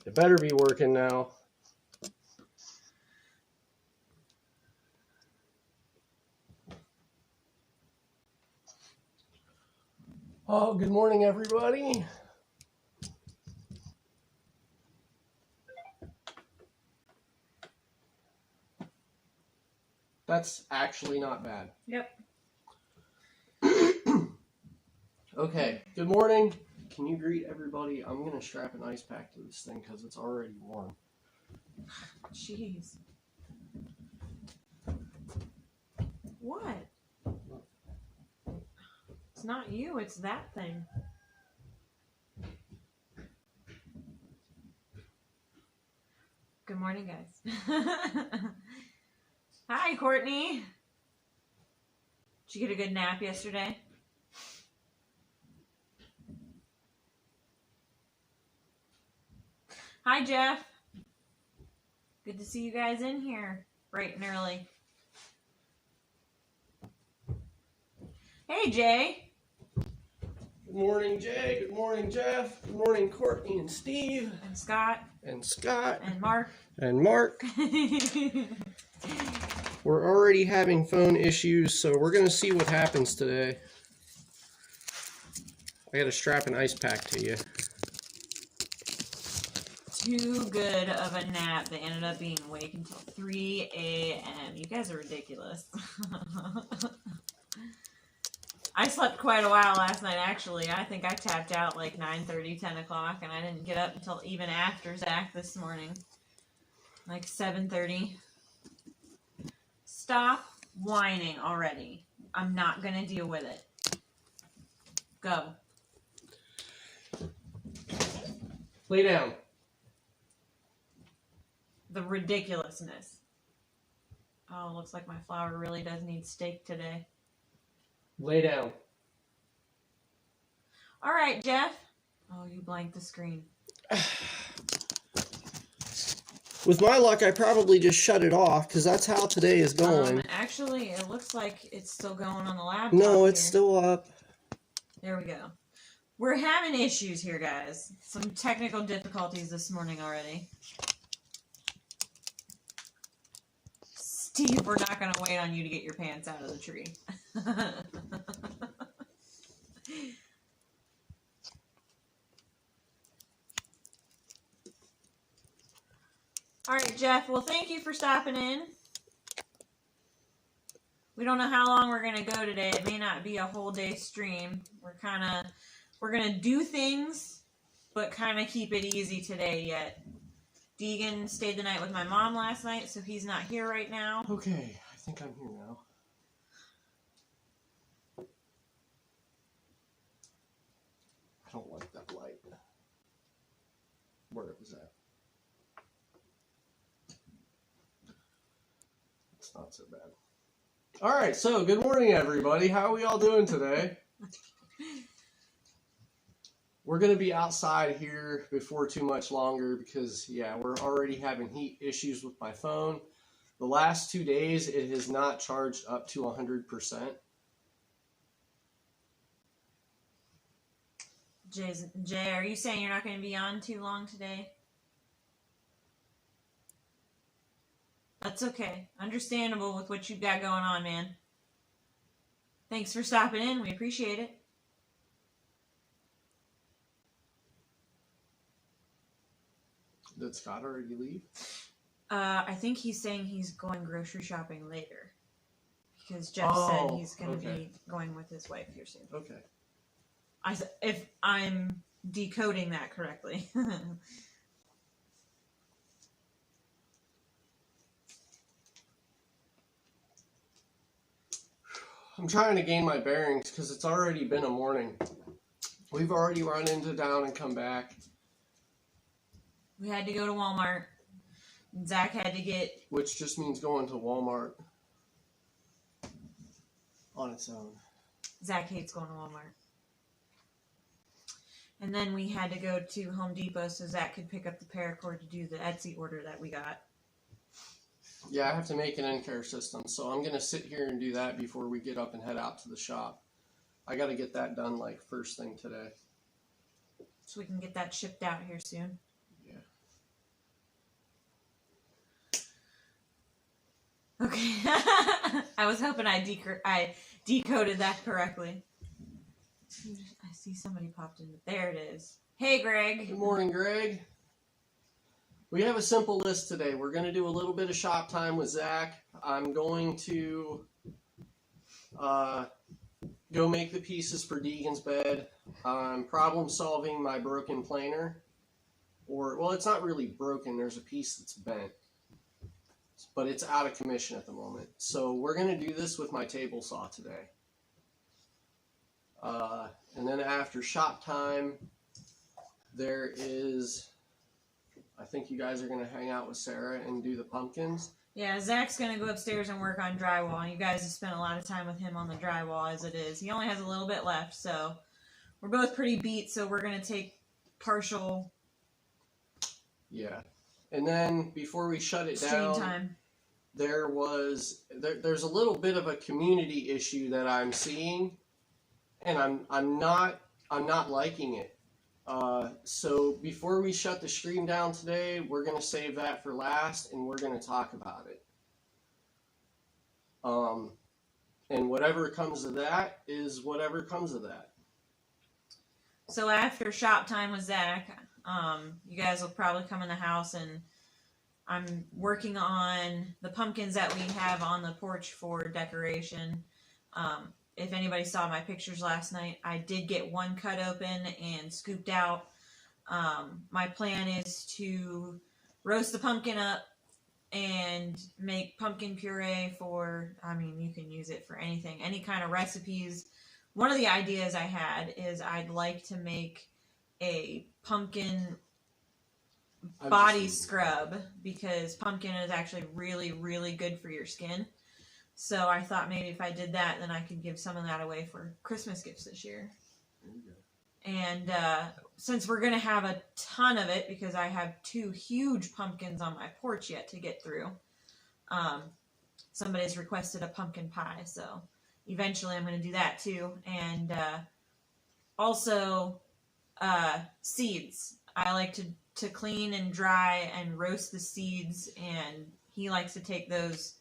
It better be working now. Oh, good morning, everybody. That's actually not bad. Yep. Okay, good morning. Can you greet everybody? I'm going to strap an ice pack to this thing because it's already warm. Jeez. What? It's not you, it's that thing. Good morning, guys. Hi, Courtney. Did you get a good nap yesterday? Hi, Jeff. Good to see you guys in here bright and early. Hey, Jay. Good morning, Jay. Good morning, Jeff. Good morning, Courtney and Steve. And Scott. And Scott. And Mark. And Mark. We're already having phone issues, so we're going to see what happens today. I got to strap an ice pack to you. Too good of a nap. They ended up being awake until 3 a.m. You guys are ridiculous. I slept quite a while last night, actually. I think I tapped out like 9:30, 10 o'clock, and I didn't get up until even after Zach this morning. Like 7:30. Stop whining already. I'm not going to deal with it. Go. Lay down. The ridiculousness. Oh, looks like my flower really does need steak today. Lay down. All right, Jeff. Oh, you blanked the screen. With my luck, I probably just shut it off because that's how today is going. Actually, it looks like it's still going on the laptop. No, it's still up. There we go. We're having issues here, guys. Some technical difficulties this morning already. Steve, we're not going to wait on you to get your pants out of the tree. All right, Jeff. Well, thank you for stopping in. We don't know how long we're going to go today. It may not be a whole day stream. We're going to do things, but kind of keep it easy today yet. Deegan stayed the night with my mom last night, so he's not here right now. Okay, I think I'm here now. I don't like that light. Where was that? It's not so bad. All right, so good morning, everybody. How are we all doing today? We're going to be outside here before too much longer because, yeah, we're already having heat issues with my phone. The last 2 days, it has not charged up to 100%. Jay, are you saying you're not going to be on too long today? That's okay. Understandable with what you've got going on, man. Thanks for stopping in. We appreciate it. Did Scott already leave? I think he's saying he's going grocery shopping later. Because Jeff said he's going to be going with his wife here soon. Okay. If I'm decoding that correctly. I'm trying to gain my bearings because it's already been a morning. We've already run into town and come back. We had to go to Walmart. Zach had to get... Which just means going to Walmart on its own. Zach hates going to Walmart. And then we had to go to Home Depot so Zach could pick up the paracord to do the Etsy order that we got. Yeah, I have to make an in-care system, so I'm going to sit here and do that before we get up and head out to the shop. I got to get that done like first thing today. So we can get that shipped out here soon. Yeah. Okay. I was hoping I decoded that correctly. I see somebody popped in. There it is. Hey, Greg. Good morning, Greg. We have a simple list today. We're going to do a little bit of shop time with Zach. I'm going to go make the pieces for Deegan's bed. I'm problem solving my broken planer. Well, it's not really broken. There's a piece that's bent, but it's out of commission at the moment. So we're going to do this with my table saw today. And then after shop time, there is, I think you guys are going to hang out with Sarah and do the pumpkins. Yeah, Zach's going to go upstairs and work on drywall. You guys have spent a lot of time with him on the drywall as it is. He only has a little bit left, so we're both pretty beat, so we're going to take partial... Yeah. And then before we shut it stream down, time. There's a little bit of a community issue that I'm seeing, and I'm not liking it. So before we shut the stream down today, we're going to save that for last, and we're going to talk about it. And whatever comes of that is whatever comes of that. So after shop time with Zach, you guys will probably come in the house, and I'm working on the pumpkins that we have on the porch for decoration. If anybody saw my pictures last night, I did get one cut open and scooped out. My plan is to roast the pumpkin up and make pumpkin puree for, I mean, you can use it for anything, any kind of recipes. One of the ideas I had is I'd like to make a pumpkin body scrub, because pumpkin is actually really, really good for your skin. So I thought maybe if I did that, then I could give some of that away for Christmas gifts this year. And since we're going to have a ton of it, because I have 2 huge pumpkins on my porch yet to get through, somebody's requested a pumpkin pie, so eventually I'm going to do that too. And also seeds. I like to clean and dry and roast the seeds, and he likes to take those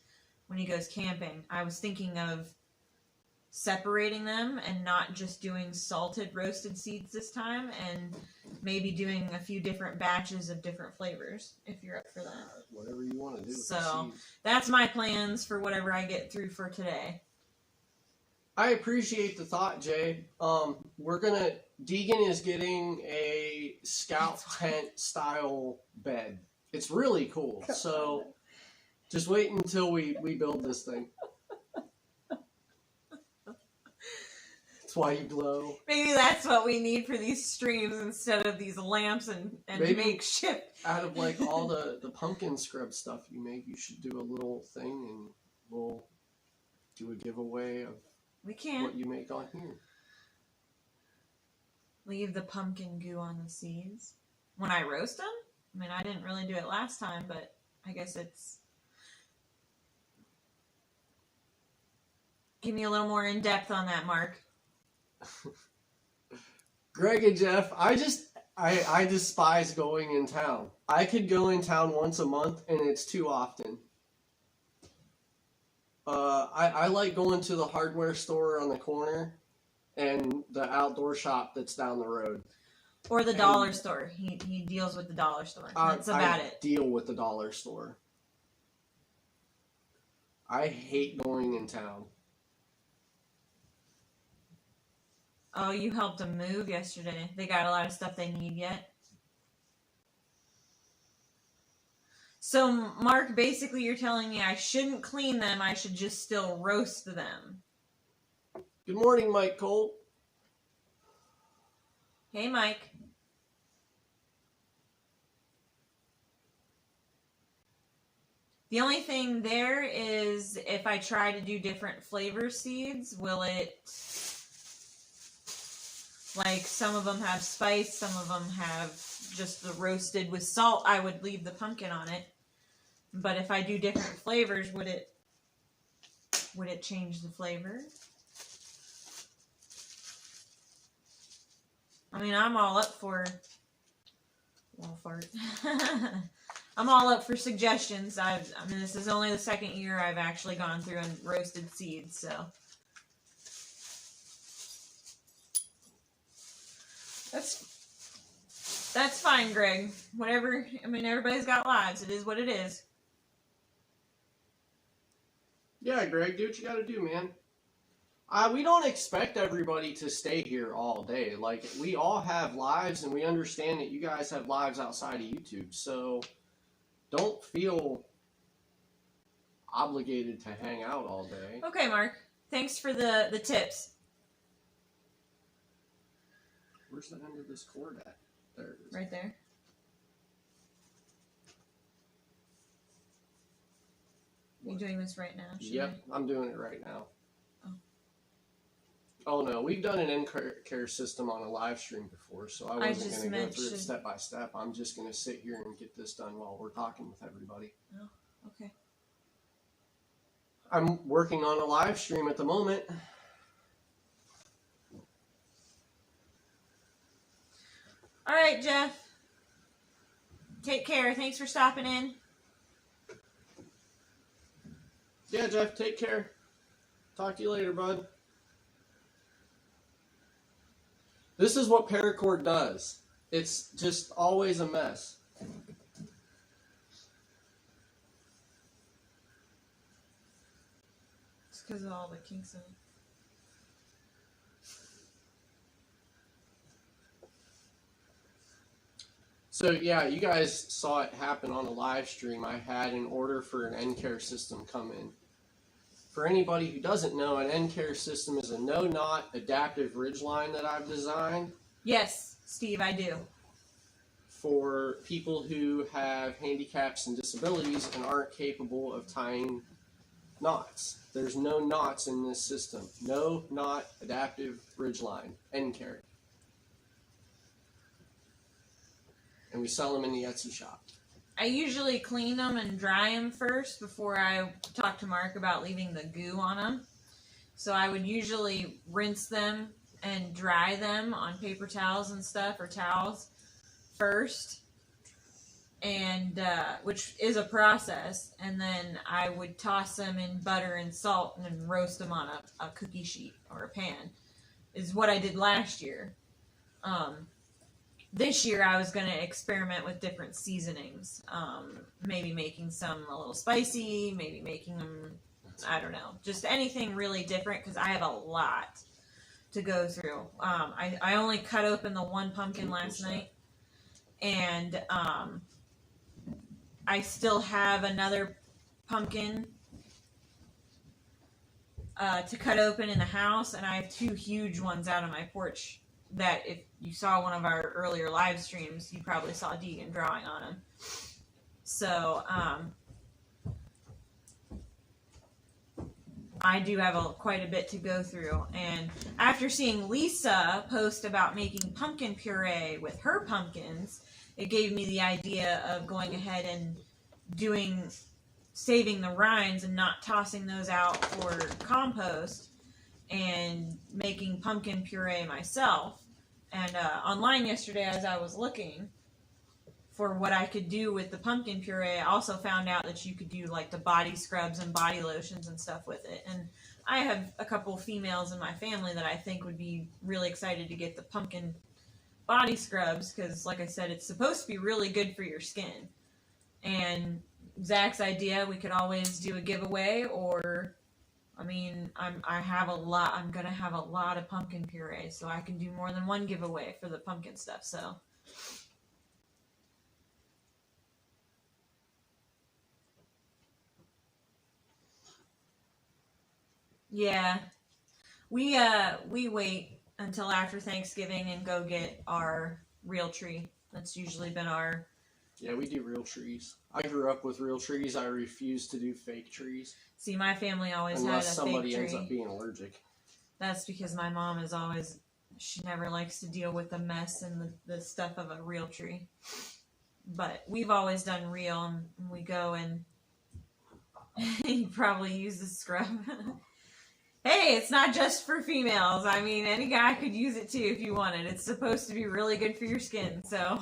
when he goes camping. I was thinking of separating them and not just doing salted roasted seeds this time, and maybe doing a few different batches of different flavors, if you're up for that. Whatever you want to do. So that's my plans for whatever I get through for today. I appreciate the thought, Jay. Deegan is getting a scout tent style bed. It's really cool. So just wait until we build this thing. That's why you glow. Maybe that's what we need for these streams instead of these lamps and makeshift. Out of like all the pumpkin scrub stuff you make, you should do a little thing, and we'll do a giveaway of what you make on here. Leave the pumpkin goo on the seeds when I roast them. I mean, I didn't really do it last time, but I guess it's... Give me a little more in depth on that, Mark. Greg and Jeff, I despise going in town. I could go in town once a month, and it's too often. I like going to the hardware store on the corner and the outdoor shop that's down the road. Or the dollar store. He deals with the dollar store. That's about it. I deal with the dollar store. I hate going in town. Oh, you helped them move yesterday. They got a lot of stuff they need yet. So, Mark, basically you're telling me I shouldn't clean them, I should just still roast them. Good morning, Mike Colt. Hey, Mike. The only thing there is if I try to do different flavor seeds, will it... Like, some of them have spice, some of them have just the roasted with salt. I would leave the pumpkin on it. But if I do different flavors, would it change the flavor? I mean, I'm all up for... Well, fart. I'm all up for suggestions. I mean, this is only the second year I've actually gone through and roasted seeds, so. That's fine, Greg. Whatever, I mean, everybody's got lives. It is what it is. Yeah, Greg, do what you gotta do, man. We don't expect everybody to stay here all day. Like, we all have lives, and we understand that you guys have lives outside of YouTube. So, don't feel obligated to hang out all day. Okay, Mark. Thanks for the tips. Where's the end of this cord at? There it is. Right there. Are you doing this right now? Yep, I'm doing it right now. Oh no, we've done an in-care system on a live stream before, so I wasn't going to go through it step by step. I'm just going to sit here and get this done while we're talking with everybody. Oh, okay. I'm working on a live stream at the moment. All right, Jeff. Take care. Thanks for stopping in. Yeah, Jeff, take care. Talk to you later, bud. This is what paracord does. It's just always a mess. It's because of all the kinks in it. So yeah, you guys saw it happen on a live stream. I had an order for an end-care system come in. For anybody who doesn't know, an end-care system is a no-knot adaptive ridgeline that I've designed. Yes, Steve, I do. For people who have handicaps and disabilities and aren't capable of tying knots. There's no knots in this system. No knot adaptive ridgeline, end-care. And we sell them in the Etsy shop. I usually clean them and dry them first before I talk to Mark about leaving the goo on them. So I would usually rinse them and dry them on paper towels and stuff, or towels first, and which is a process. And then I would toss them in butter and salt and then roast them on a cookie sheet or a pan, is what I did last year. This year I was going to experiment with different seasonings. Maybe making some a little spicy, maybe making them, I don't know, just anything really different, because I have a lot to go through. I only cut open the one pumpkin last night, and I still have another pumpkin to cut open in the house, and I have two huge ones out on my porch that if you saw one of our earlier live streams, you probably saw Deegan drawing on them. So, I do have quite a bit to go through. And after seeing Lisa post about making pumpkin puree with her pumpkins, it gave me the idea of going ahead and saving the rinds and not tossing those out for compost, and making pumpkin puree myself. And online yesterday, as I was looking for what I could do with the pumpkin puree, I also found out that you could do like the body scrubs and body lotions and stuff with it. And I have a couple females in my family that I think would be really excited to get the pumpkin body scrubs, because like I said, it's supposed to be really good for your skin. And Zach's idea, we could always do a giveaway, or I mean, I'm gonna have a lot of pumpkin puree, so I can do more than one giveaway for the pumpkin stuff. So yeah, we wait until after Thanksgiving and go get our real tree. That's usually been our. Yeah, we do real trees. I grew up with real trees. I refuse to do fake trees. See, my family always unless had a fake tree. Unless somebody ends up being allergic. That's because my mom is always, she never likes to deal with the mess and the stuff of a real tree. But we've always done real, and we go and you probably use the scrub. Hey, it's not just for females. I mean, any guy could use it too if you wanted. It's supposed to be really good for your skin, so.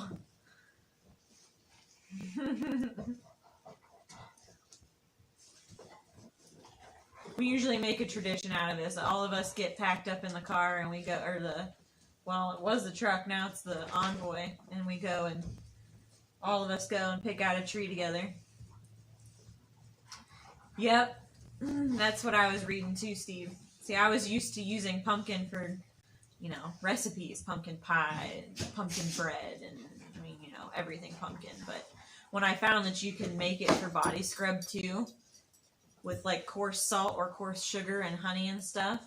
We usually make a tradition out of this. All of us get packed up in the car and we go, or well, it was the truck, now it's the Envoy, and we go and all of us go and pick out a tree together. Yep, that's what I was reading too, Steve. See, I was used to using pumpkin for, recipes, pumpkin pie, and pumpkin bread, and everything pumpkin. But when I found that you can make it for body scrub too, with like coarse salt or coarse sugar and honey and stuff.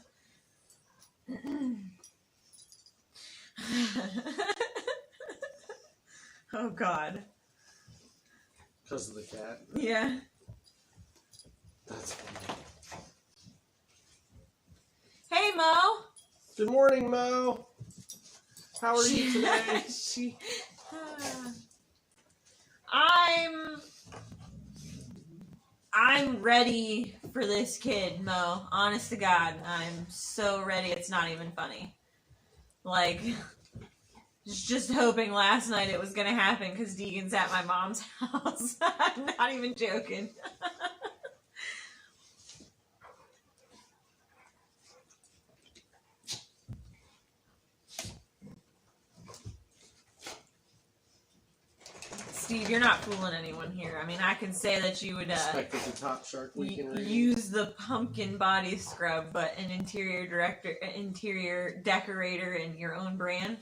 Oh God. Because of the cat. Yeah. That's funny. Hey Mo. Good morning, Mo. How are you today? I'm ready for this kid, Mo. Honest to God, I'm so ready. It's not even funny. Like, just hoping last night it was gonna happen because Deegan's at my mom's house. I'm not even joking. Steve, you're not fooling anyone here. I mean, I can say that you would Expected the top shark weekend use the pumpkin body scrub, but an interior decorator in your own brand.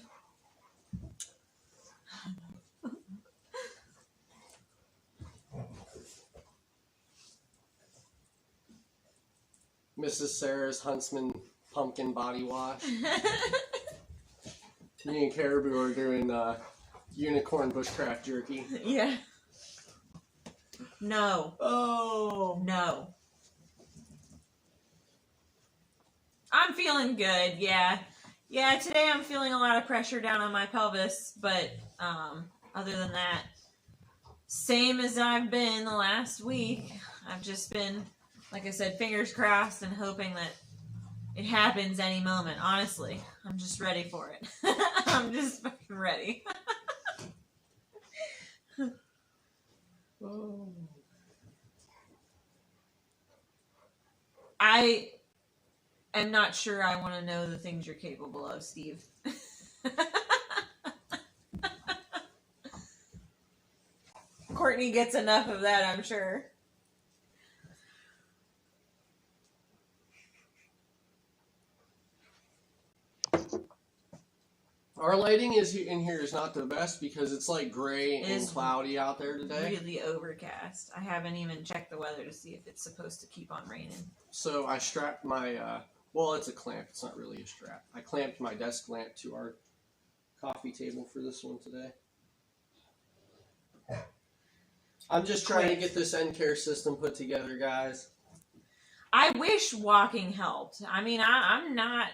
Mrs. Sarah's Huntsman pumpkin body wash. Me and Caribou are doing unicorn bushcraft jerky. Yeah. No. Oh. No. I'm feeling good, yeah. Yeah, today I'm feeling a lot of pressure down on my pelvis, but other than that, same as I've been the last week. I've just been, like I said, fingers crossed and hoping that it happens any moment. Honestly, I'm just ready for it. I'm just fucking ready. Oh. I am not sure I want to know the things you're capable of, Steve. Courtney gets enough of that, I'm sure. Our lighting in here is not the best because it's like gray and cloudy out there today. Really overcast. I haven't even checked the weather to see if it's supposed to keep on raining. So I strapped my, well, it's a clamp. It's not really a strap. I clamped my desk lamp to our coffee table for this one today. I'm just trying to get this end care system put together, guys. I wish walking helped. I mean, I'm not...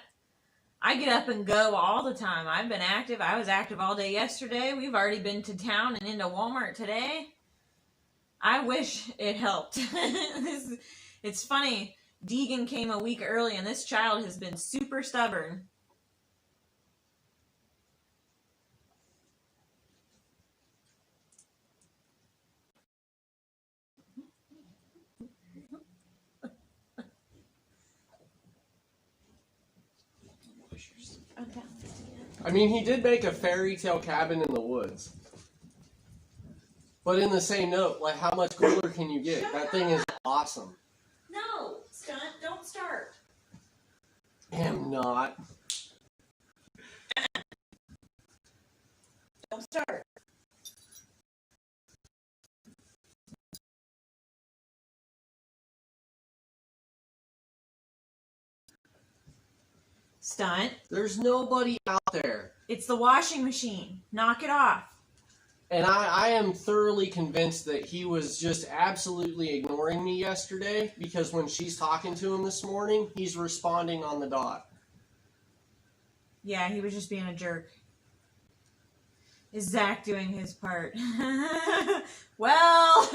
I get up and go all the time. I've been active. I was active all day yesterday. We've already been to town and into Walmart today. I wish it helped. It's funny. Deegan came a week early, and this child has been super stubborn. I mean, he did make a fairy tale cabin in the woods. But in the same note, like, how much cooler can you get? That thing is awesome. No, Stunt, don't start. Am not. Don't start. Stunt. There's nobody out there. It's the washing machine. Knock it off. And I am thoroughly convinced that he was just absolutely ignoring me yesterday because when she's talking to him this morning, he's responding on the dot. Yeah, he was just being a jerk. Is Zach doing his part? Well,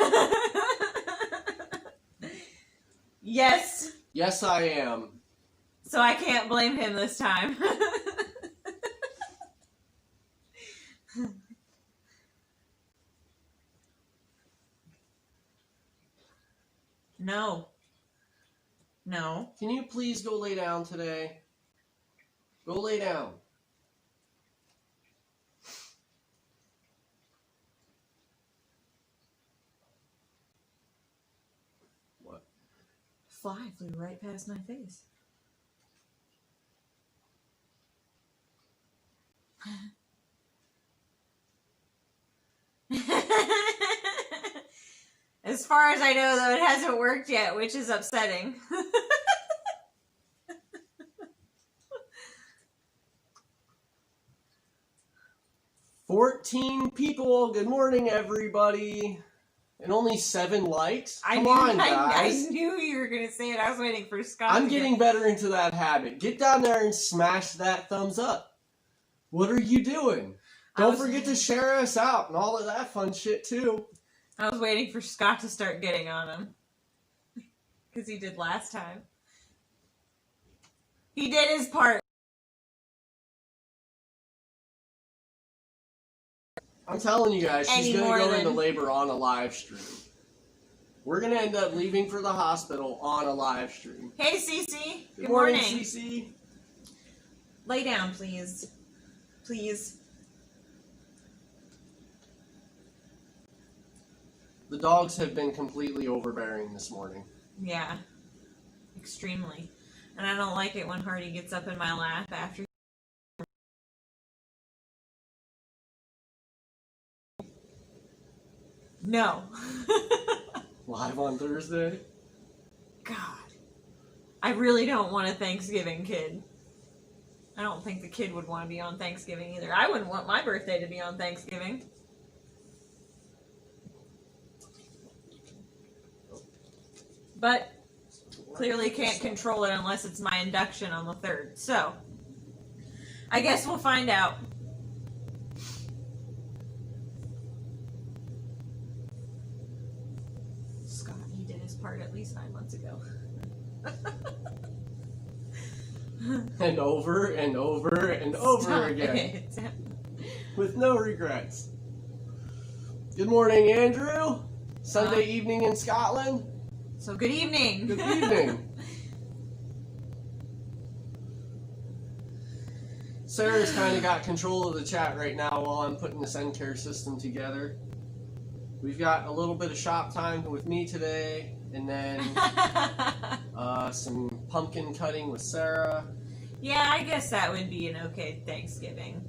yes. Yes, I am. So I can't blame him this time. No. No. Can you please go lay down today? Go lay down. What? Fly flew right past my face. As far as I know, though, it hasn't worked yet, which is upsetting. 14 people. Good morning, everybody. And only 7 likes? Come on, guys. I knew you were going to say it. I was waiting for Scott. I'm getting better into that habit. Get down there and smash that thumbs up. What are you doing? Don't forget to share us out and all of that fun shit, too. I was waiting for Scott to start getting on him. Because he did last time. He did his part. I'm telling you guys, she's going to go into labor on a live stream. We're going to end up leaving for the hospital on a live stream. Hey, Cece. Good morning, Cece. Lay down, please. Please. The dogs have been completely overbearing this morning. Yeah. Extremely. And I don't like it when Hardy gets up in my lap after. No. Live on Thursday? God. I really don't want a Thanksgiving kid. I don't think the kid would want to be on Thanksgiving either. I wouldn't want my birthday to be on Thanksgiving. But clearly can't control it unless it's my induction on the 3rd. So, I guess we'll find out. Scott, he did his part at least 9 months ago. And over and over and over again. With no regrets. Good morning, Andrew. Sunday evening in Scotland. So good evening. Good evening. Sarah's kind of got control of the chat right now while I'm putting this end care system together. We've got a little bit of shop time with me today, and then some pumpkin cutting with Sarah. Yeah, I guess that would be an okay Thanksgiving.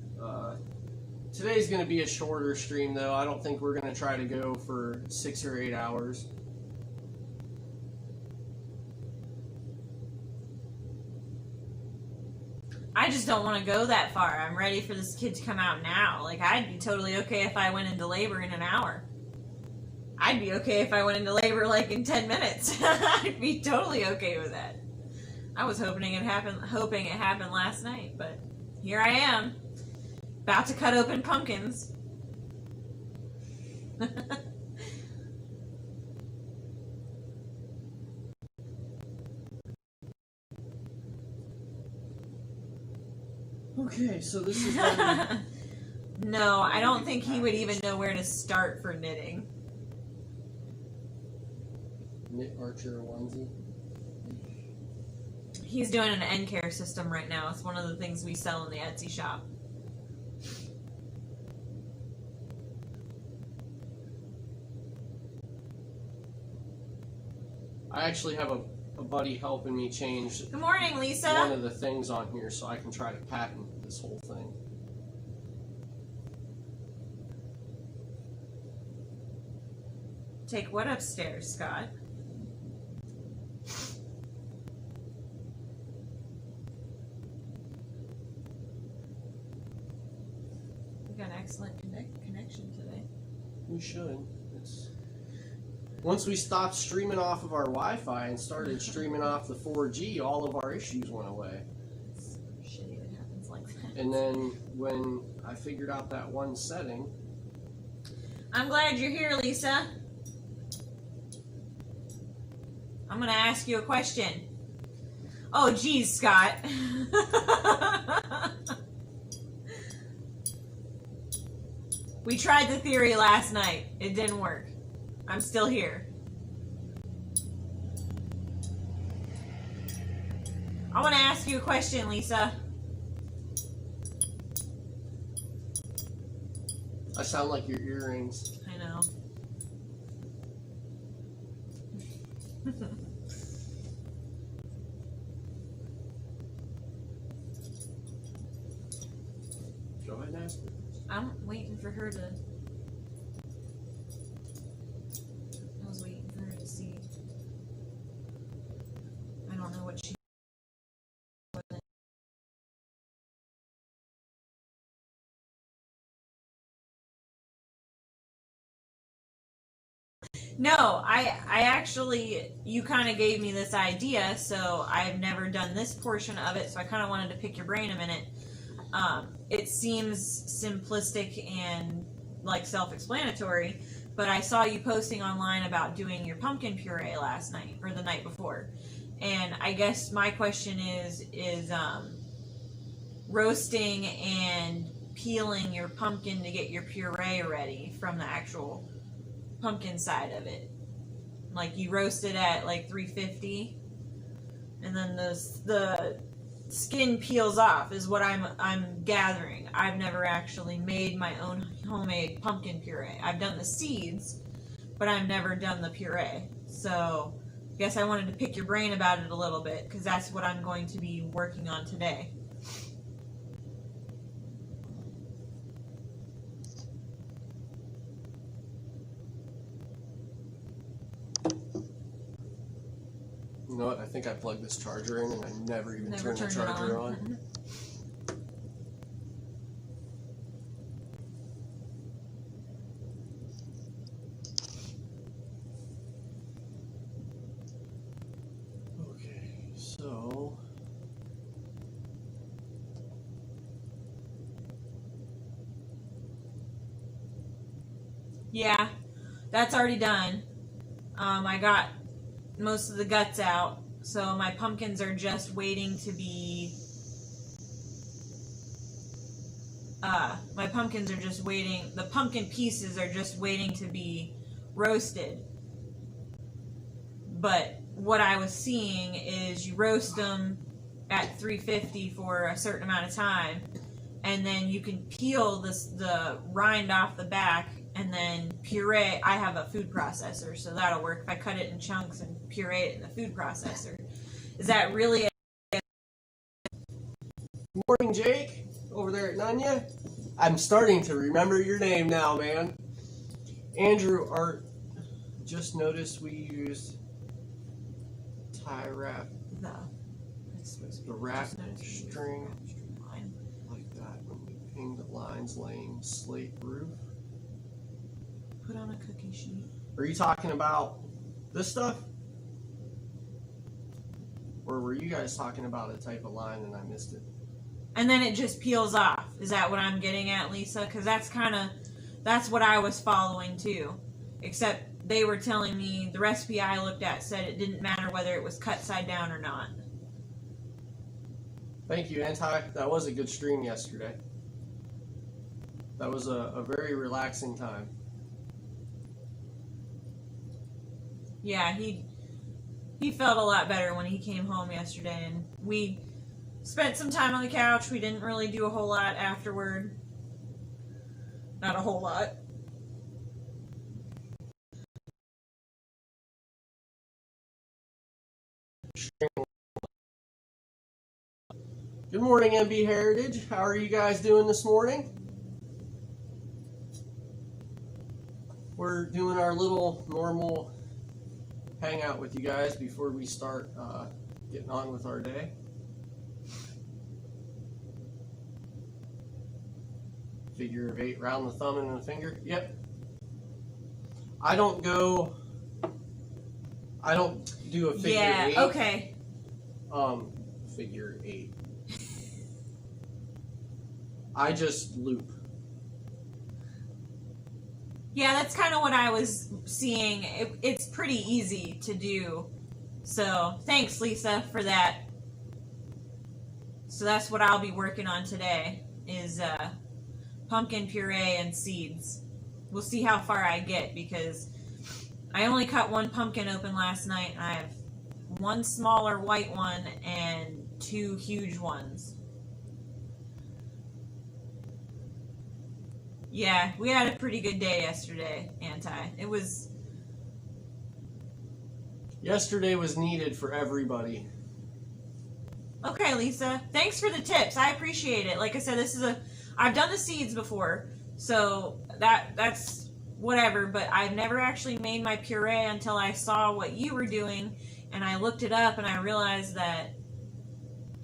Today's going to be a shorter stream, though. I don't think we're going to try to go for 6 or 8 hours. I just don't want to go that far. I'm ready for this kid to come out now. Like, I'd be totally okay if I went into labor in an hour. I'd be okay if I went into labor, like, in 10 minutes. I'd be totally okay with that. I was hoping it happened last night, but here I am, about to cut open pumpkins. Okay, so this is No, I don't think he would even know where to start for knitting. Knit Archer onesie. He's doing an end care system right now. It's one of the things we sell in the Etsy shop. I actually have a buddy helping me change Good morning, Lisa. one of the things on here so I can try to patent this whole thing. Take what upstairs, Scott? We've got an excellent connection today. We should. Once we stopped streaming off of our Wi-Fi and started streaming off the 4G, all of our issues went away. It's shitty that happens like that. And then when I figured out that one setting... I'm glad you're here, Lisa. I'm going to ask you a question. Oh, geez, Scott. We tried the theory last night. It didn't work. I'm still here. I want to ask you a question, Lisa. I sound like your earrings. I know. Go ahead and ask me. I'm waiting for her to... I was waiting for her to see. I don't know what she... No, I actually, you kind of gave me this idea, so I've never done this portion of it, so I kind of wanted to pick your brain a minute. It seems simplistic and like self-explanatory, but I saw you posting online about doing your pumpkin puree last night or the night before, and I guess my question is roasting and peeling your pumpkin to get your puree ready from the actual pumpkin side of it. Like you roast it at like 350, and then the skin peels off is what I'm gathering. I've never actually made my own homemade pumpkin puree. I've done the seeds, but I've never done the puree. So I guess I wanted to pick your brain about it a little bit, because that's what I'm going to be working on today. You know what? I think I plugged this charger in and I never even turned the charger on. Mm-hmm. Okay, so Yeah, that's already done. I got most of the guts out, so my pumpkins are just waiting to be the pumpkin pieces are just waiting to be roasted. But what I was seeing is you roast them at 350 for a certain amount of time, and then you can peel the rind off the back and then puree. I have a food processor, so that'll work if I cut it in chunks and puree it in the food processor. Is that really morning, Jake, over there at Nunya. I'm starting to remember your name now, man. Andrew Art, just noticed we used tie wrap, the wrap string like that when we pinged the lines laying slate roof. put on a cookie sheet? Are you talking about this stuff? Or were you guys talking about a type of line and I missed it? And then it just peels off. Is that what I'm getting at, Lisa? Because that's what I was following too. Except they were telling me, the recipe I looked at said it didn't matter whether it was cut side down or not. Thank you, Anti. That was a good stream yesterday. That was a very relaxing time. Yeah, he felt a lot better when he came home yesterday, and we spent some time on the couch. We didn't really do a whole lot afterward. Not a whole lot. Good morning, MB Heritage. How are you guys doing this morning? We're doing our little normal hangout with you guys before we start getting on with our day. Figure of 8 round the thumb and the finger. Yep. I don't do a figure 8. Yeah, okay. Figure 8. I just loop. Yeah, that's kind of what I was seeing. It's pretty easy to do. So, thanks, Lisa, for that. So that's what I'll be working on today, is pumpkin puree and seeds. We'll see how far I get, because I only cut one pumpkin open last night, and I have one smaller white one and 2 huge ones. Yeah, we had a pretty good day yesterday, It was... Yesterday was needed for everybody. Okay, Lisa. Thanks for the tips. I appreciate it. Like I said, I've done the seeds before, so that's whatever, but I've never actually made my puree until I saw what you were doing, and I looked it up, and I realized that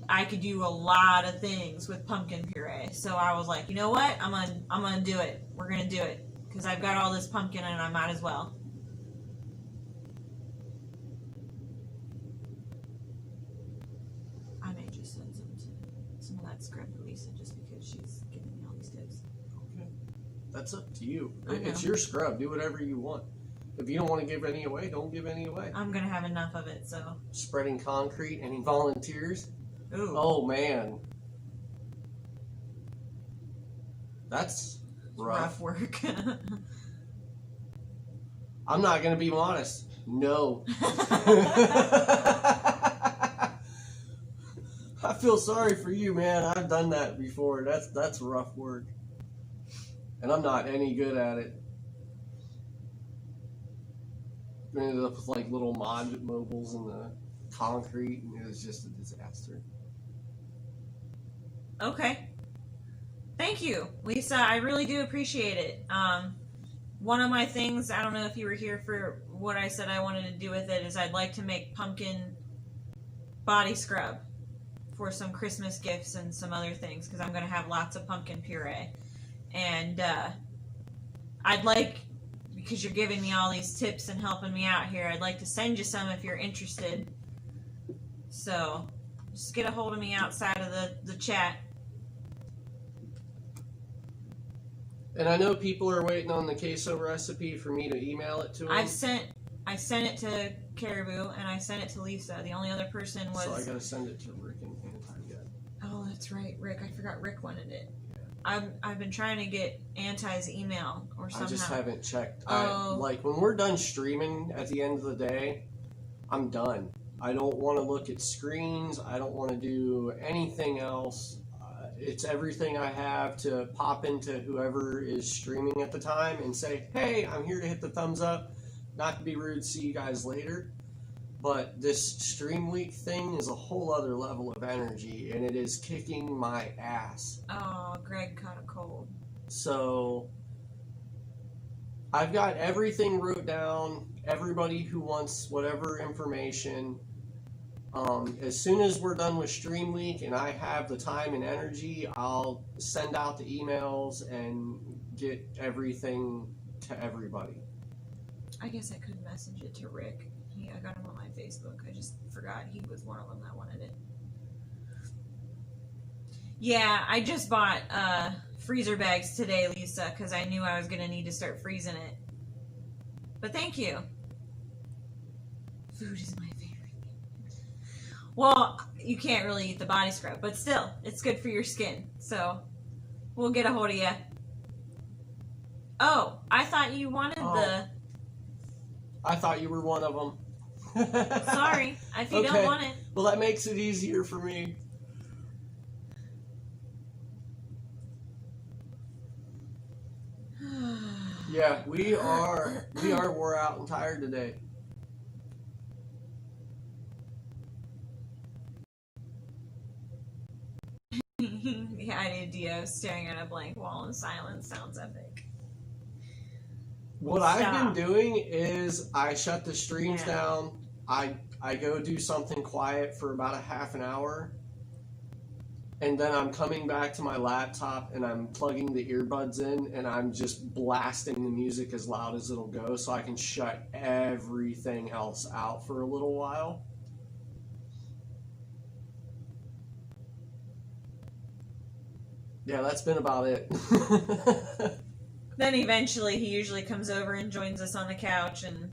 I could do a lot of things with pumpkin puree. So I was like, you know what? I'm gonna do it. We're gonna do it because I've got all this pumpkin and I might as well. I may just send some of that scrub to Lisa just because she's giving me all these tips. Okay, that's up to you. I know. It's your scrub. Do whatever you want. If you don't want to give any away, don't give any away. I'm gonna have enough of it. So spreading concrete. Any volunteers? Ooh. Oh man, that's rough work. I'm not gonna be honest. No. I feel sorry for you, man. I've done that before. That's rough work, and I'm not any good at it. I ended up with like little mod mobiles in the concrete, and it was just a disaster. Okay. Thank you, Lisa. I really do appreciate it. One of my things, I don't know if you were here for what I said I wanted to do with it, is I'd like to make pumpkin body scrub for some Christmas gifts and some other things, because I'm going to have lots of pumpkin puree. And I'd like, because you're giving me all these tips and helping me out here, I'd like to send you some if you're interested. So just get a hold of me outside of the chat. And I know people are waiting on the queso recipe for me to email it to them. I sent it to Caribou and I sent it to Lisa. The only other person was... So I gotta send it to Rick and Anti yet. Oh, that's right, Rick. I forgot Rick wanted it. I've been trying to get Anti's email or somehow. I just haven't checked. Oh. Like when we're done streaming at the end of the day, I'm done. I don't want to look at screens. I don't want to do anything else. It's everything I have to pop into whoever is streaming at the time and say, hey, I'm here to hit the thumbs up. Not to be rude, see you guys later. But this stream week thing is a whole other level of energy, and it is kicking my ass. Oh, Greg caught a cold. So I've got everything wrote down, everybody who wants whatever information. As soon as we're done with Stream Week and I have the time and energy, I'll send out the emails and get everything to everybody. I guess I could message it to Rick. I got him on my Facebook. I just forgot he was one of them that wanted it. Yeah, I just bought freezer bags today, Lisa, because I knew I was going to need to start freezing it. But thank you. Food is my favorite thing. Well, you can't really eat the body scrub, but still, it's good for your skin. So, we'll get a hold of you. Oh, I thought you wanted the... I thought you were one of them. Sorry, if you don't want it. Well, that makes it easier for me. Yeah, we are wore out and tired today. Yeah, I did Dio staring at a blank wall in silence. Sounds epic. What I've been doing is I shut the streams down. I go do something quiet for about a half an hour. And then I'm coming back to my laptop and I'm plugging the earbuds in and I'm just blasting the music as loud as it'll go so I can shut everything else out for a little while. Yeah, that's been about it. Then eventually he usually comes over and joins us on the couch, and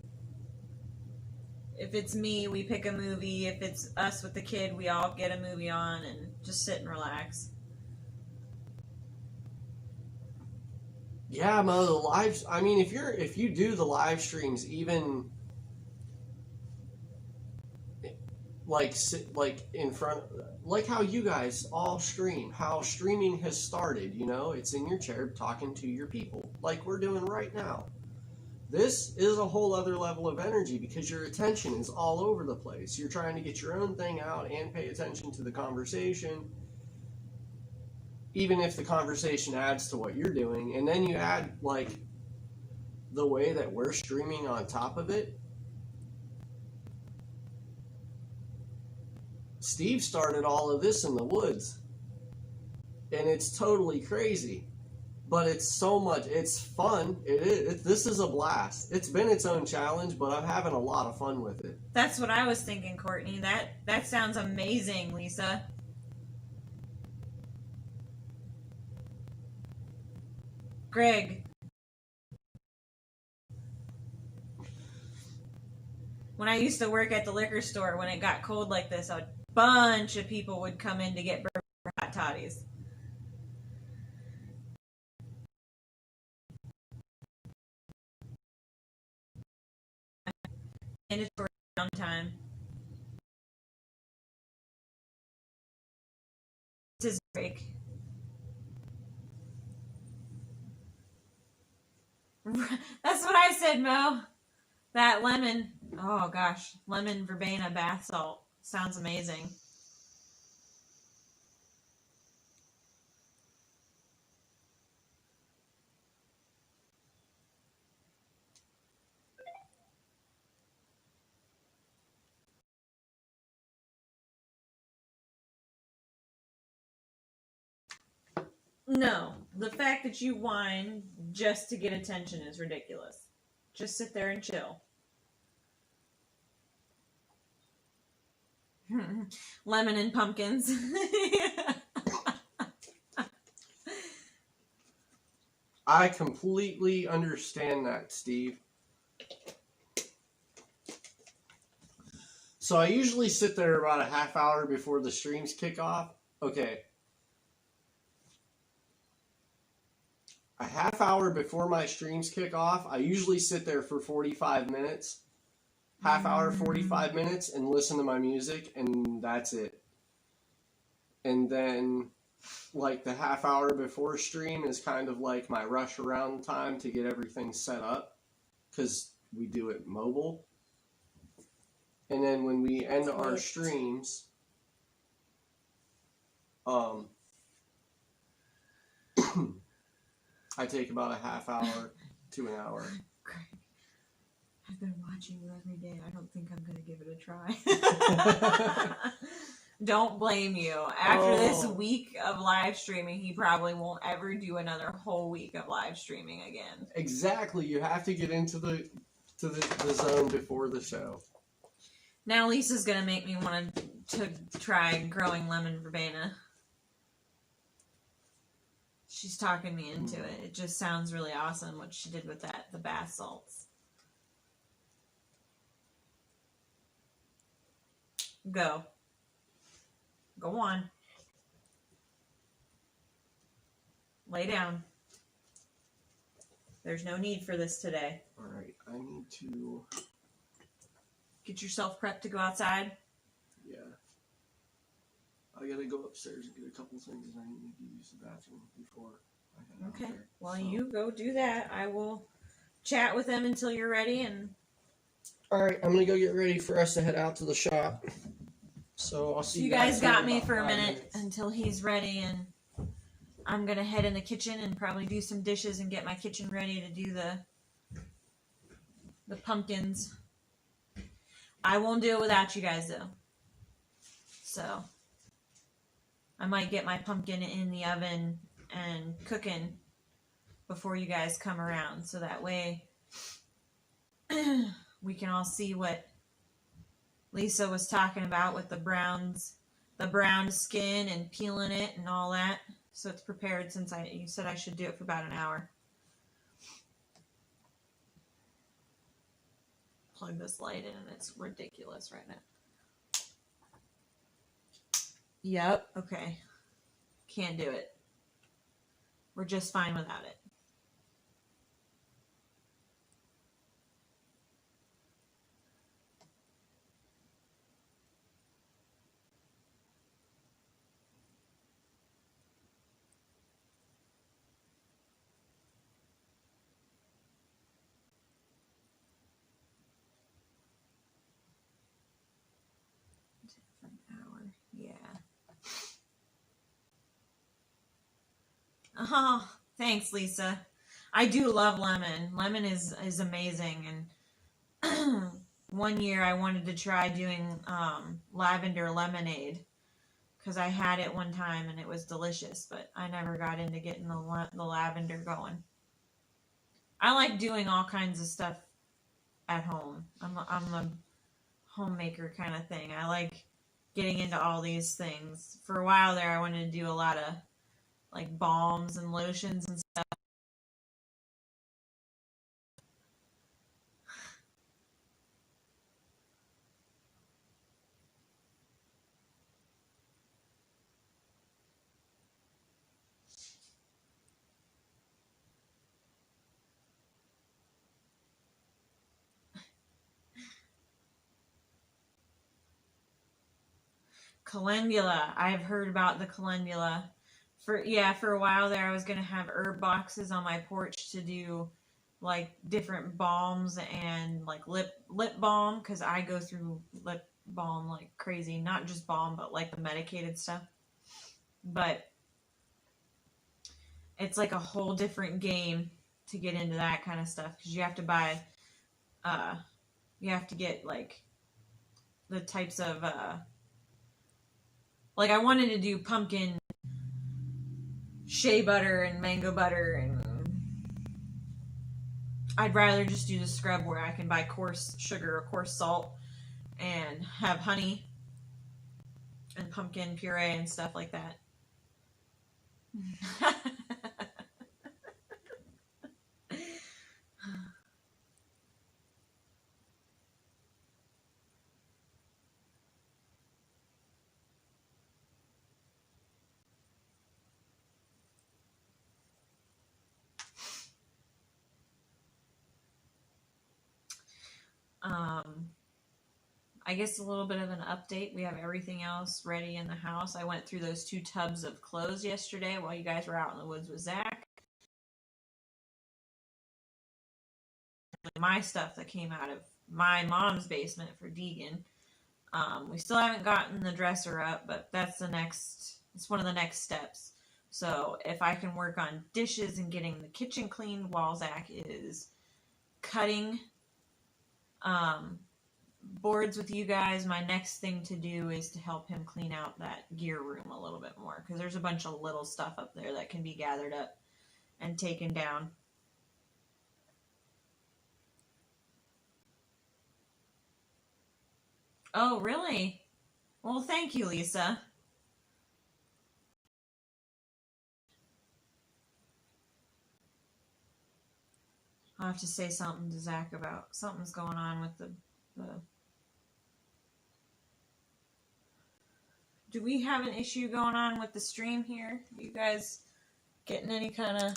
if it's me, we pick a movie. If it's us with the kid, we all get a movie on and just sit and relax. Yeah, Mo, the live. I mean, if you do the live streams, even like sit like in front, like how you guys all stream, how streaming has started, you know, it's in your chair talking to your people like we're doing right now. This is a whole other level of energy because your attention is all over the place. You're trying to get your own thing out and pay attention to the conversation, even if the conversation adds to what you're doing. And then you add like the way that we're streaming on top of it. Steve started all of this in the woods, and it's totally crazy, but it's so much, it's fun. This is a blast. It's been its own challenge, but I'm having a lot of fun with it. That's what I was thinking, Courtney. That sounds amazing, Lisa. Greg. When I used to work at the liquor store, when it got cold like this, a bunch of people would come in to get bourbon or hot toddies. Mandatory downtime. This is break. That's what I said, Mo. That lemon, oh gosh, lemon verbena bath salt sounds amazing. No, the fact that you whine just to get attention is ridiculous. Just sit there and chill. Lemon and pumpkins. I completely understand that, Steve. So I usually sit there about a half hour before the streams kick off. Okay. A half hour before my streams kick off, I usually sit there for 45 minutes. Half hour, 45 minutes, and listen to my music, and that's it. And then, like, the half hour before stream is kind of like my rush around time to get everything set up, because we do it mobile. And then when we end our streams, I take about a half hour to an hour. Greg, I've been watching you every day. I don't think I'm going to give it a try. Don't blame you. After this week of live streaming, he probably won't ever do another whole week of live streaming again. Exactly. You have to get into the zone before the show. Now Lisa's going to make me want to try growing lemon verbena. She's talking me into it. It just sounds really awesome what she did with that, the bath salts. Go. Go on. Lay down. There's no need for this today. All right, I need to get yourself prepped to go outside. Yeah. I gotta go upstairs and get a couple things, and I need to use the bathroom before I head out there. Well, you go do that. I will chat with them until you're ready. And all right, I'm gonna go get ready for us to head out to the shop. So I'll see you guys. You guys got me for a minute until he's ready, and I'm gonna head in the kitchen and probably do some dishes and get my kitchen ready to do the pumpkins. I won't do it without you guys though. So I might get my pumpkin in the oven and cooking before you guys come around, so that way we can all see what Lisa was talking about with the brown skin and peeling it and all that. So it's prepared, since you said I should do it for about an hour. Plug this light in, and it's ridiculous right now. Yep. Okay. Can't do it. We're just fine without it. Oh, thanks, Lisa. I do love lemon. Lemon is amazing. And one year I wanted to try doing lavender lemonade because I had it one time and it was delicious, but I never got into getting the lavender going. I like doing all kinds of stuff at home. I'm a homemaker kind of thing. I like getting into all these things. For a while there, I wanted to do a lot of like balms and lotions and stuff. Calendula. I've heard about the calendula. For a while there, I was gonna have herb boxes on my porch to do like different balms and like lip balm because I go through lip balm like crazy. Not just balm, but like the medicated stuff. But it's like a whole different game to get into that kind of stuff because you have to buy, you have to get like the types of like I wanted to do pumpkin shea butter and mango butter, and I'd rather just do the scrub where I can buy coarse sugar or coarse salt and have honey and pumpkin puree and stuff like that. I guess a little bit of an update. We have everything else ready in the house. I went through those 2 tubs of clothes yesterday while you guys were out in the woods with Zach. My stuff that came out of my mom's basement for Deegan. We still haven't gotten the dresser up, but that's it's one of the next steps. So if I can work on dishes and getting the kitchen cleaned while Zach is cutting boards with you guys, my next thing to do is to help him clean out that gear room a little bit more because there's a bunch of little stuff up there that can be gathered up and taken down. Oh, really? Well, thank you, Lisa. I'll have to say something to Zach about something's going on with the Do we have an issue going on with the stream here? You guys getting any kind of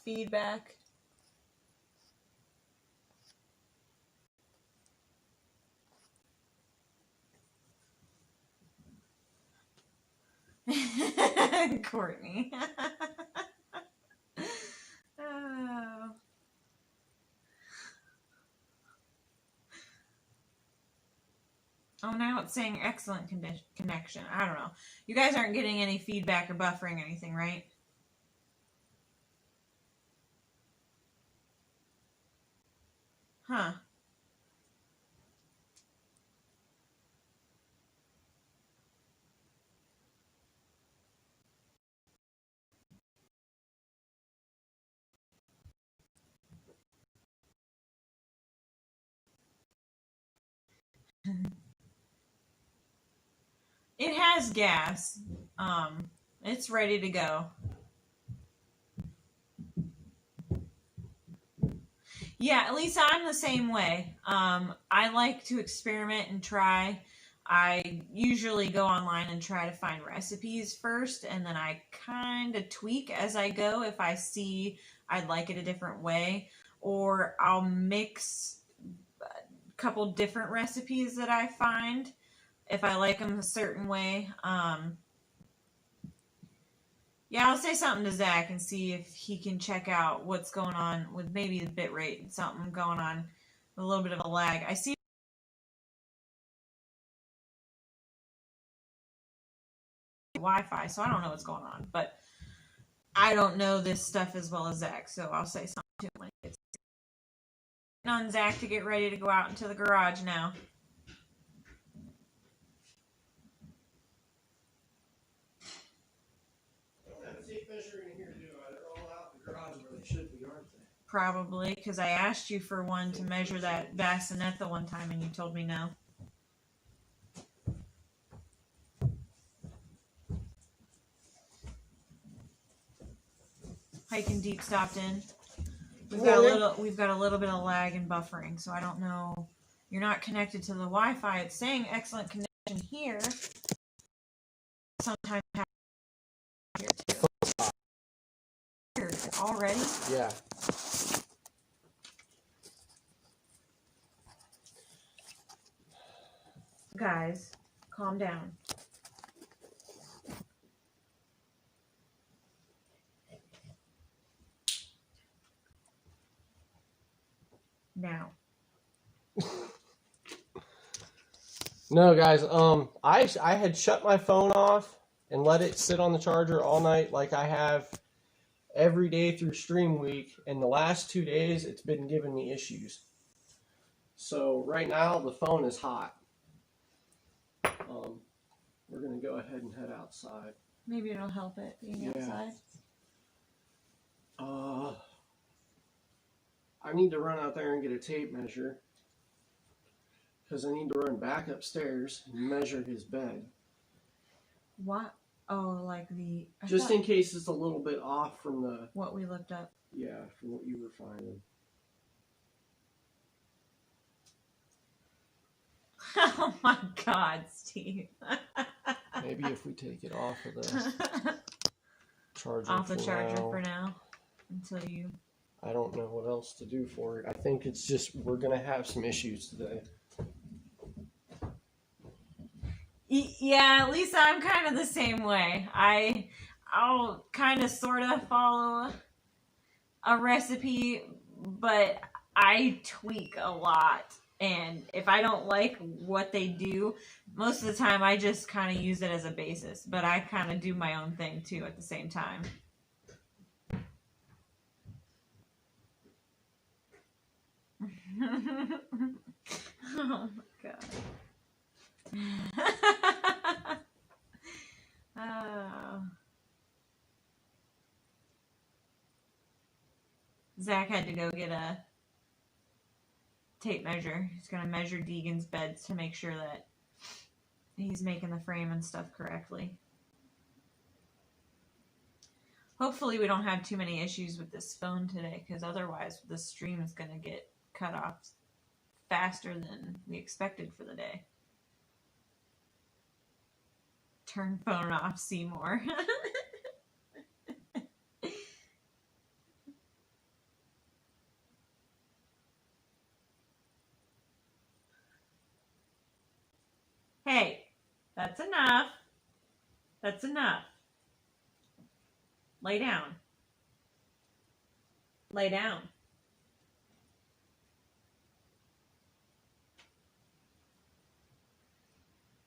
feedback? Courtney. Oh. Oh, now it's saying excellent connection. I don't know. You guys aren't getting any feedback or buffering or anything, right? Huh. It has gas. It's ready to go. Yeah, at least I'm the same way. I like to experiment and try. I usually go online and try to find recipes first, and then I kind of tweak as I go if I see I'd like it a different way, or I'll mix a couple different recipes that I find if I like them a certain way. Yeah, I'll say something to Zach and see if he can check out what's going on with maybe the bit rate, something going on, a little bit of a lag. I see Wi-Fi, so I don't know what's going on. But I don't know this stuff as well as Zach, so I'll say something to him when he gets on Zach to get ready to go out into the garage now. Probably, because I asked you for one to measure that bassinet the one time and you told me no. Hike and Deep stopped in. We've got a little bit of lag and buffering, so I don't know. You're not connected to the Wi-Fi. It's saying excellent connection here. Sometimes here too. Weird. Already? Yeah. Guys, calm down. Now. No, guys. I had shut my phone off and let it sit on the charger all night, like I have every day through stream week. And the last 2 days, it's been giving me issues. So right now, the phone is hot. We're gonna go ahead and head outside. Maybe it'll help it being outside. I need to run out there and get a tape measure because I need to run back upstairs and measure his bed. What? Oh, like the... Just in case it's a little bit off from the... What we looked up. Yeah, from what you were finding. Oh my God, Steve. Maybe if we take it off of the charger for now until you... I don't know what else to do for it. I think it's just we're going to have some issues today. Yeah, Lisa, I'm kind of the same way. I'll kind of sort of follow a recipe, but I tweak a lot. And if I don't like what they do, most of the time I just kind of use it as a basis. But I kind of do my own thing too at the same time. Oh my God. Zach had to go get a tape measure. He's going to measure Deegan's beds to make sure that he's making the frame and stuff correctly. Hopefully we don't have too many issues with this phone today, because otherwise the stream is going to get cut off faster than we expected for the day. Turn phone off, Seymour. Hey, that's enough. That's enough. Lay down. Lay down.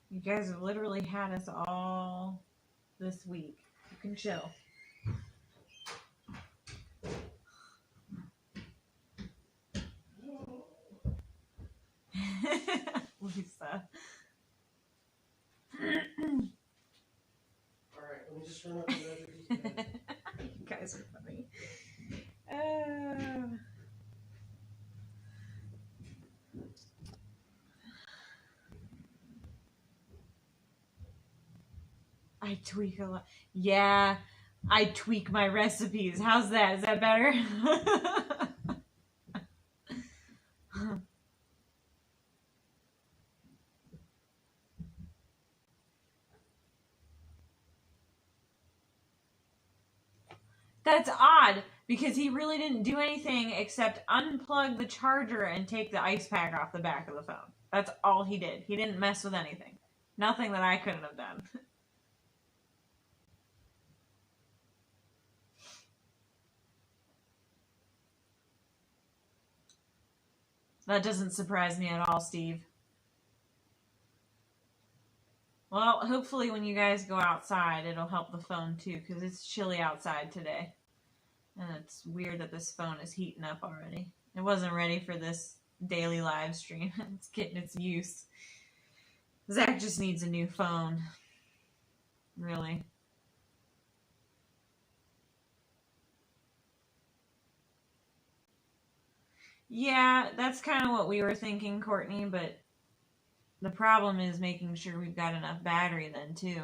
You guys have literally had us all this week. You can chill. Lisa. Alright, let me just run up and measure his bed. You guys are funny. I tweak a lot. Yeah, I tweak my recipes. How's that? Is that better? That's odd, because he really didn't do anything except unplug the charger and take the ice pack off the back of the phone. That's all he did. He didn't mess with anything. Nothing that I couldn't have done. That doesn't surprise me at all, Steve. Well, hopefully when you guys go outside, it'll help the phone too, because it's chilly outside today. And it's weird that this phone is heating up already. It wasn't ready for this daily live stream. It's getting its use. Zach just needs a new phone. Really. Yeah, that's kind of what we were thinking, Courtney, but the problem is making sure we've got enough battery then, too.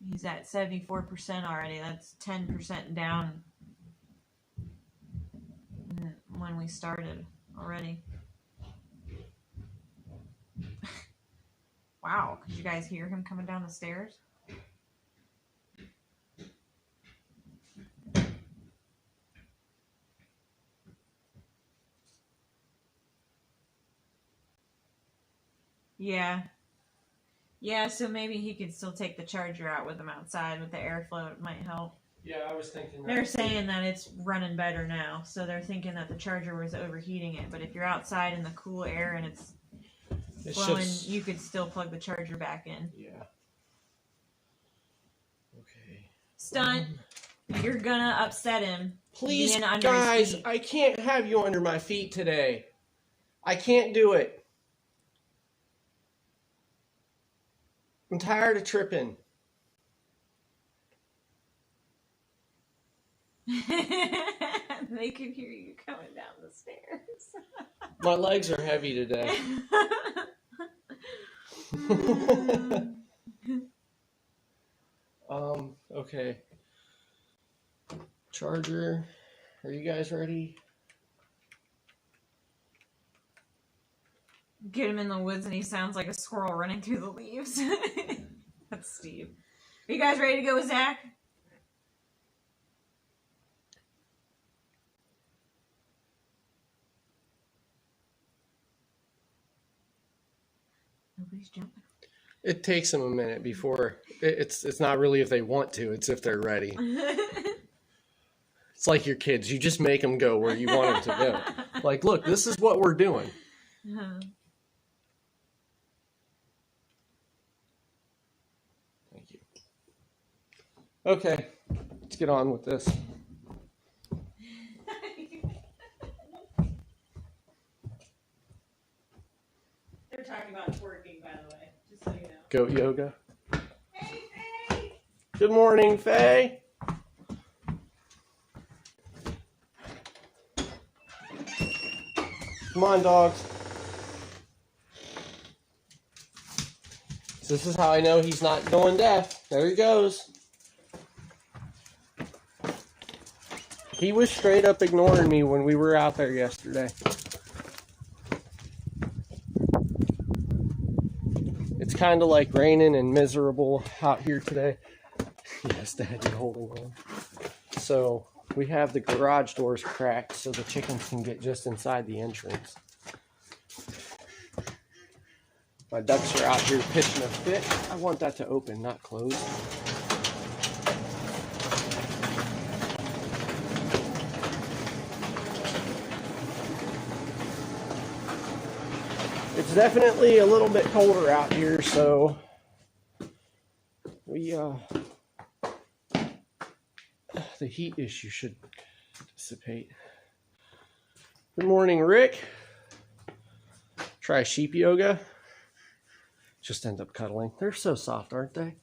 He's at 74% already. That's 10% down when we started already. Wow, could you guys hear him coming down the stairs? Yeah. Yeah, so maybe he could still take the charger out with him outside with the airflow. It might help. Yeah, I was thinking that. They're saying that it's running better now, so they're thinking that the charger was overheating it. But if you're outside in the cool air and it's blowing, you could still plug the charger back in. Yeah. Okay. Stunt, you're gonna upset him. Please, guys, I can't have you under my feet today. I can't do it. I'm tired of tripping. They can hear you coming down the stairs. My legs are heavy today. Okay. Charger. Are you guys ready? Get him in the woods and he sounds like a squirrel running through the leaves. That's Steve. Are you guys ready to go with Zach? Nobody's jumping. It takes them a minute before it's not really if they want to, it's if they're ready. It's like your kids. You just make them go where you want them to go. Like, look, this is what we're doing. Uh-huh. Thank you. Okay, let's get on with this. They're talking about twerking, by the way, just so you know. Goat yoga. Hey, Faye! Good morning, Faye. Come on, dogs. So this is how I know he's not going deaf. There he goes. He was straight up ignoring me when we were out there yesterday. It's kind of like raining and miserable out here today. Yes, Dad, you're holding on. So we have the garage doors cracked so the chickens can get just inside the entrance. My ducks are out here pitching a fit. I want that to open, not close. It's definitely a little bit colder out here, so we the heat issue should dissipate. Good morning, Rick. Try sheep yoga. Just end up cuddling. They're so soft, aren't they?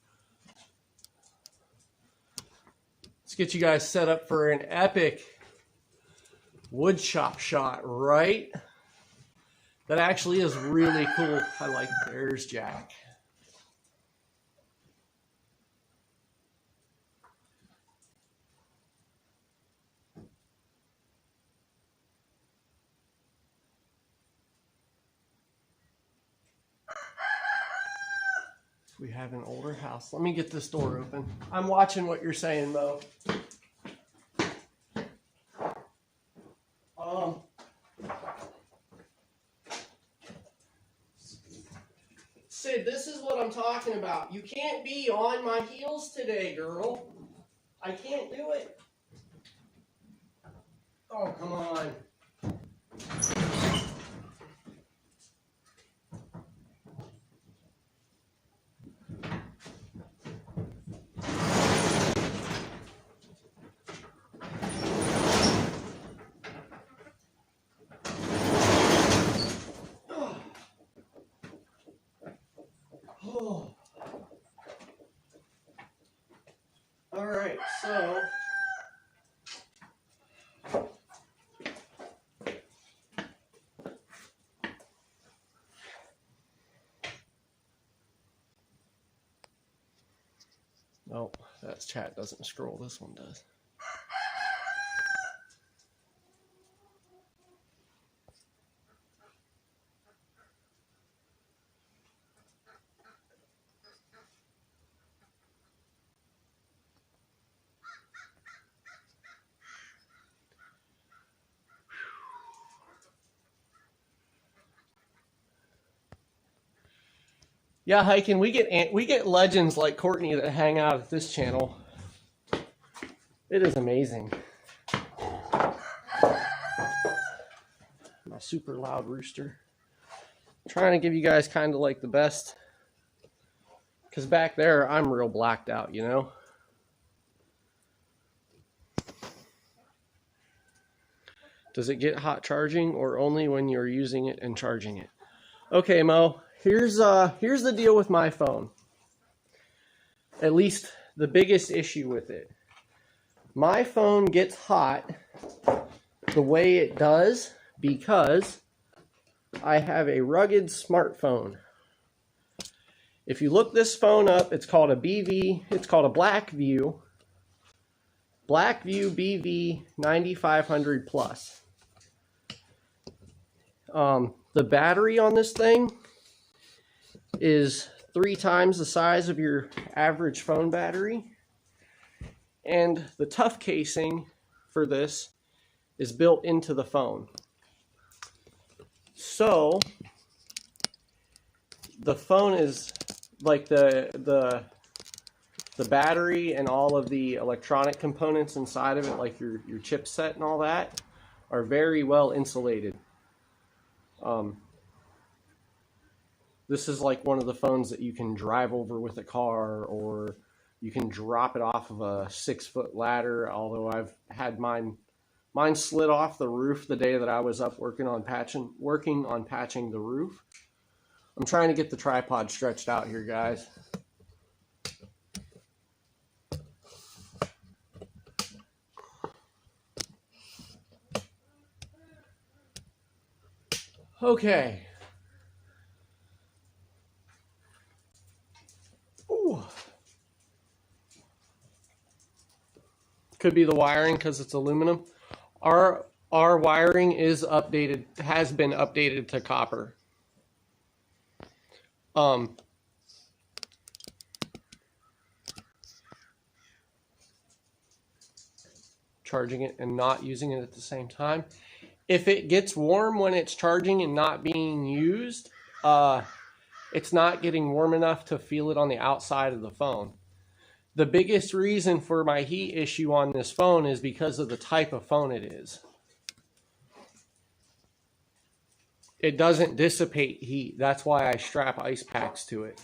Let's get you guys set up for an epic wood chop shot, right? That actually is really cool. I like it. There's Jack. We have an older house. Let me get this door open. I'm watching what you're saying, Mo. Sid, this is what I'm talking about. You can't be on my heels today, girl. I can't do it. Oh, come on. right, so oh, that chat doesn't scroll. This one does. Yeah, hiking. We get legends like Courtney that hang out at this channel. It is amazing. My super loud rooster. I'm trying to give you guys kind of like the best, because back there I'm real blacked out, you know. Does it get hot charging or only when you're using it and charging it? Okay, Mo. Here's the deal with my phone. At least the biggest issue with it. My phone gets hot the way it does because I have a rugged smartphone. If you look this phone up, it's called a BV, it's called a Blackview BV 9500 Plus. The battery on this thing is 3 times the size of your average phone battery. And the tough casing for this is built into the phone. So the phone is like the battery and all of the electronic components inside of it, like your chipset and all that, are very well insulated. This is like one of the phones that you can drive over with a car, or you can drop it off of a 6-foot ladder. Although I've had mine slid off the roof the day that I was up working on patching the roof. I'm trying to get the tripod stretched out here, guys. Okay. Ooh. Could be the wiring because it's aluminum. Our wiring is updated, has been updated to copper. Charging it and not using it at the same time. If it gets warm when it's charging and not being used, it's not getting warm enough to feel it on the outside of the phone. The biggest reason for my heat issue on this phone is because of the type of phone it is. It doesn't dissipate heat. That's why I strap ice packs to it.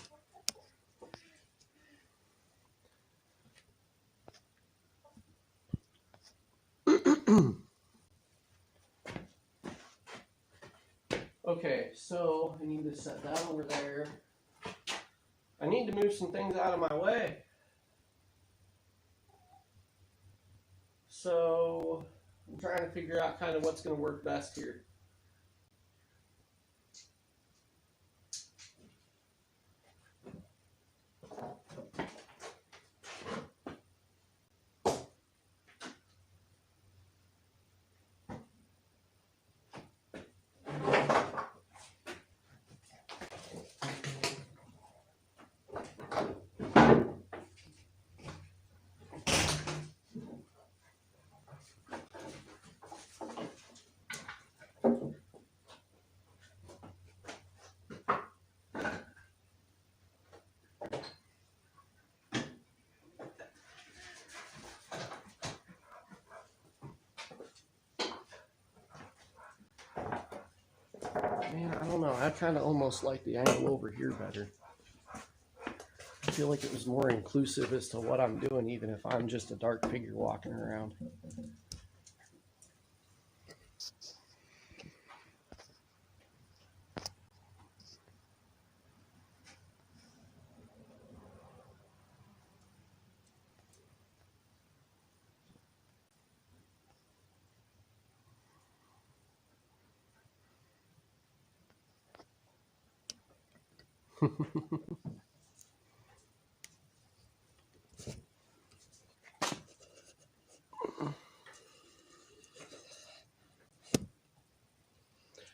Okay, so I need to set that over there. I need to move some things out of my way. So I'm trying to figure out kind of what's going to work best here. Man, I don't know. I kind of almost like the angle over here better. I feel like it was more inclusive as to what I'm doing, even if I'm just a dark figure walking around.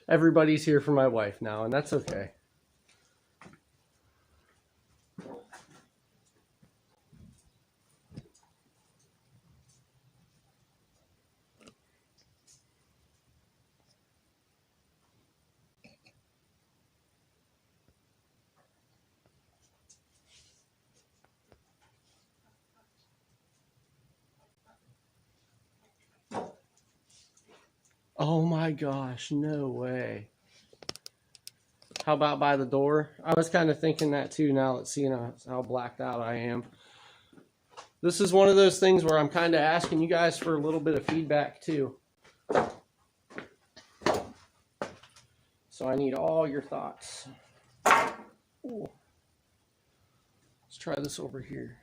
Everybody's here for my wife now, and that's okay. Oh my gosh, no way. How about by the door? I was kind of thinking that too now, seeing how blacked out I am. This is one of those things where I'm kind of asking you guys for a little bit of feedback too. So I need all your thoughts. Ooh. Let's try this over here.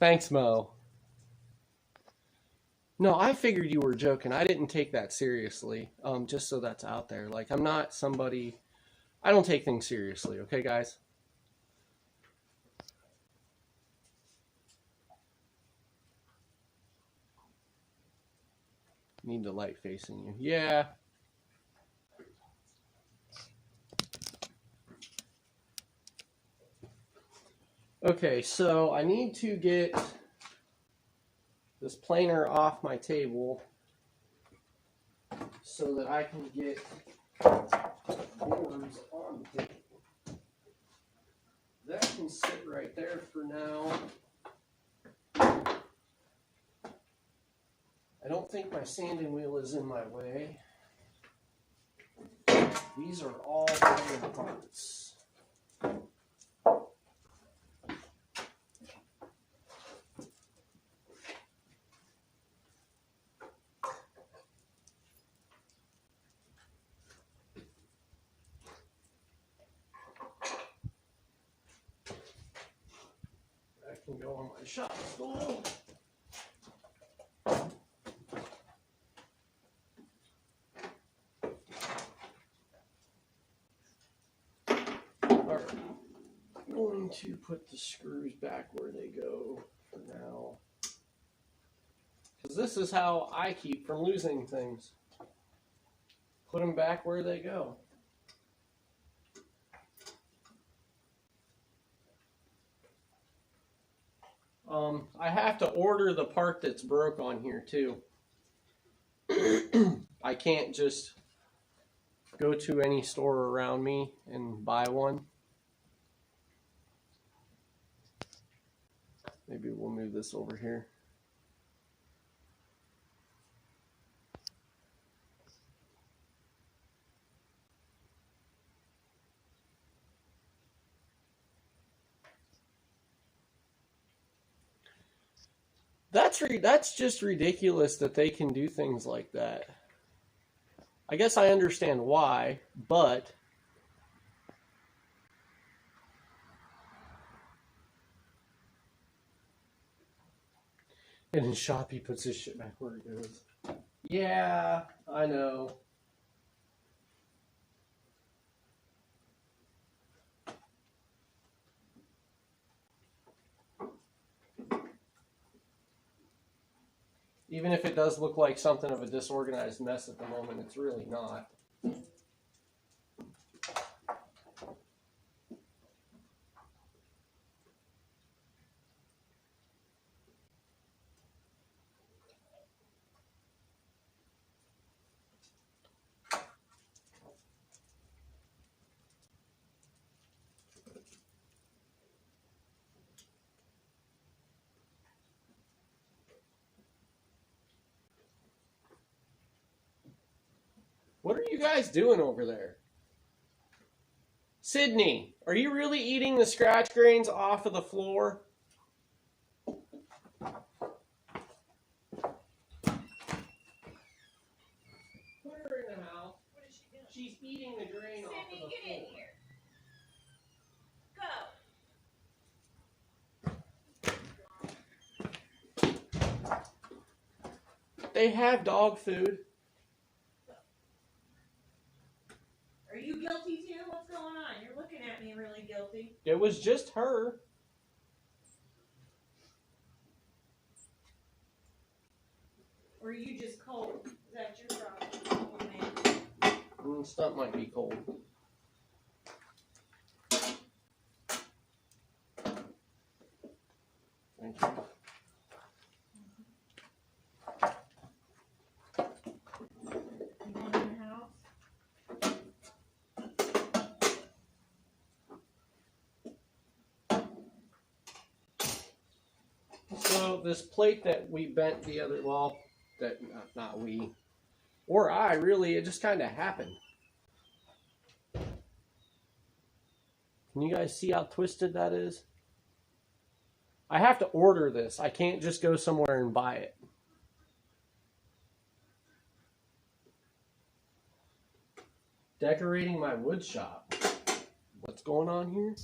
Thanks, Mo. No, I figured you were joking. I didn't take that seriously. Just so that's out there. Like, I'm not somebody... I don't take things seriously, okay, guys? Need the light facing you. Yeah. Okay, so I need to get this planer off my table so that I can get boards on the table. That can sit right there for now. I don't think my sanding wheel is in my way. These are all planer parts. Can go on my shop stool. Alright, I'm going to put the screws back where they go for now. Because this is how I keep from losing things. Put them back where they go. I have to order the part that's broke on here too. I can't just go to any store around me and buy one. Maybe we'll move this over here. That's just ridiculous that they can do things like that. I guess I understand why, but and in shop he puts his shit back where it goes. Yeah, I know. Even if it does look like something of a disorganized mess at the moment, it's really not. What are you guys doing over there? Sydney, are you really eating the scratch grains off of the floor? Put her in the house. What is she doing? She's eating the grain off of the floor. Sydney, get in here. Go. They have dog food. Are you guilty too? What's going on? You're looking at me really guilty. It was just her. Or are you just cold? Is that your problem? Oh, man. Stuff might be cold. Thank you. You going in your house? So this plate that we bent the other, well, that not we, or I really, it just kind of happened. Can you guys see how twisted that is? I have to order this. I can't just go somewhere and buy it. Decorating my wood shop. What's going on here?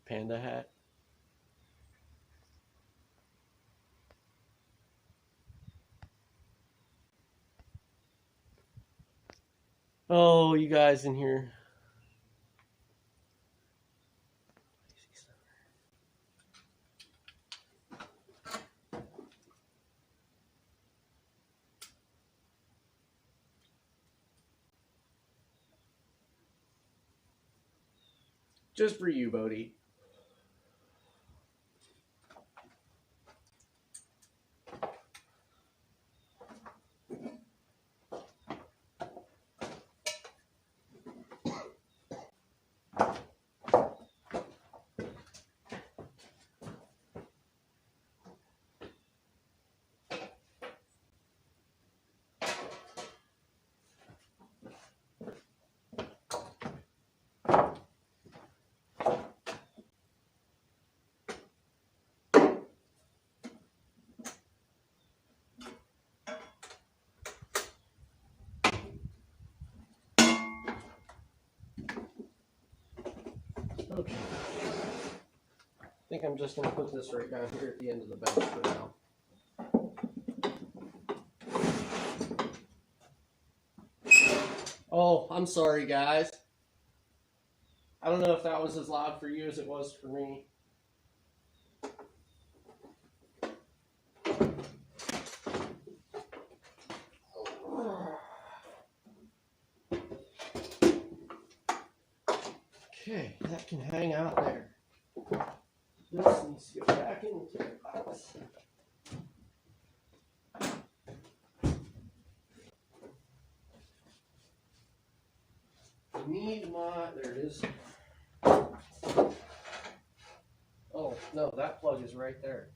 Panda hat. Oh, you guys in here. Just for you, Bodie. Okay. I think I'm just going to put this right down here at the end of the bench for now. Oh, I'm sorry, guys. I don't know if that was as loud for you as it was for me. Okay, that can hang out there. This needs to go back into the box. I need my, there it is. Oh, no, that plug is right there.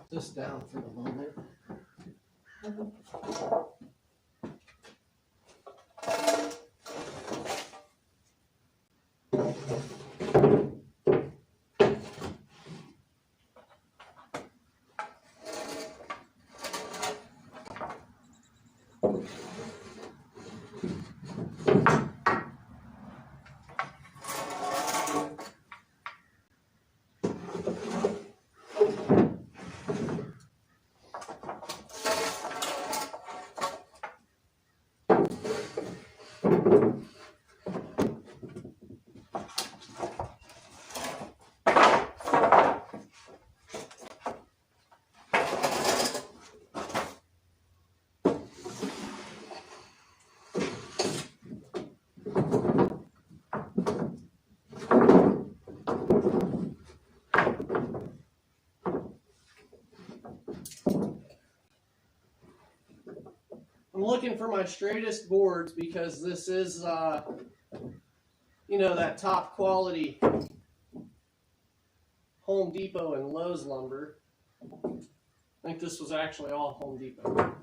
put this down for the moment. I'm looking for my straightest boards because this is, you know, that top quality Home Depot and Lowe's lumber. I think this was actually all Home Depot.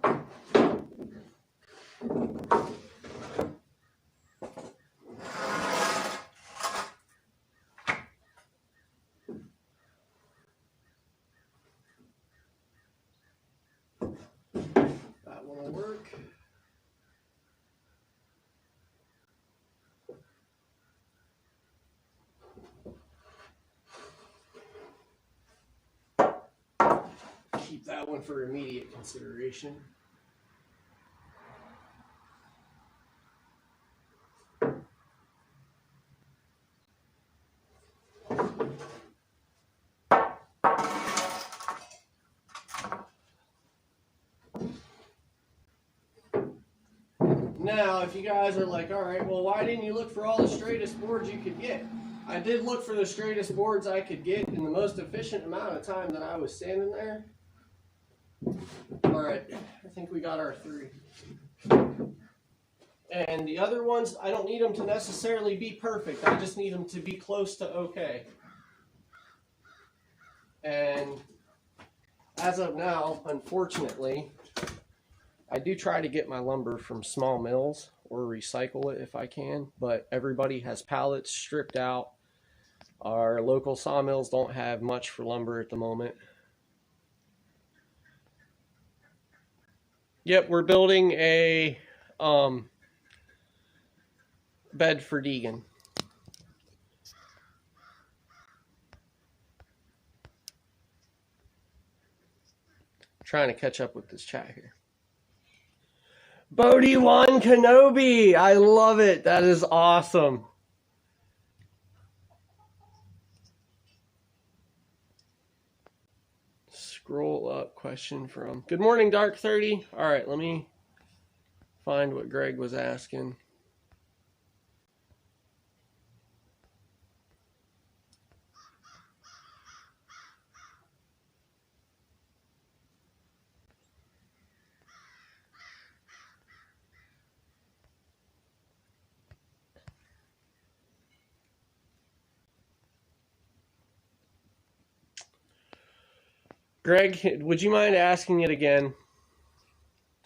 That one will work. Keep that one for immediate consideration. Now, if you guys are like, all right, well, why didn't you look for all the straightest boards you could get? I did look for the straightest boards I could get in the most efficient amount of time that I was standing there. All right, I think we got our 3. And the other ones, I don't need them to necessarily be perfect. I just need them to be close to okay. And as of now, unfortunately, I do try to get my lumber from small mills or recycle it if I can, but everybody has pallets stripped out. Our local sawmills don't have much for lumber at the moment. Yep, we're building a bed for Deegan. Trying to catch up with this chat here. Bodie Wan Kenobi, I love it. That is awesome. Scroll up, question from Good Morning Dark 30. All right, let me find what Greg was asking. Greg, would you mind asking it again?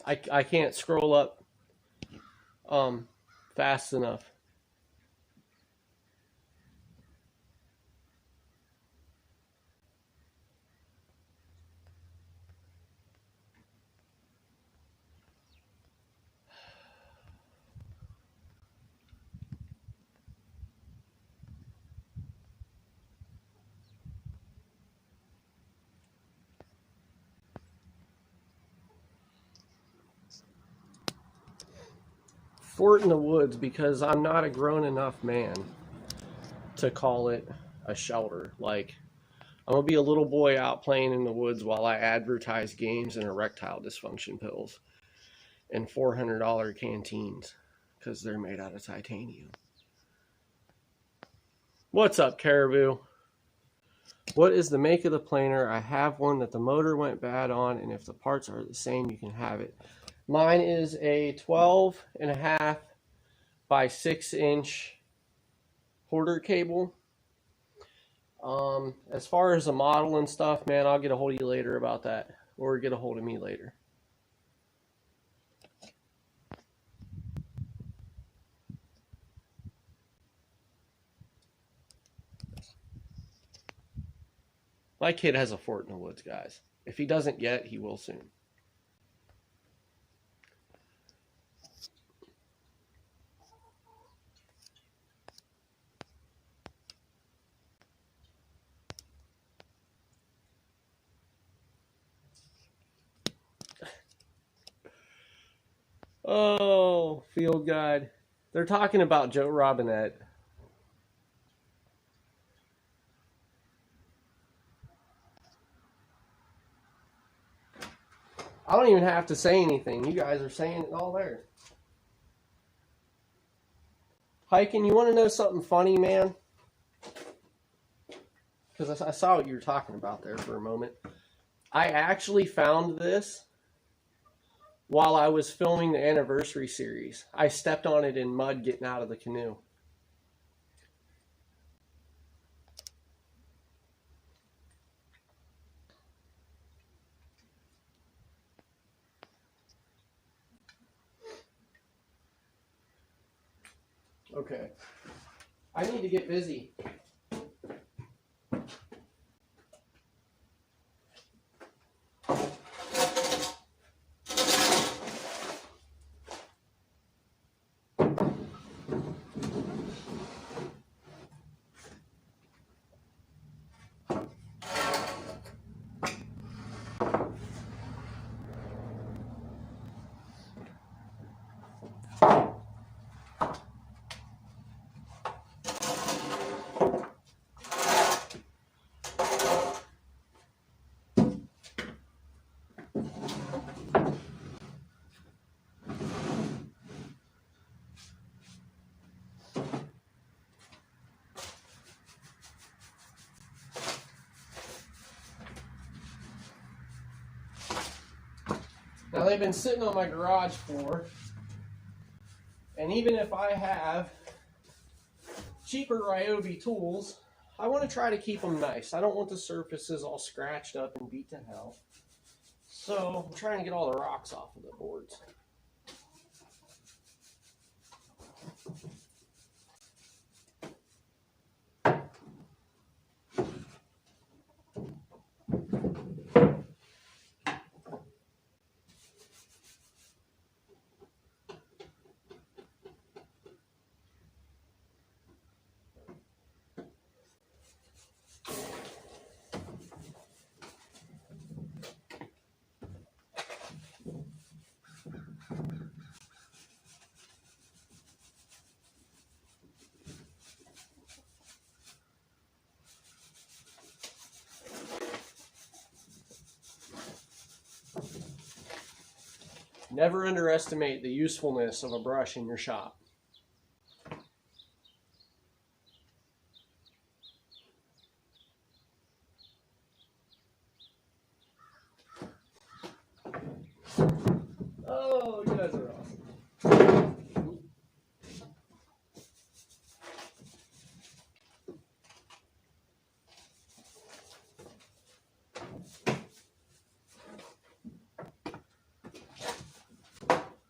I can't scroll up fast enough. Fort in the woods because I'm not a grown enough man to call it a shelter. Like, I'm gonna be a little boy out playing in the woods while I advertise games and erectile dysfunction pills and $400 canteens because they're made out of titanium. What's up, Caribou? What is the make of the planer? I have one that the motor went bad on, and if the parts are the same, you can have it. Mine is a 12.5 by 6 inch hoarder cable. As far as the model and stuff, man, I'll get a hold of you later about that, or get a hold of me later. My kid has a fort in the woods, guys. If he doesn't yet, he will soon. Oh, field guide. They're talking about Joe Robinette. I don't even have to say anything. You guys are saying it all there. Hiking, you want to know something funny, man? Because I saw what you were talking about there for a moment. I actually found this while I was filming the anniversary series. I stepped on it in mud getting out of the canoe. Okay. I need to get busy. Now they've been sitting on my garage floor, and even if I have cheaper Ryobi tools, I want to try to keep them nice. I don't want the surfaces all scratched up and beat to hell. So I'm trying to get all the rocks off of the boards. Never underestimate the usefulness of a brush in your shop. Oh, you guys are awesome.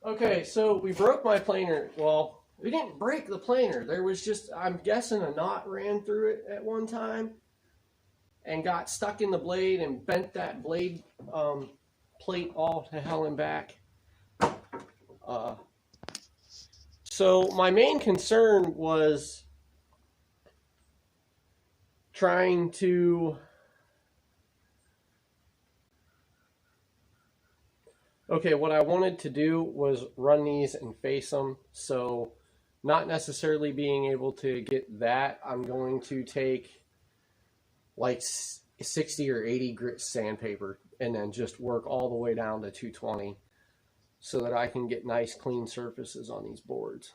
Okay, so we broke my planer. Well, we didn't break the planer. There was just, I'm guessing, a knot ran through it at one time and got stuck in the blade and bent that blade plate all to hell and back. So my main concern was trying to what I wanted to do was run these and face them. So not necessarily being able to get that, I'm going to take like 60 or 80 grit sandpaper and then just work all the way down to 220 so that I can get nice clean surfaces on these boards.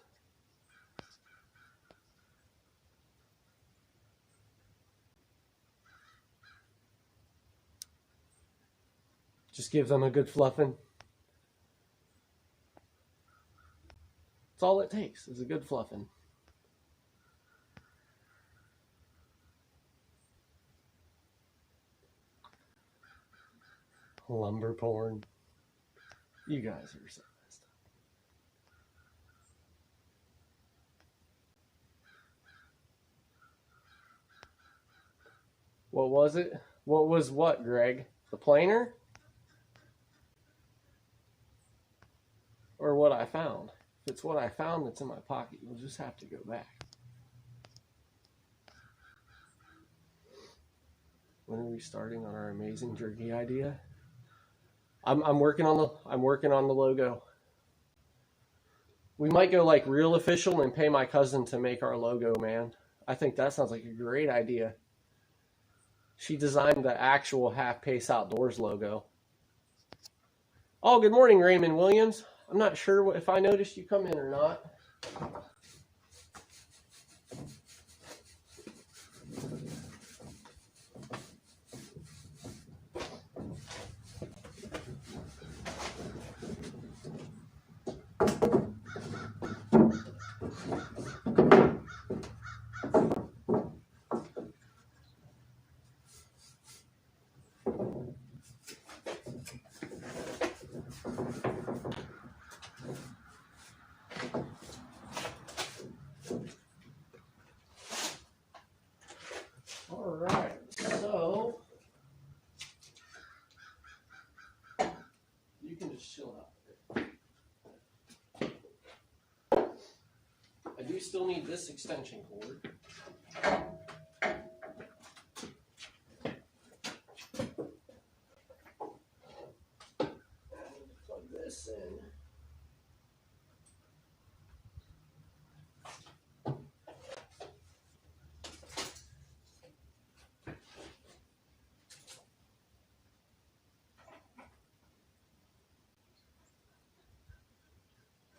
Just give them a good fluffing. That's all it takes, is a good fluffing. Lumber porn. You guys are so messed up. What was it? What was what, Greg? The planer? Or what I found? If it's what I found that's in my pocket, you'll just have to go back. When are we starting on our amazing jerky idea? I'm working on the logo. We might go like real official and pay my cousin to make our logo, man. I think that sounds like a great idea. She designed the actual Half Pace Outdoors logo. Oh, good morning, Raymond Williams. I'm not sure if I noticed you come in or not. All right, so you can just chill out. I do still need this extension cord. Plug this in.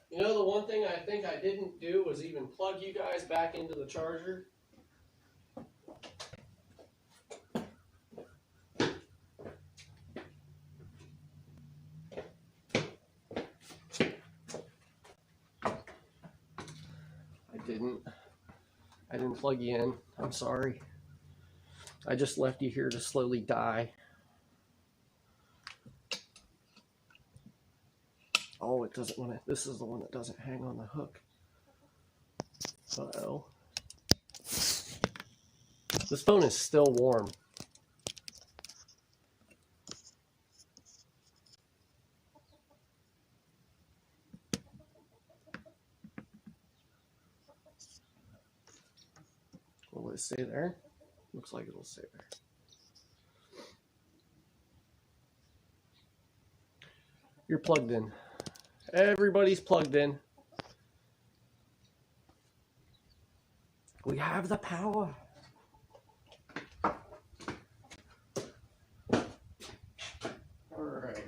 You know, the one thing I think I didn't do was even plug you guys back into the charger. I didn't plug you in. I'm sorry. I just left you here to slowly die. Oh, it doesn't want to. This is the one that doesn't hang on the hook. Uh-oh. This phone is still warm. Will it stay there? Looks like it'll stay there. You're plugged in. Everybody's plugged in. We have the power. All right.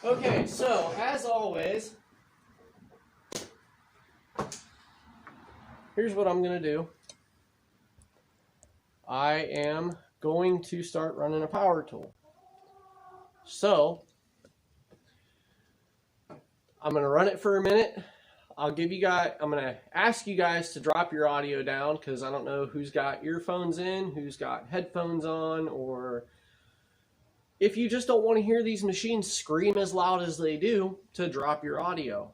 Okay, so as always, here's what I'm going to do. I am going to start running a power tool. So, I'm going to run it for a minute. I'm going to ask you guys to drop your audio down because I don't know who's got earphones in, who's got headphones on, or if you just don't want to hear these machines scream as loud as they do, to drop your audio.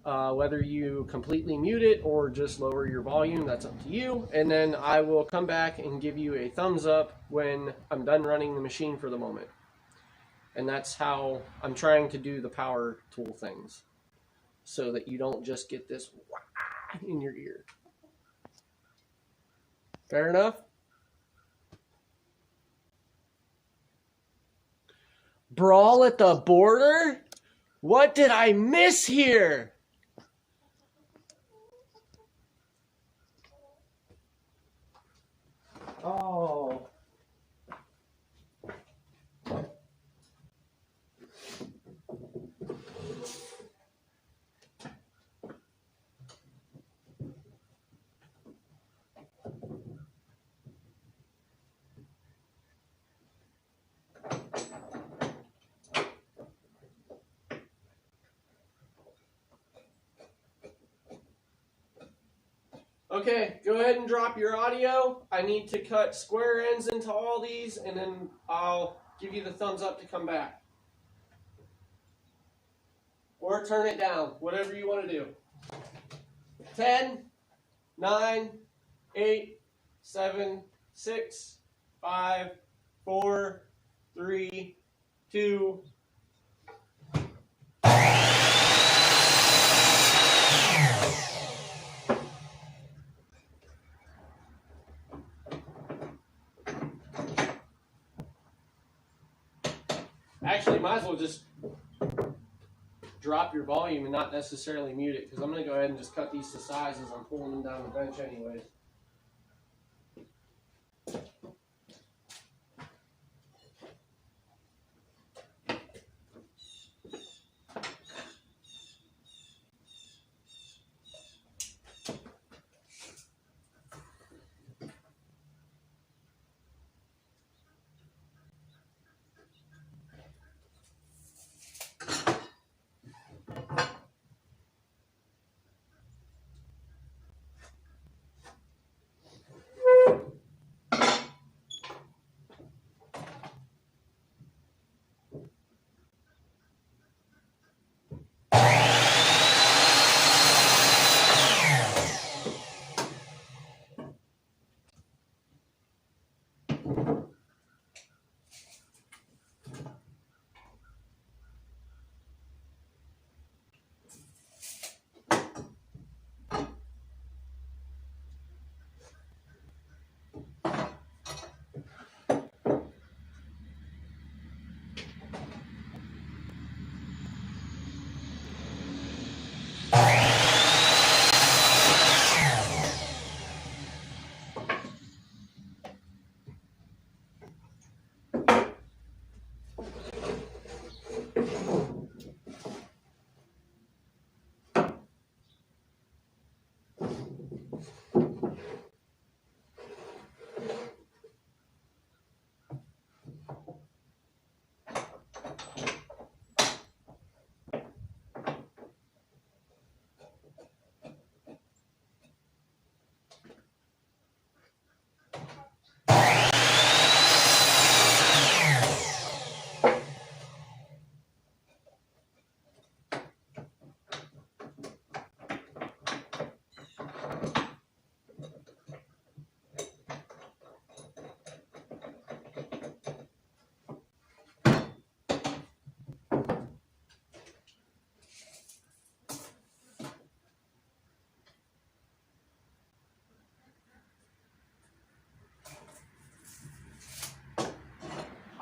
Whether you completely mute it or just lower your volume, that's up to you. And then I will come back and give you a thumbs up when I'm done running the machine for the moment. And that's how I'm trying to do the power tool things, so that you don't just get this wah in your ear. Fair enough? Brawl at the border? What did I miss here? Oh. Okay, go ahead and drop your audio. I need to cut square ends into all these, and then I'll give you the thumbs up to come back. Or turn it down, whatever you want to do. 10, 9, 8, 7, 6, 5, 4, 3, 2. Actually, might as well just drop your volume and not necessarily mute it, because I'm going to go ahead and just cut these to size as I'm pulling them down the bench anyways.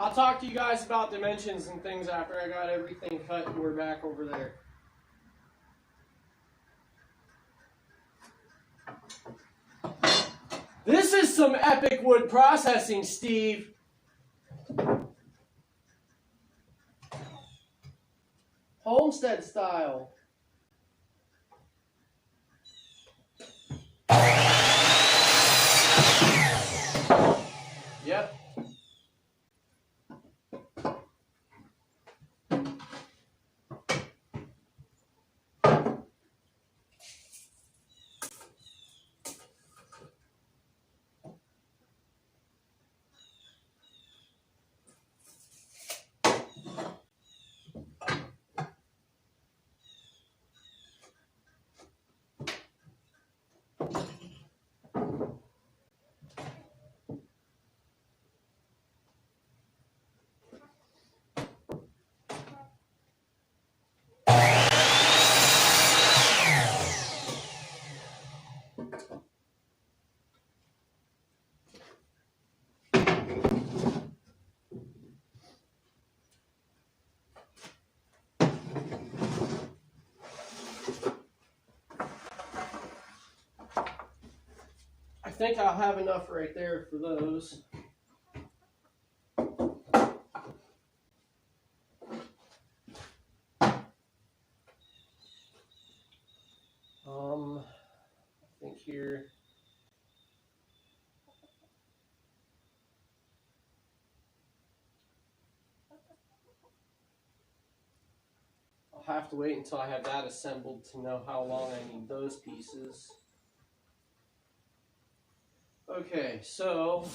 I'll talk to you guys about dimensions and things after I got everything cut and we're back over there. This is some epic wood processing, Steve. Homestead style. Yep. I think I'll have enough right there for those. I think here. I'll have to wait until I have that assembled to know how long I need those pieces. Okay, so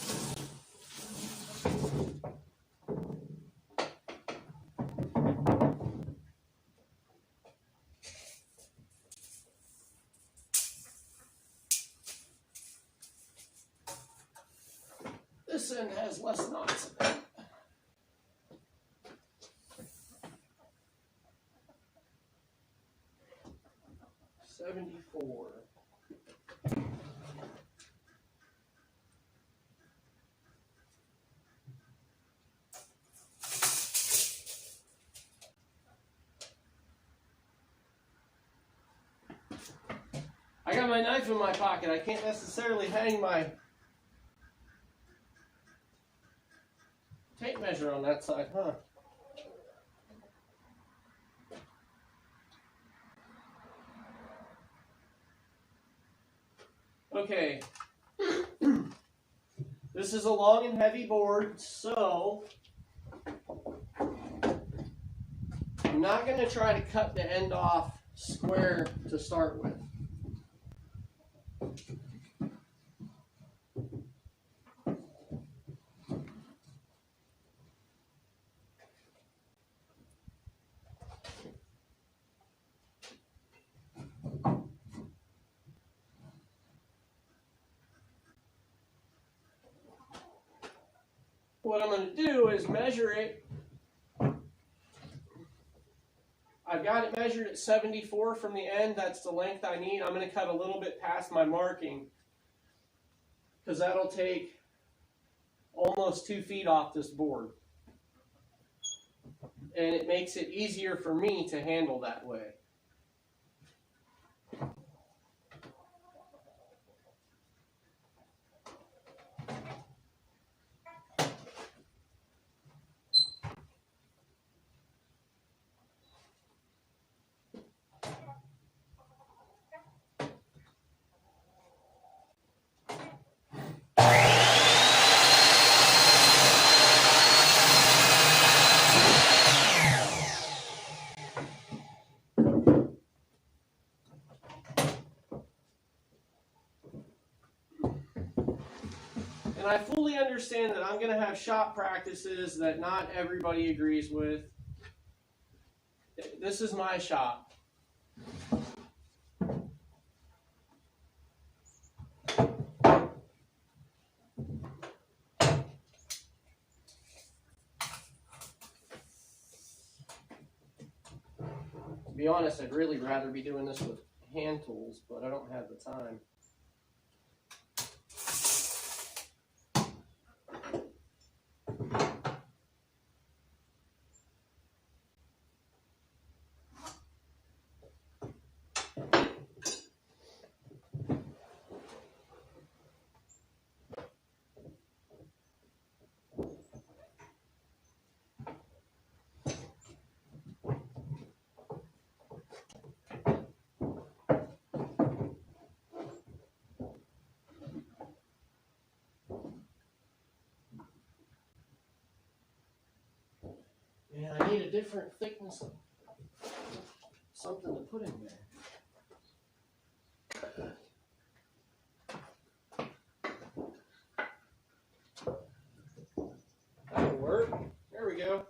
this end has less knots in it. $74. I got my knife in my pocket. I can't necessarily hang my tape measure on that side, huh? Okay. This is a long and heavy board, so I'm not going to try to cut the end off square to start with. What I'm going to do is measure it. I've got it measured at 74 from the end. That's the length I need. I'm going to cut a little bit past my marking because that'll take almost 2 feet off this board. And it makes it easier for me to handle that way. And I fully understand that I'm going to have shop practices that not everybody agrees with. This is my shop. To be honest, I'd really rather be doing this with hand tools, but I don't have the time. And I need a different thickness of something to put in there. That'll work. There we go.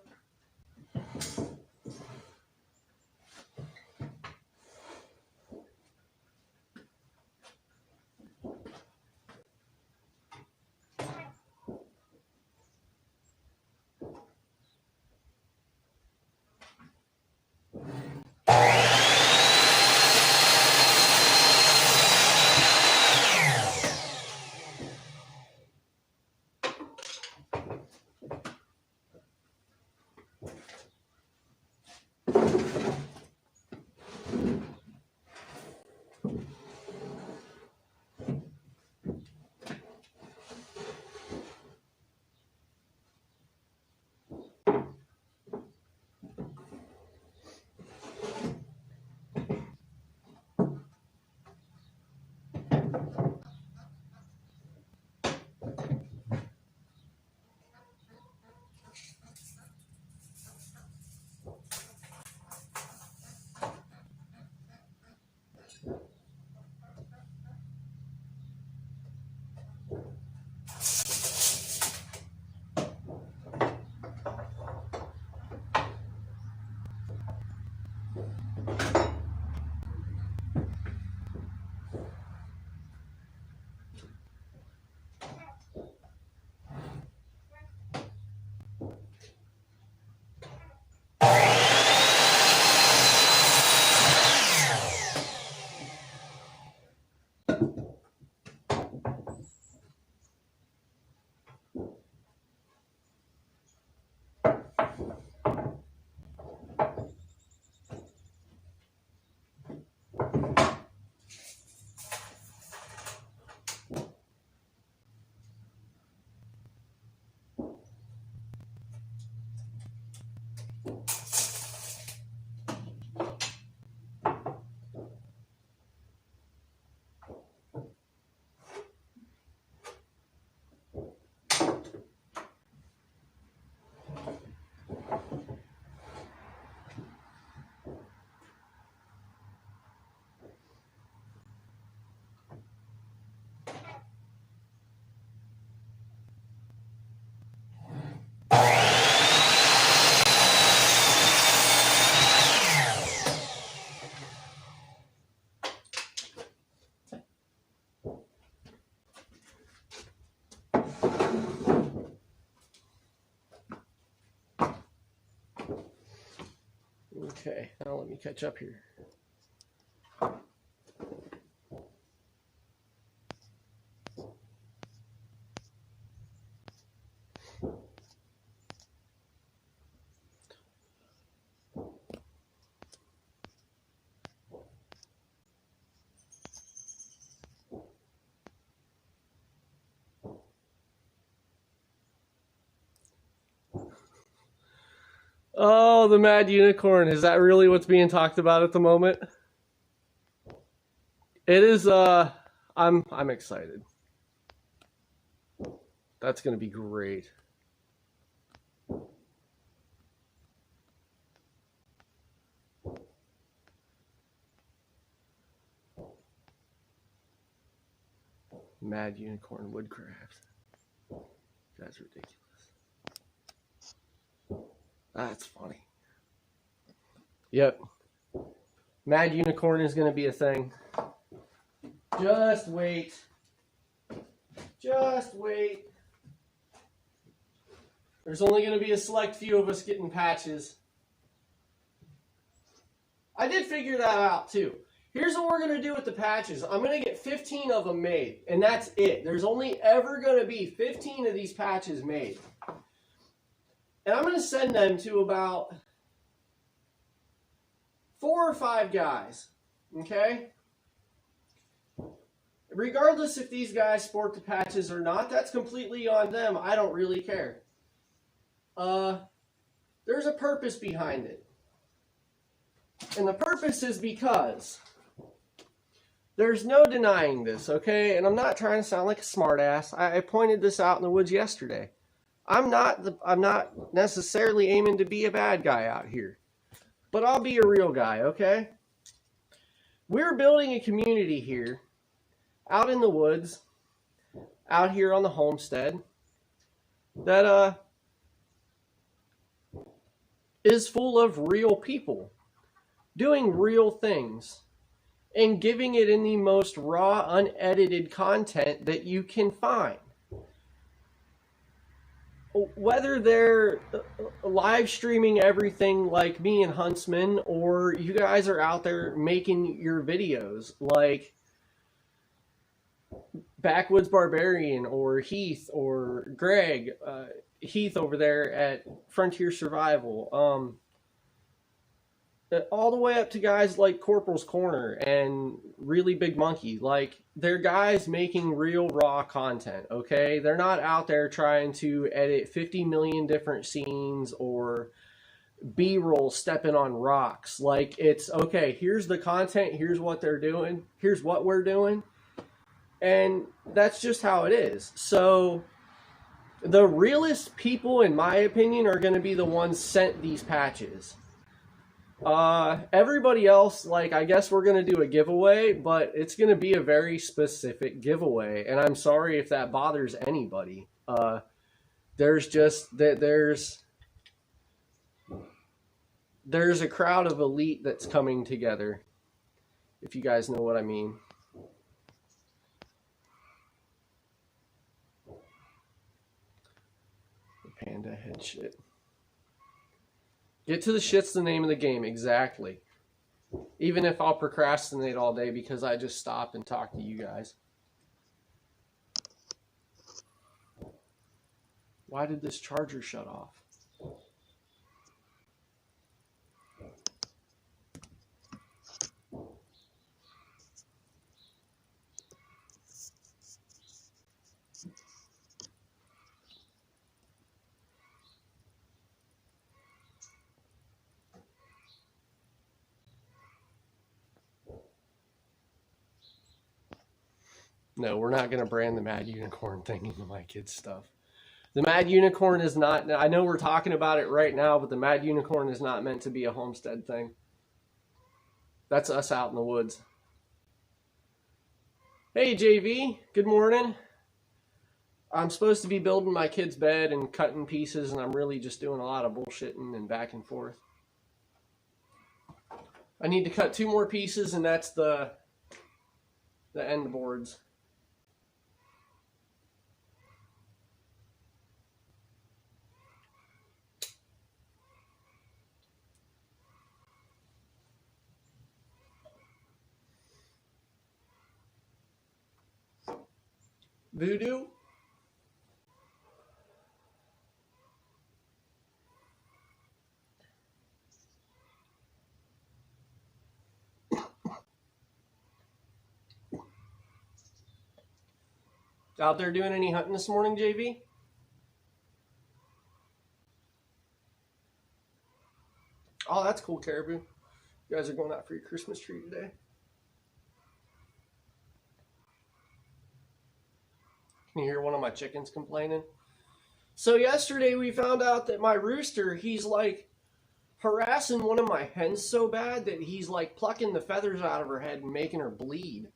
Okay, now let me catch up here. Oh, the Mad Unicorn. Is that really what's being talked about at the moment? It is, I'm excited. That's going to be great. Mad Unicorn Woodcraft. That's ridiculous. That's funny. Yep. Mad Unicorn is going to be a thing. Just wait. Just wait. There's only going to be a select few of us getting patches. I did figure that out too. Here's what we're going to do with the patches. I'm going to get 15 of them made, and that's it. There's only ever going to be 15 of these patches made. And I'm going to send them to about 4 or 5 guys, okay? Regardless if these guys sport the patches or not, that's completely on them. I don't really care. There's a purpose behind it. And the purpose is because there's no denying this, okay? And I'm not trying to sound like a smartass. I pointed this out in the woods yesterday. I'm not necessarily aiming to be a bad guy out here, but I'll be a real guy, okay? We're building a community here, out in the woods, out here on the homestead, that is full of real people doing real things and giving it in the most raw, unedited content that you can find. Whether they're live streaming everything like me and Huntsman, or you guys are out there making your videos like Backwoods Barbarian or Heath or Greg, Heath over there at Frontier Survival, all the way up to guys like Corporal's Corner and Really Big Monkey. Like, they're guys making real raw content, okay? They're not out there trying to edit 50 million different scenes or B-roll stepping on rocks. Like, it's, okay, here's the content, here's what they're doing, here's what we're doing, and that's just how it is. So the realest people, in my opinion, are going to be the ones sent these patches. Everybody else, like, I guess we're going to do a giveaway, but it's going to be a very specific giveaway, and I'm sorry if that bothers anybody. There's there's a crowd of elite that's coming together, if you guys know what I mean. The panda head shit. Get to the shit's the name of the game, exactly. Even if I'll procrastinate all day because I just stopped and talked to you guys. Why did this charger shut off? No, we're not going to brand the Mad Unicorn thing into my kids' stuff. The Mad Unicorn is not, I know we're talking about it right now, but the Mad Unicorn is not meant to be a Homestead thing. That's us out in the woods. Hey, JV, good morning. I'm supposed to be building my kid's bed and cutting pieces, and I'm really just doing a lot of bullshitting and back and forth. I need to cut 2 more pieces, and that's the end boards. Voodoo? Out there doing any hunting this morning, JV? Oh, that's cool, Caribou. You guys are going out for your Christmas tree today? Can you hear one of my chickens complaining? So yesterday we found out that my rooster, he's like harassing one of my hens so bad that he's like plucking the feathers out of her head and making her bleed.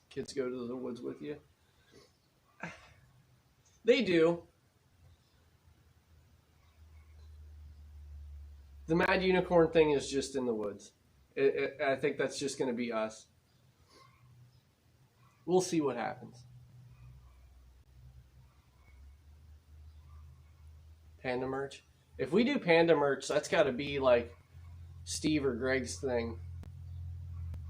Kids go to the woods with you? They do. The Mad Unicorn thing is just in the woods. I think that's just going to be us. We'll see what happens. Panda merch. If we do panda merch, that's got to be like Steve or Greg's thing.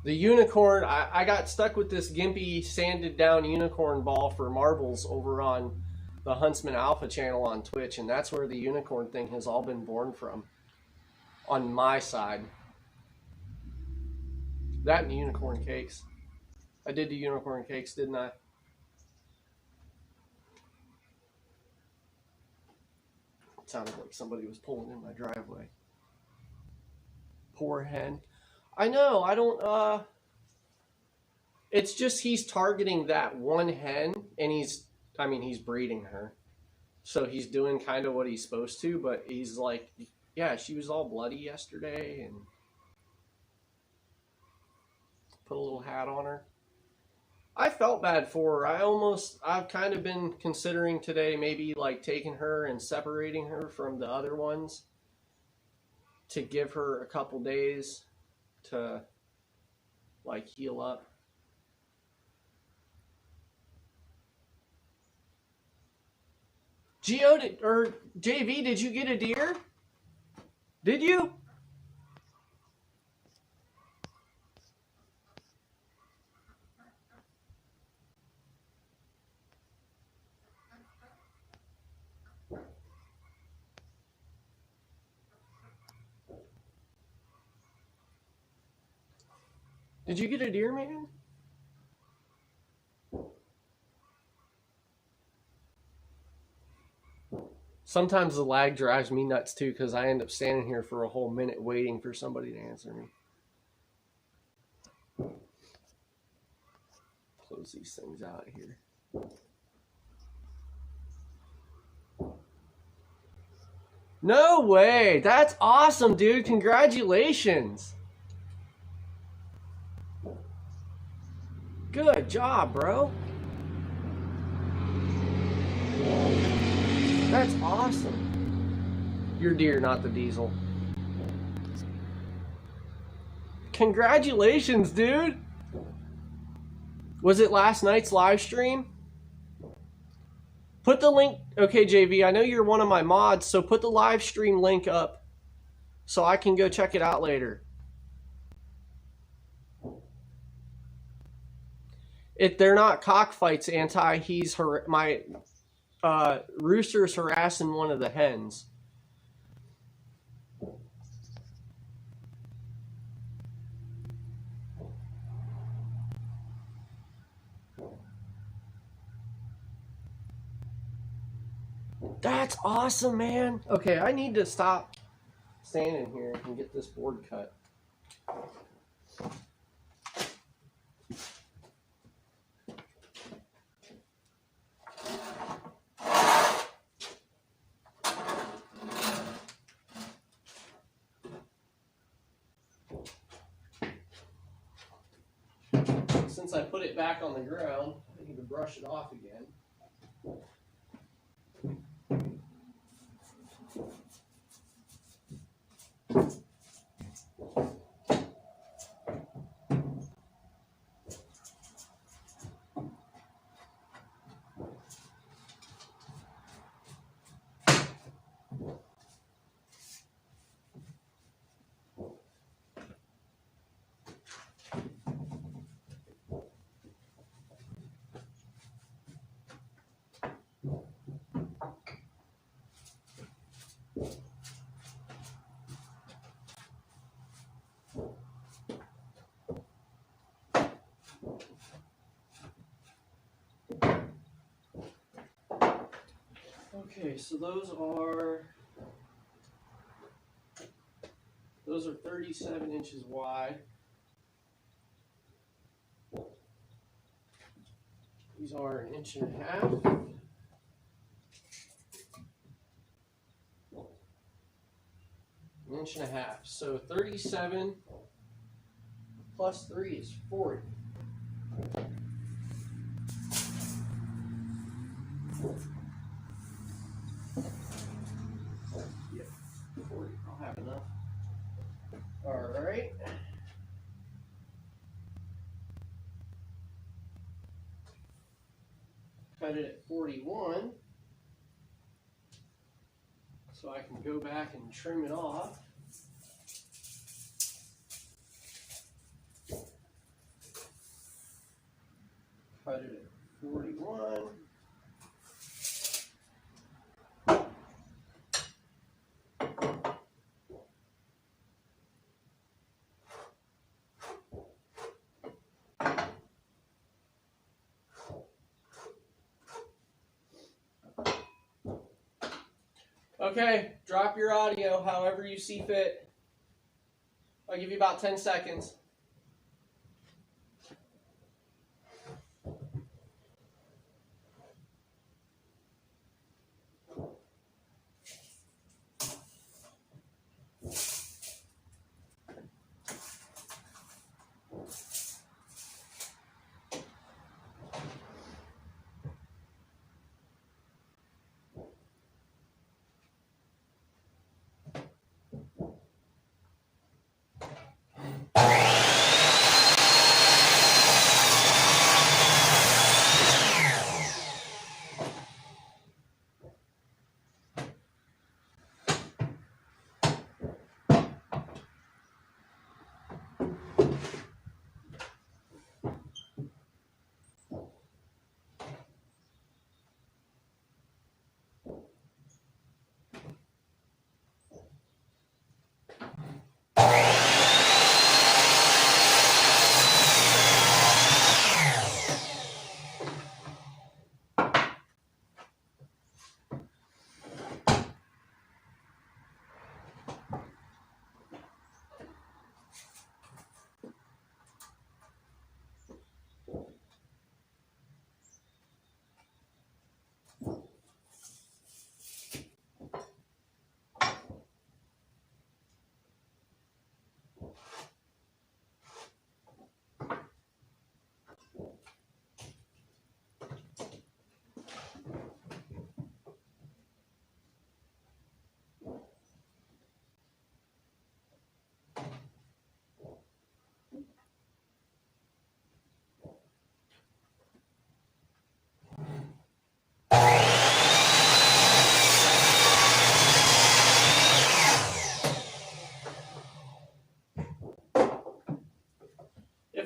The unicorn, I got stuck with this gimpy sanded down unicorn ball for marbles over on the Huntsman Alpha channel on Twitch, and that's where the unicorn thing has all been born from. On my side. That and the unicorn cakes. I did the unicorn cakes, didn't I? It sounded like somebody was pulling in my driveway. Poor hen. I know, I don't, it's just he's targeting that one hen, and he's breeding her. So he's doing kind of what he's supposed to, but he's like, yeah, she was all bloody yesterday, and put a little hat on her. I felt bad for her. I've kind of been considering today maybe like taking her and separating her from the other ones to give her a couple days to like heal up. JV, did you get a deer? Did you? Did you get a deer, man? Sometimes the lag drives me nuts too, because I end up standing here for a whole minute waiting for somebody to answer me. Close these things out here. No way! That's awesome, dude! Congratulations! Good job, bro. That's awesome. Your deer, not the diesel. Congratulations, dude! Was it last night's live stream? Put the link... Okay, JV, I know you're one of my mods, so put the live stream link up so I can go check it out later. They're not cockfights, Anti. He's my rooster's harassing one of the hens. That's awesome, man. Okay, I need to stop standing here and get this board cut. Since I put it back on the ground, I need to brush it off again. Okay, so those are 37 inches wide. These are 1.5 inches. 1.5 inches. So 37 plus 3 is 40. Yep, 40. I'll have enough. All right. Cut it at 41. So I can go back and trim it off. Cut it at 41. Okay, drop your audio however you see fit. I'll give you about 10 seconds.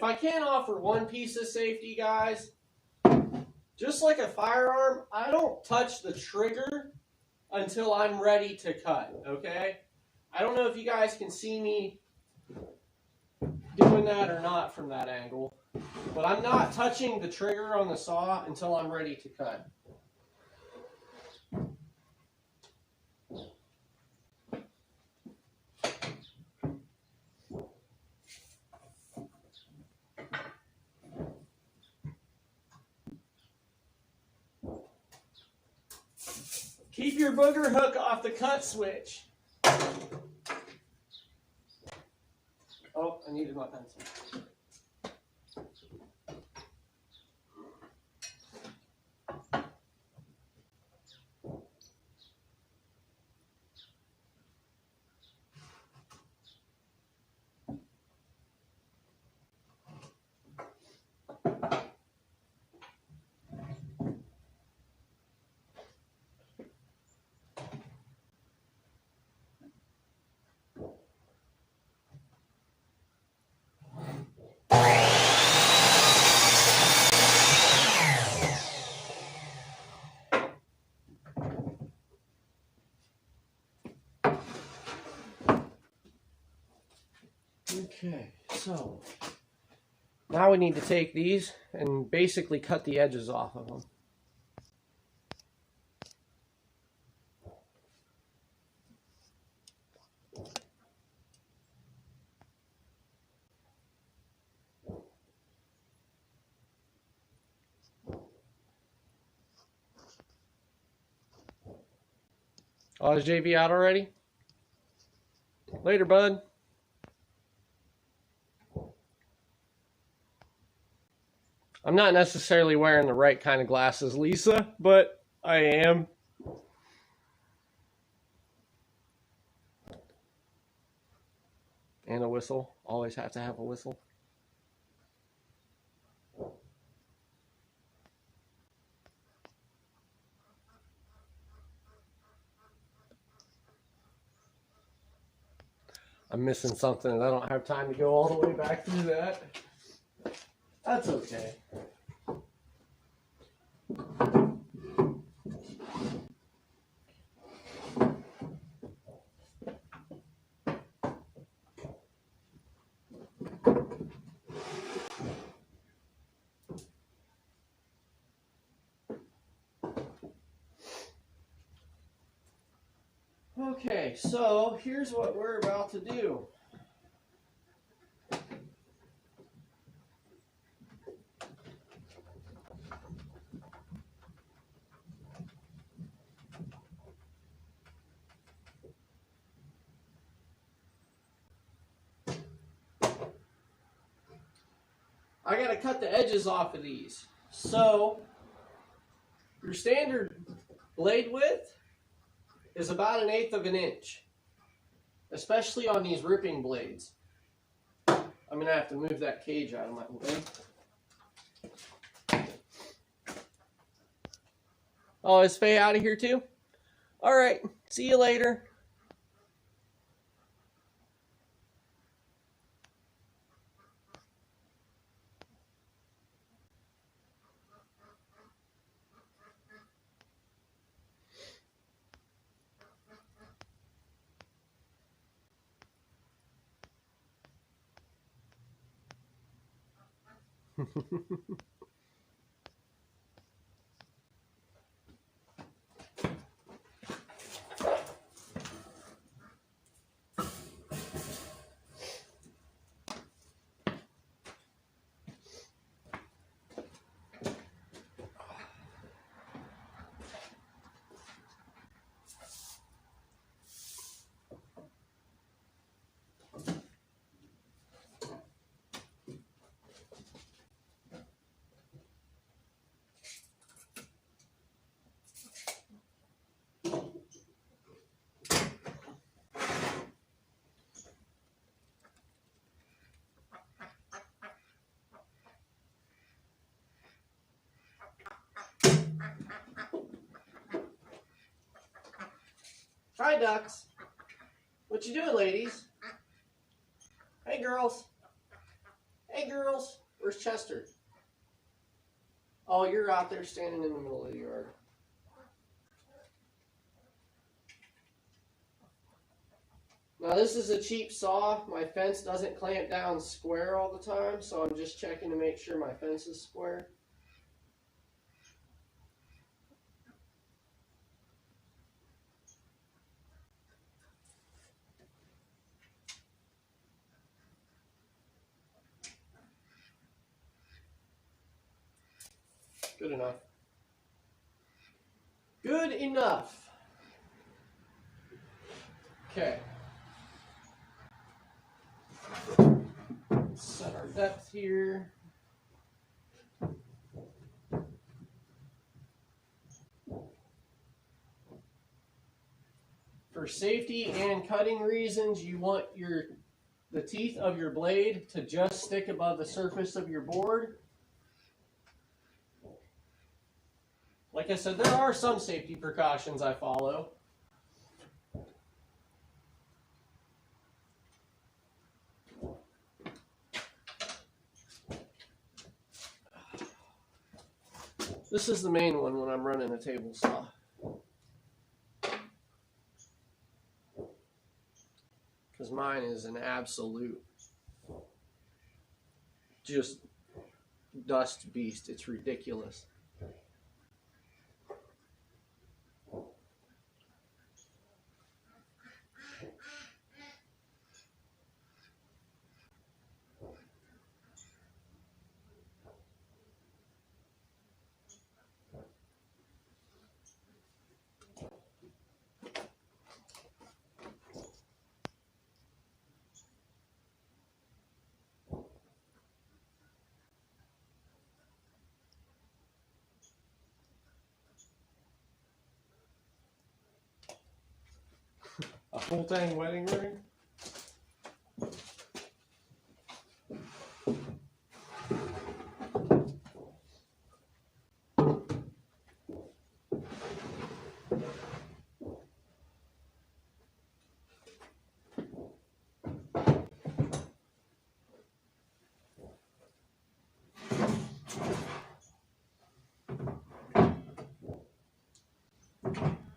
if I can offer one piece of safety, guys, just like a firearm, I don't touch the trigger until I'm ready to cut, okay? I don't know if you guys can see me doing that or not from that angle, but I'm not touching the trigger on the saw until I'm ready to cut. Keep your booger hook off the cut switch. Oh, I needed my pencil. Okay, so now we need to take these and basically cut the edges off of them. Oh, is JV out already? Later, bud. I'm not necessarily wearing the right kind of glasses, Lisa, but I am. And a whistle. Always have to have a whistle. I'm missing something and I don't have time to go all the way back through that. That's okay. Okay, so here's what we're about to do. I gotta cut the edges off of these. So your standard blade width is about 1/8 of an inch, especially on these ripping blades. I'm gonna have to move that cage out of my way. Oh, is Faye out of here too? All right, see you later. Hi, ducks. What you doing, ladies? Hey, girls. Hey, Hey girls, where's Chester? Oh, you're out there standing in the middle of the yard. Now this is a cheap saw. My fence doesn't clamp down square all the time, so I'm just checking to make sure my fence is square. Good enough. Good enough. Okay. Set our depth here. For safety and cutting reasons, you want the teeth of your blade to just stick above the surface of your board. Like I said, there are some safety precautions I follow. This is the main one when I'm running a table saw. Because mine is an absolute just dust beast. It's ridiculous. A full-time wedding ring?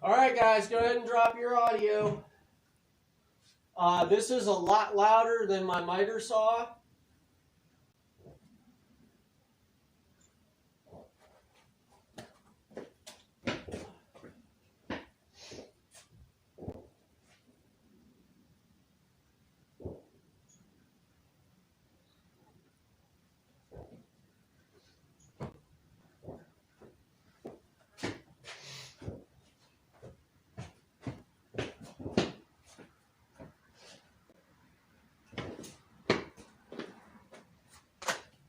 Alright guys, go ahead and drop your audio. This is a lot louder than my miter saw.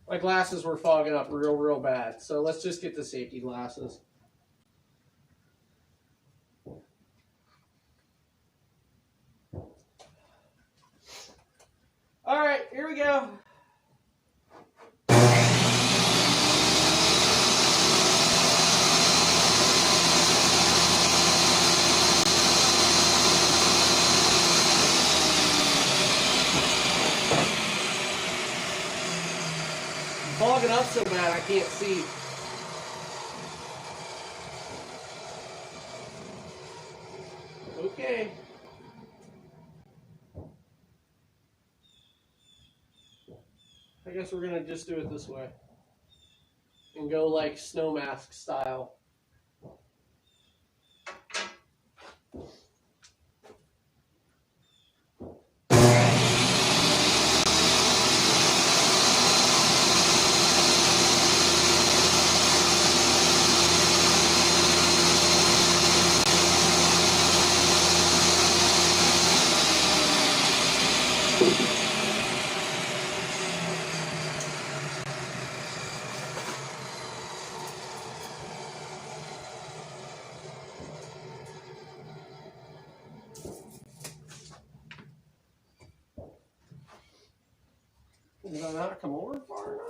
My glasses were fogging up real bad, so let's just get the safety glasses. All right, here we go. Fogging up so bad I can't see. Okay. I guess we're gonna just do it this way and go like snow mask style. Did I not come over far enough?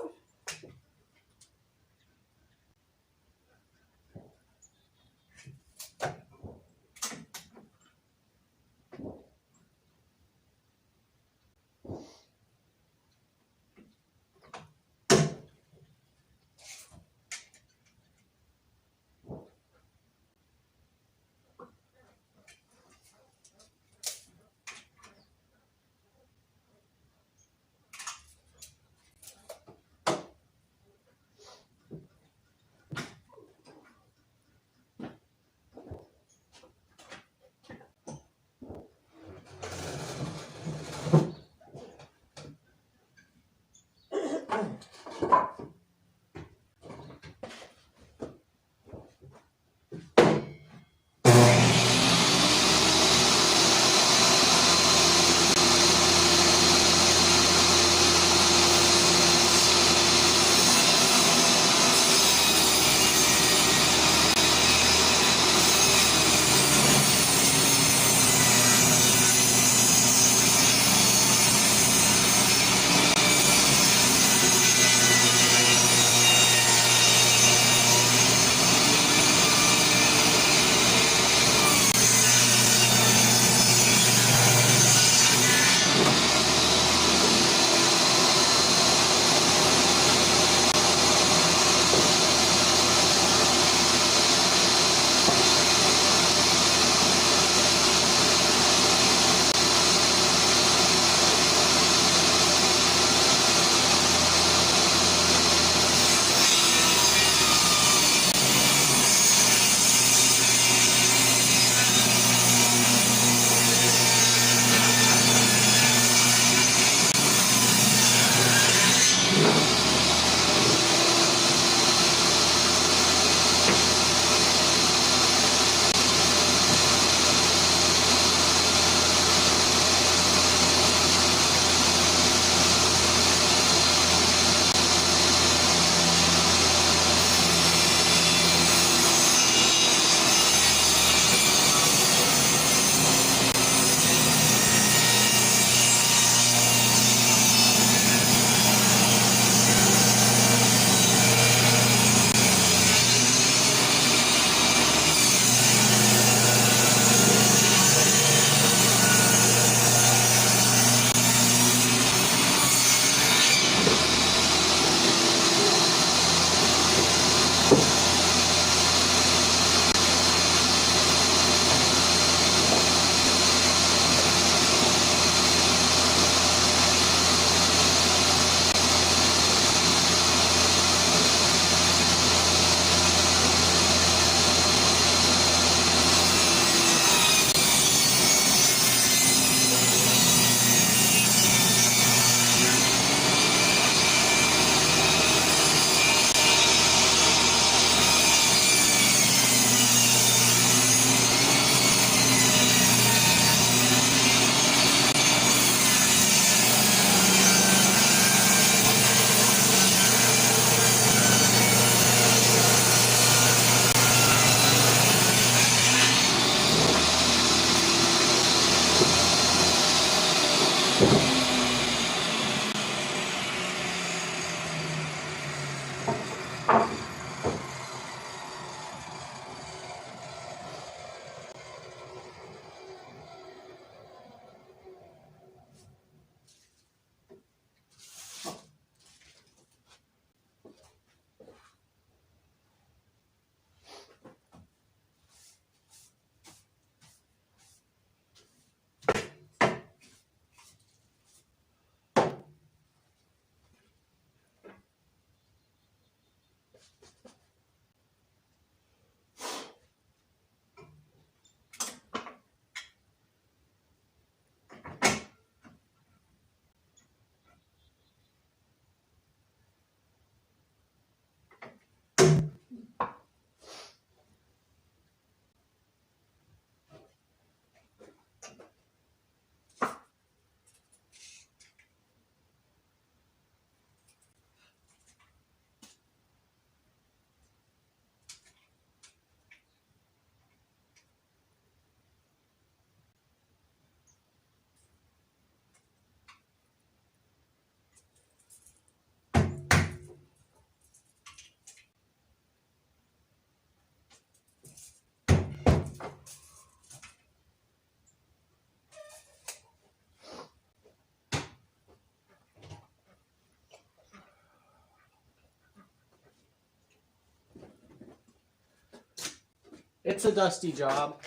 It's a dusty job.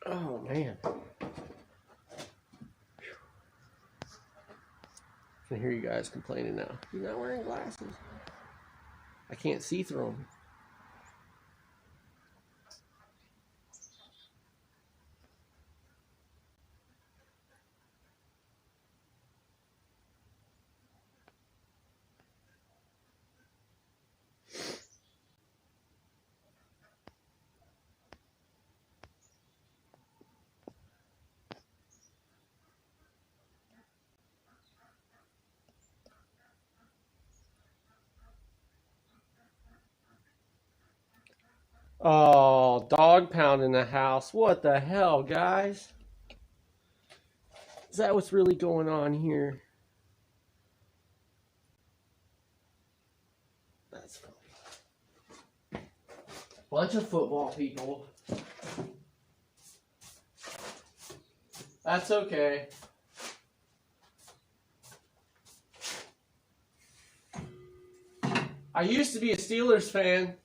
Oh, man. I can hear you guys complaining now. You're not wearing glasses. I can't see through them. Oh, dog pound in the house. What the hell, guys? Is that what's really going on here? That's funny. Bunch of football people. That's okay. I used to be a Steelers fan.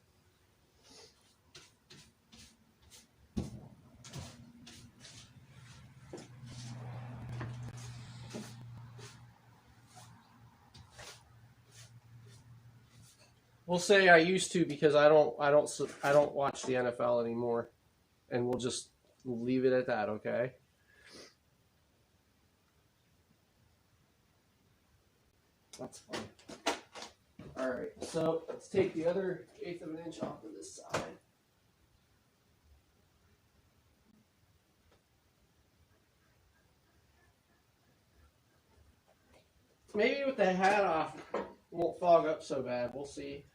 We'll say I used to because I don't watch the NFL anymore, and we'll just leave it at that, okay? That's fine. All right, so let's take the other 1/8 of an inch off of this side. Maybe with the hat off, it won't fog up so bad. We'll see.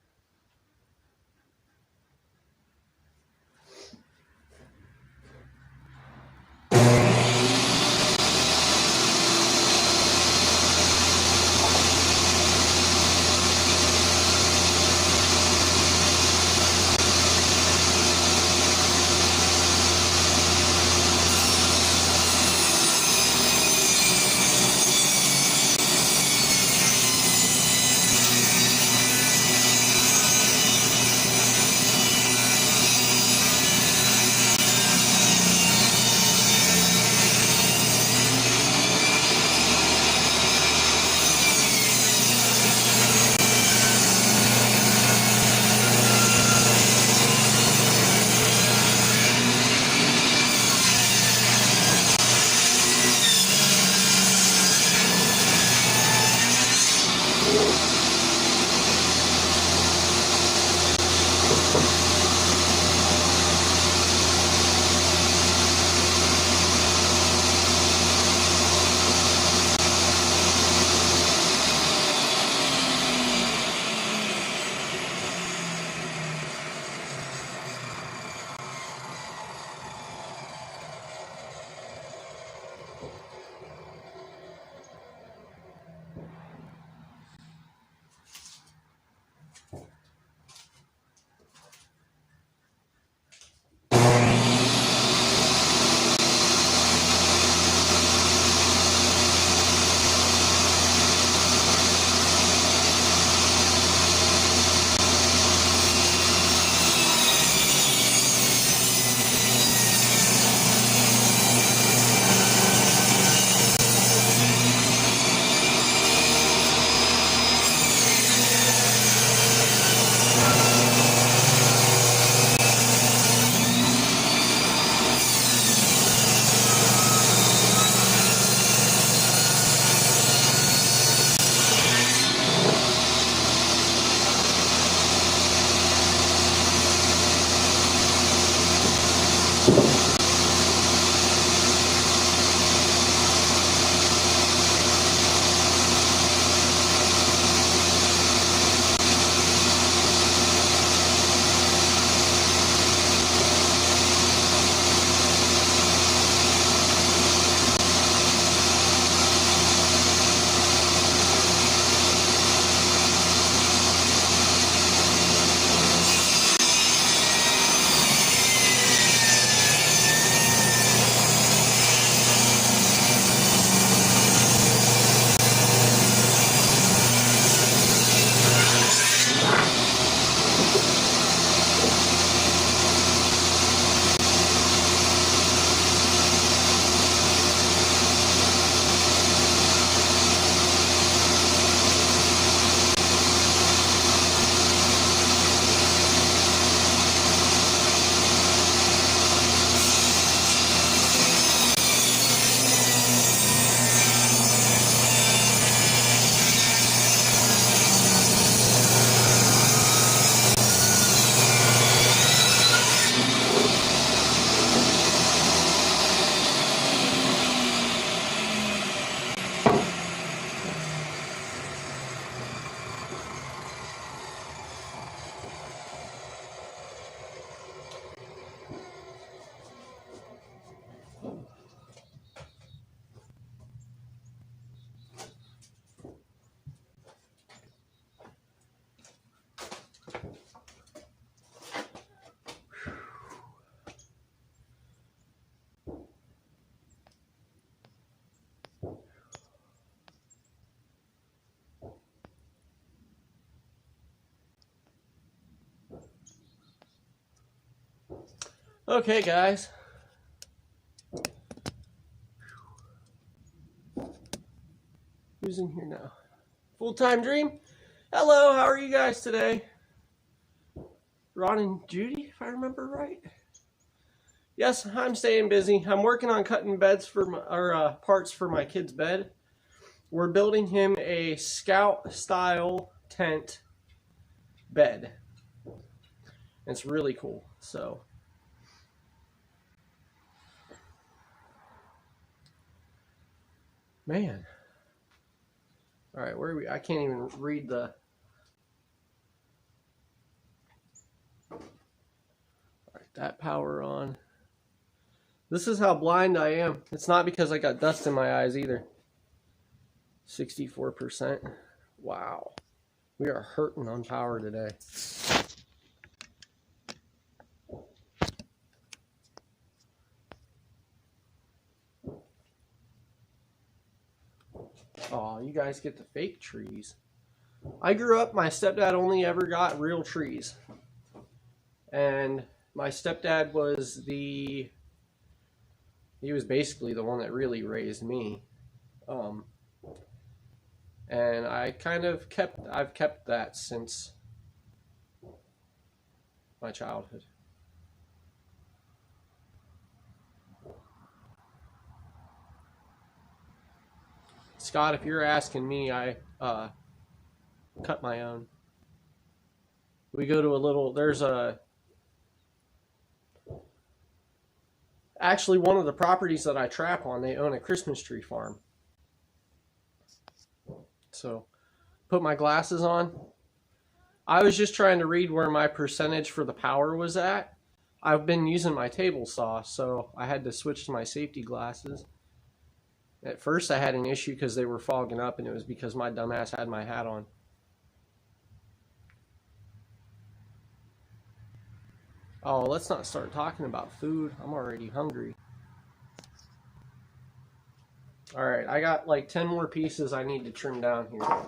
Okay, guys. Who's in here now? Full-time Dream. Hello, how are you guys today? Ron and Judy, if I remember right. Yes, I'm staying busy. I'm working on cutting beds for my, parts for my kid's bed. We're building him a scout-style tent bed. It's really cool. So, man. All right, where are we? I can't even read the. All right, that power on. This is how blind I am. It's not because I got dust in my eyes either. 64%. Wow. We are hurting on power today. Oh, you guys get the fake trees. I grew up, my stepdad only ever got real trees. And my stepdad was he was basically the one that really raised me. And I've kept that since my childhood. Scott, if you're asking me, I cut my own. We go to actually one of the properties that I trap on, they own a Christmas tree farm. So, put my glasses on. I was just trying to read where my percentage for the power was at. I've been using my table saw, so I had to switch to my safety glasses. At first I had an issue because they were fogging up, and it was because my dumbass had my hat on. Oh, let's not start talking about food. I'm already hungry. Alright, I got like 10 more pieces I need to trim down here.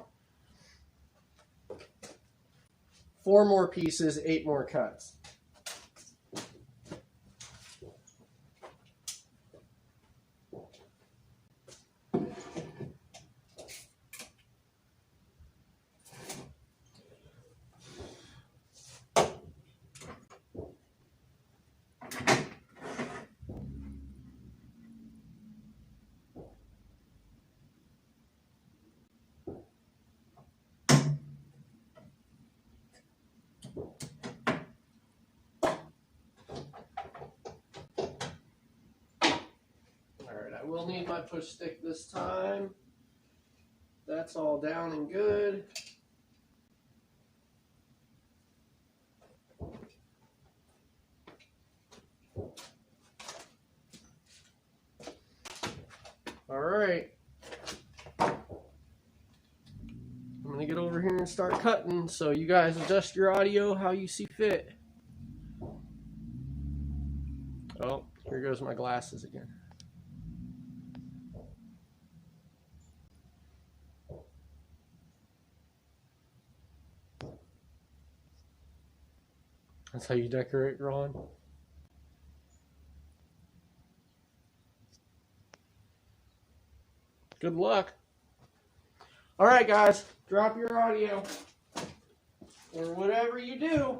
4 more pieces, 8 more cuts. I will need my push stick this time. That's all down and good. All right. I'm going to get over here and start cutting, so you guys adjust your audio how you see fit. Oh, here goes my glasses again. That's how you decorate, Ron? Good luck. All right, guys, drop your audio or whatever you do.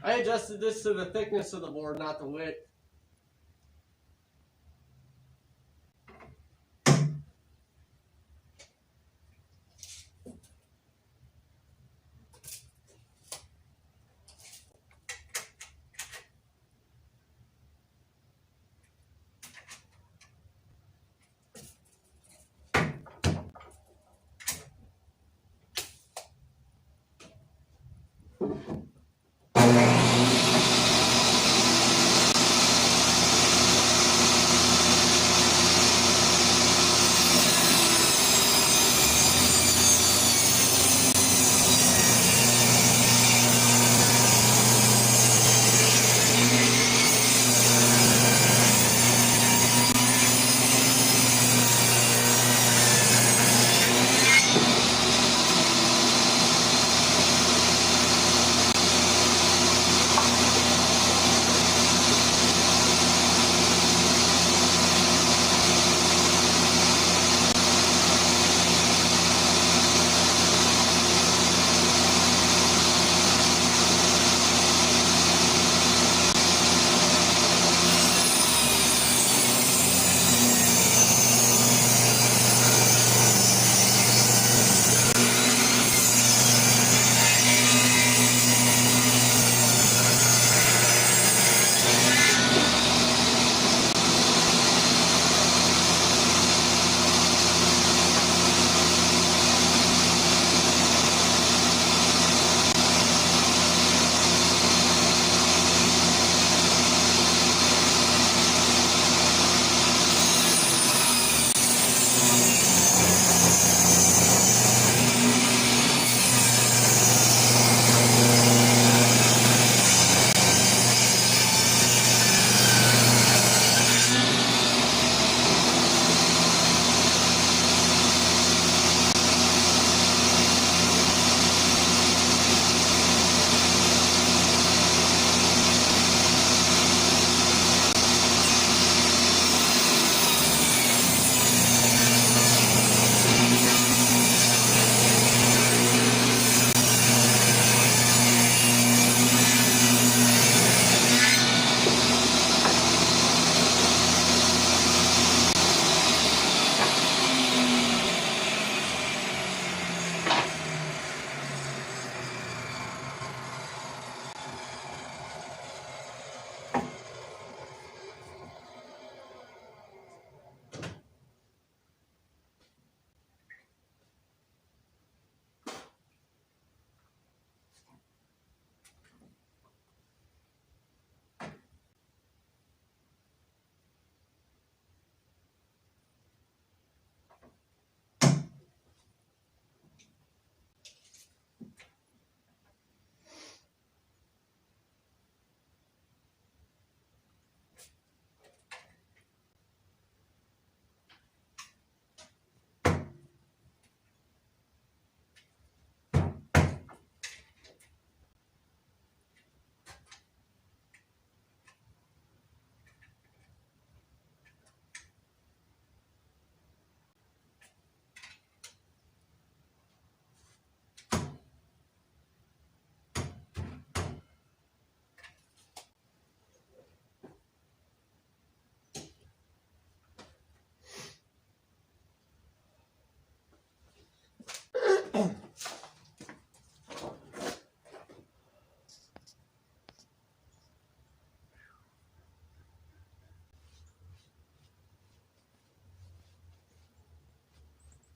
I adjusted this to the thickness of the board, not the width.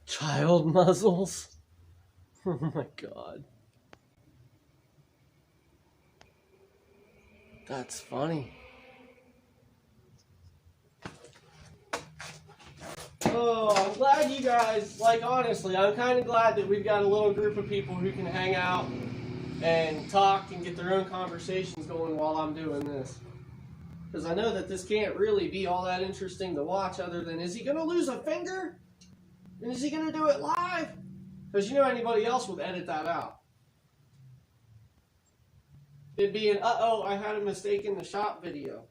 Child muzzles. Oh my god. That's funny. Oh, I'm glad you guys, like, honestly, I'm kind of glad that we've got a little group of people who can hang out and talk and get their own conversations going while I'm doing this. Because I know that this can't really be all that interesting to watch other than, is he going to lose a finger? And is he going to do it live? Because you know anybody else would edit that out. It'd be an, uh-oh, I had a mistake in the shop video.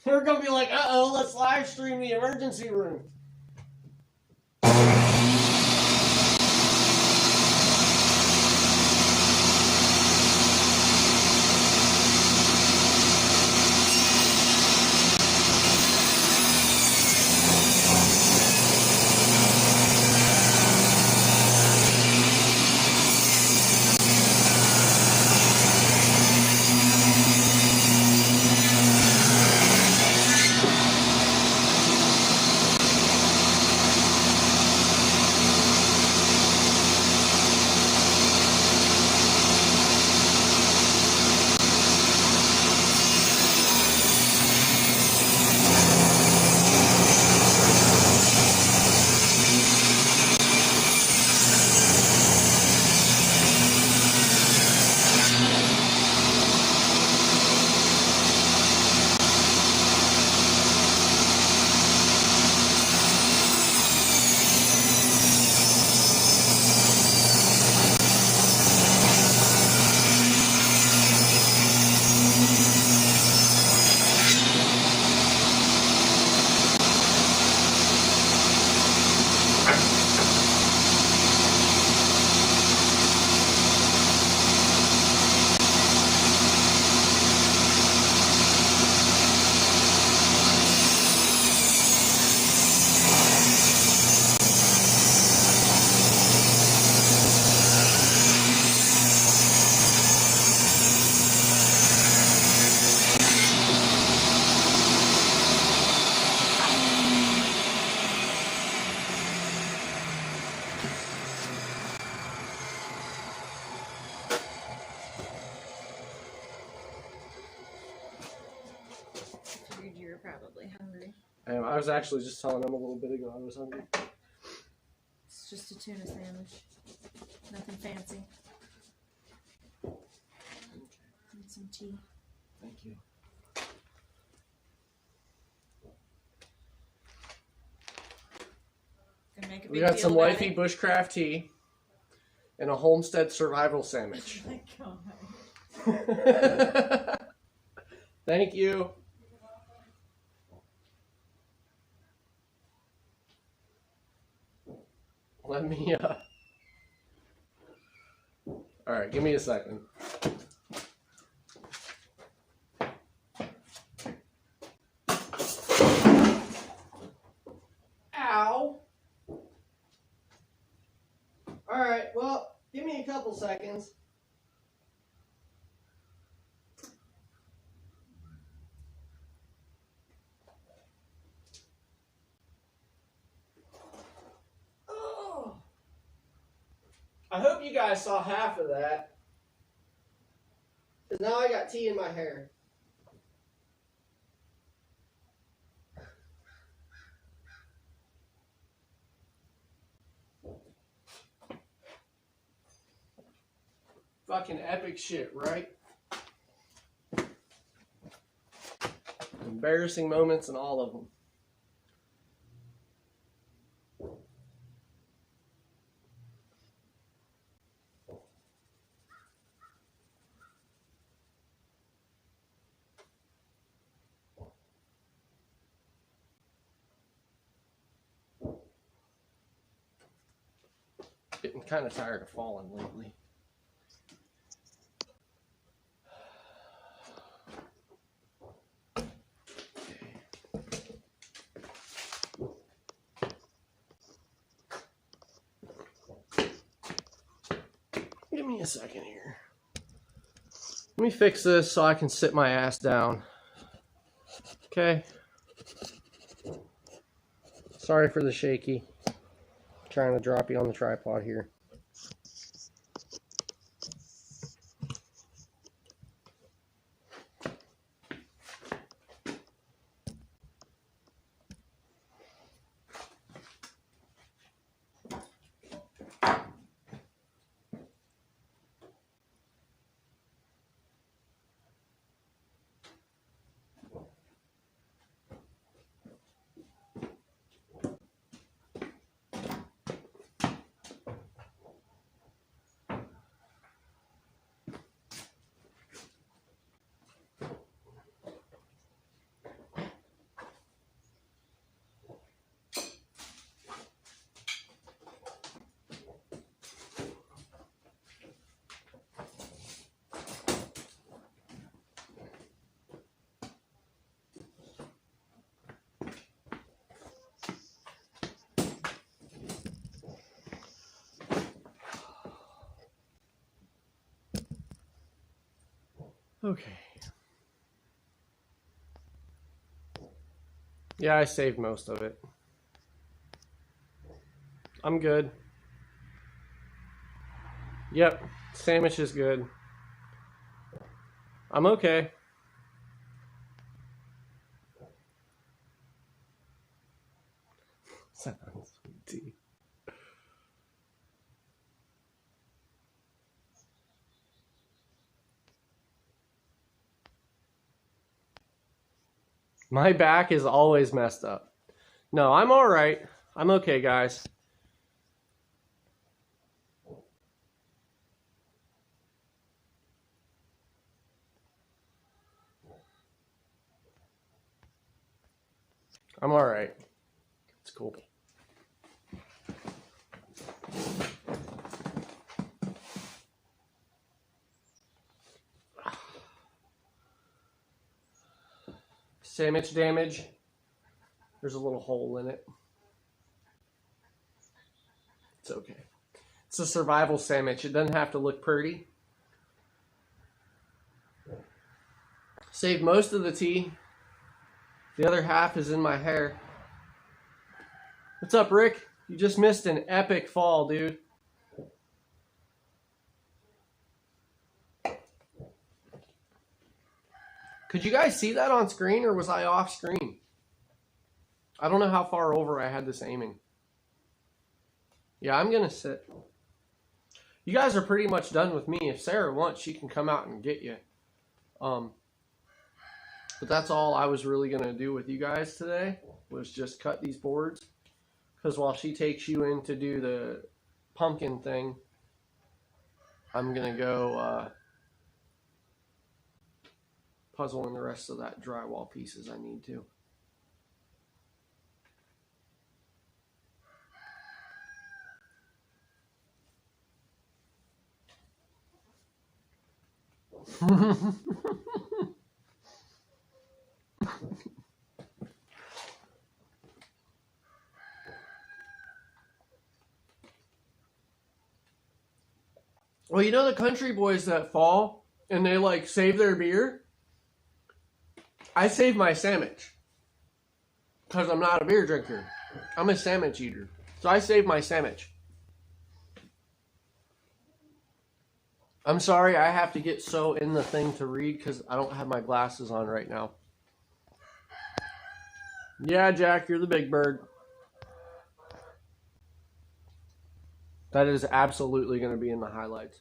They're going to be like, uh-oh, let's live stream the emergency room. Probably hungry. I was actually just telling them a little bit ago I was hungry. It's just a tuna sandwich. Nothing fancy. Need some tea. Thank you. Gonna make a big We got deal some about wifey it. bushcraft tea and a Homestead survival sandwich. Oh my God. Thank you. Let me, Alright, give me a second. Ow! Alright, well, give me a couple seconds. I hope you guys saw half of that. Because now I got tea in my hair. Fucking epic shit, right? Embarrassing moments and all of them. Getting kind of tired of falling lately. Give me a second here. Let me fix this so I can sit my ass down. Okay. Sorry for the shaky. Trying to drop you on the tripod here. Okay. Yeah, I saved most of it. I'm good. Yep, sandwich is good. I'm okay. Sounds sweet tea. My back is always messed up. No, I'm all right. I'm okay, guys. I'm all right. It's cool. Sandwich damage. There's a little hole in it. It's okay. It's a survival sandwich. It doesn't have to look pretty. Saved most of the tea. The other half is in my hair. What's up, Rick? You just missed an epic fall, dude. Could you guys see that on screen, or was I off screen? I don't know how far over I had this aiming. Yeah, I'm going to sit. You guys are pretty much done with me. If Sarah wants, she can come out and get you. But that's all I was really going to do with you guys today, was just cut these boards. Because while she takes you in to do the pumpkin thing, I'm going to go puzzle in the rest of that drywall pieces I need to. Well, you know the country boys that fall and they like save their beer? I save my sandwich because I'm not a beer drinker. I'm a sandwich eater. So I save my sandwich. I'm sorry, I have to get so in the thing to read because I don't have my glasses on right now. Yeah, Jack, you're the big bird. That is absolutely going to be in the highlights.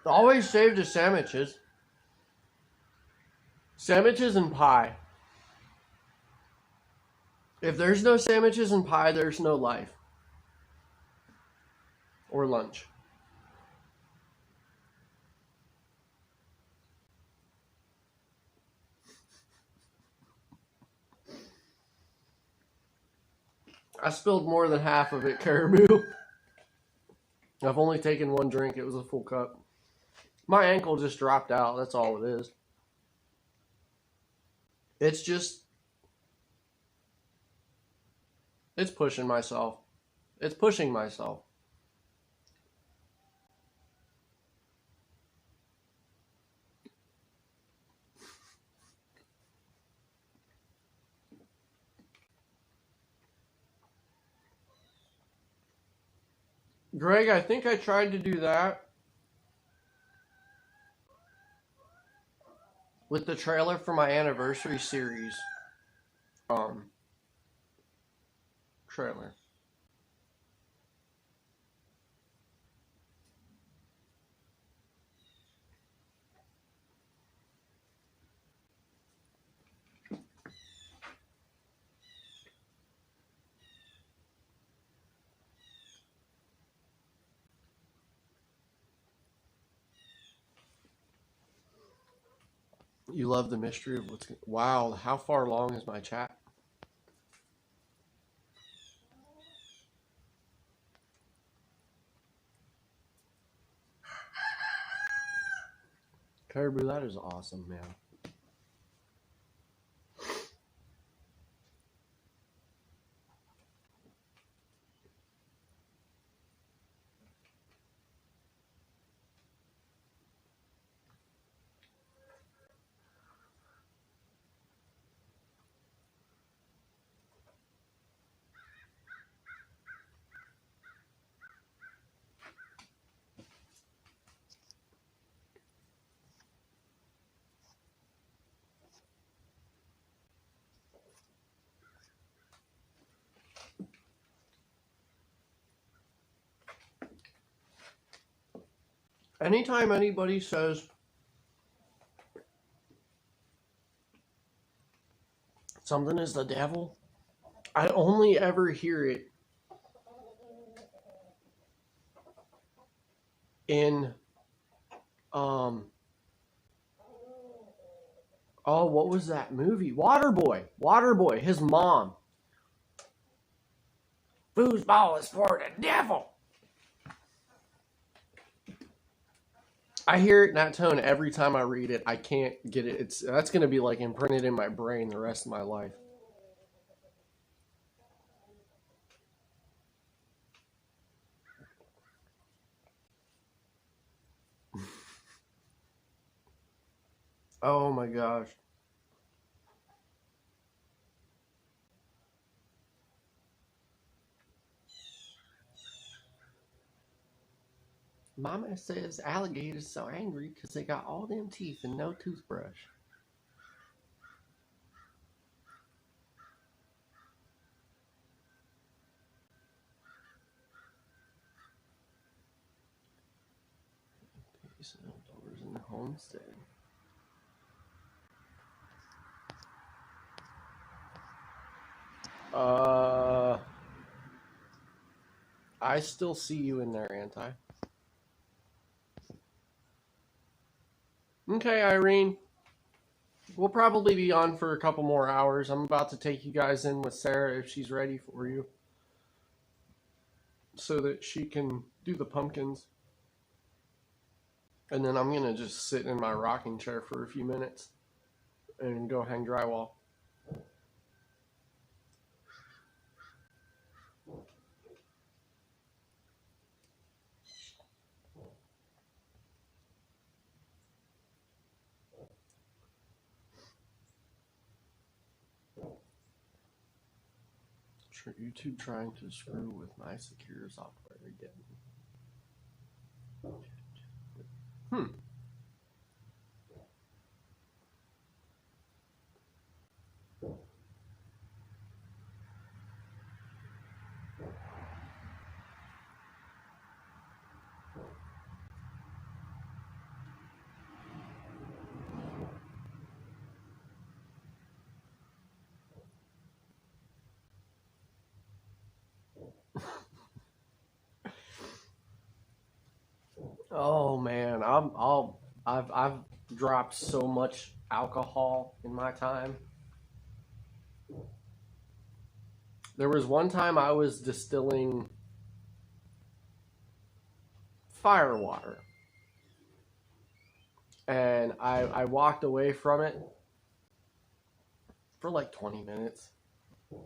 Always save the sandwiches. Sandwiches and pie. If there's no sandwiches and pie, there's no life. Or lunch. I spilled more than half of it, Caribou. I've only taken one drink. It was a full cup. My ankle just dropped out. That's all it is. It's just... It's pushing myself. It's pushing myself. Greg, I think I tried to do that with the trailer for my anniversary series trailer. You love the mystery of what's... Wow, how far long is my chat? Caribou, that is awesome, man. Anytime anybody says something is the devil, I only ever hear it in oh, what was that movie? Waterboy, his mom. Foosball is for the devil. I hear it in that tone every time I read it. I can't get it. That's going to be like imprinted in my brain the rest of my life. Oh my gosh. Mama says alligators so angry because they got all them teeth and no toothbrush. Peace and outdoors in the homestead. I still see you in there, Anti. Okay, Irene. We'll probably be on for a couple more hours. I'm about to take you guys in with Sarah if she's ready for you, so that she can do the pumpkins. And then I'm going to just sit in my rocking chair for a few minutes and go hang drywall. YouTube trying to screw with my secure software again. Oh man, I've dropped so much alcohol in my time. There was one time I was distilling fire water. And I walked away from it for like 20 minutes.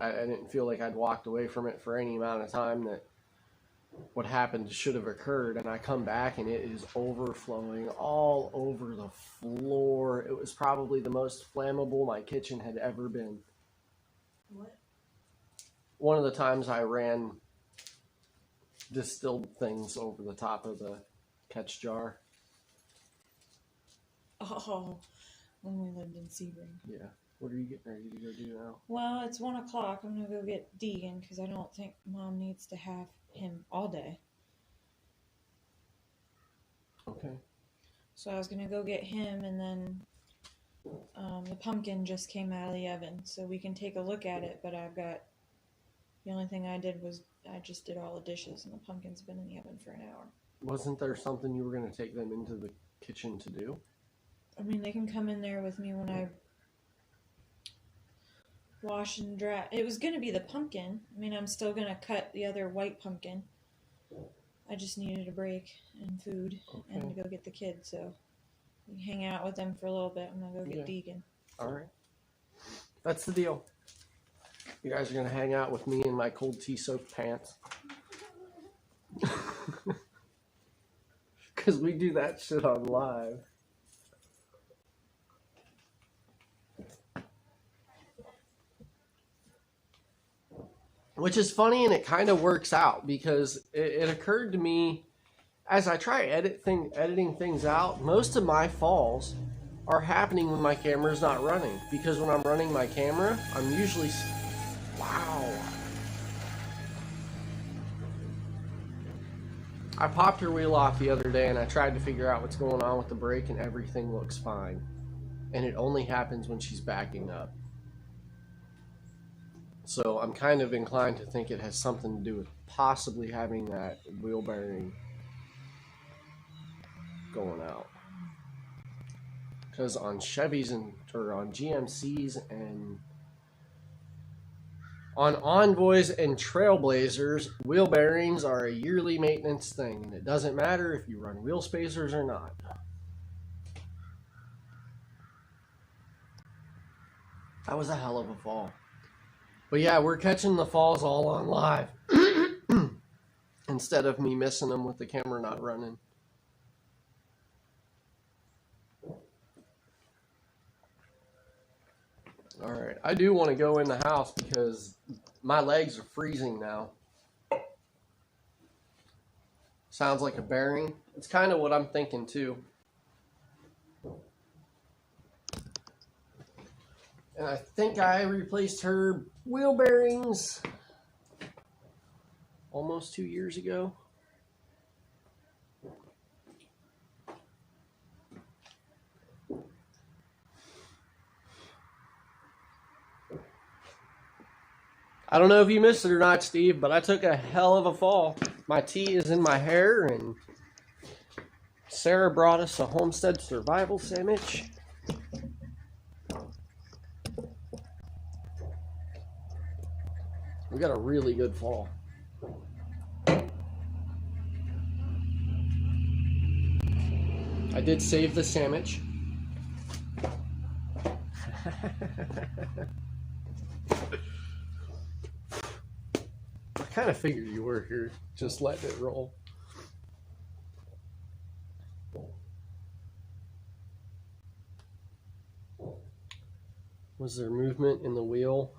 I didn't feel like I'd walked away from it for any amount of time that what happened should have occurred. And I come back and it is overflowing all over the floor. It was probably the most flammable my kitchen had ever been. What? One of the times I ran distilled things over the top of the catch jar. Oh, when we lived in Sebring. Yeah. What are you getting ready to go do now? Well, it's 1 o'clock. I'm going to go get Deegan because I don't think Mom needs to have him all day. Okay. So I was going to go get him, and then the pumpkin just came out of the oven. So we can take a look at it, but the only thing I did was I just did all the dishes, and the pumpkin's been in the oven for an hour. Wasn't there something you were going to take them into the kitchen to do? I mean, they can come in there with me when I wash and dry. It was going to be the pumpkin. I mean, I'm still going to cut the other white pumpkin. I just needed a break and food and to go get the kids. So we hang out with them for a little bit. I'm going to go get Deegan. All right. That's the deal. You guys are going to hang out with me in my cold tea soaked pants. Because we do that shit on live. Which is funny, and it kind of works out because it occurred to me as I try editing things out, most of my falls are happening when my camera's not running. Because when I'm running my camera, I'm usually... Wow. I popped her wheel off the other day, and I tried to figure out what's going on with the brake, and everything looks fine. And it only happens when she's backing up. So I'm kind of inclined to think it has something to do with possibly having that wheel bearing going out. Because on Chevys or on GMCs and on Envoys and Trailblazers, wheel bearings are a yearly maintenance thing, and it doesn't matter if you run wheel spacers or not. That was a hell of a fall. But yeah, we're catching the falls all on live instead of me missing them with the camera not running. All right, I do want to go in the house because my legs are freezing now. Sounds like a bearing. It's kind of what I'm thinking too. And I think I replaced her wheel bearings almost 2 years ago. I don't know if you missed it or not, Steve, but I took a hell of a fall. My tea is in my hair, and Sarah brought us a Homestead survival sandwich. We got a really good fall. I did save the sandwich. I kind of figured you were here, just letting it roll. Was there movement in the wheel?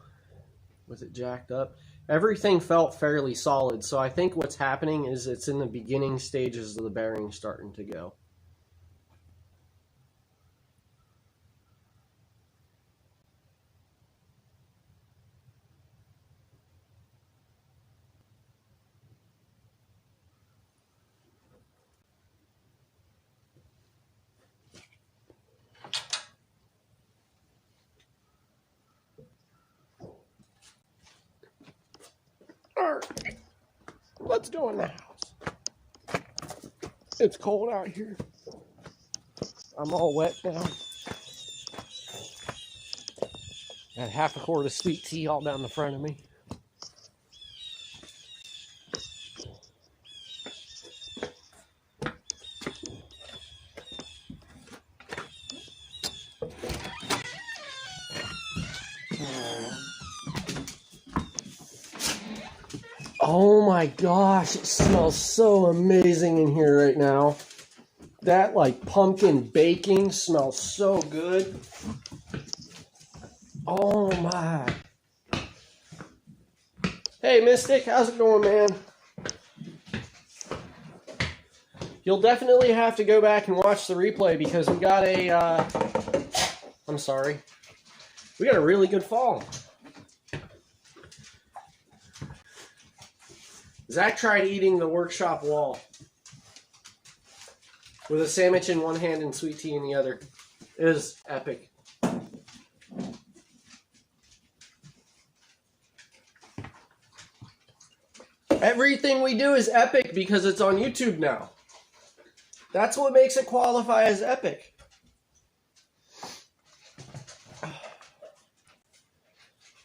Was it jacked up? Everything felt fairly solid, so I think what's happening is it's in the beginning stages of the bearing starting to go. Alright, let's go in the house. It's cold out here. I'm all wet now. Got half a quart of sweet tea all down the front of me. Oh my gosh, it smells so amazing in here right now. That like pumpkin baking smells so good. Oh my. Hey Mystic, how's it going, man? You'll definitely have to go back and watch the replay because we got a, I'm sorry, we got a really good fall. Zach tried eating the workshop wall with a sandwich in one hand and sweet tea in the other. It was epic. Everything we do is epic because it's on YouTube now. That's what makes it qualify as epic.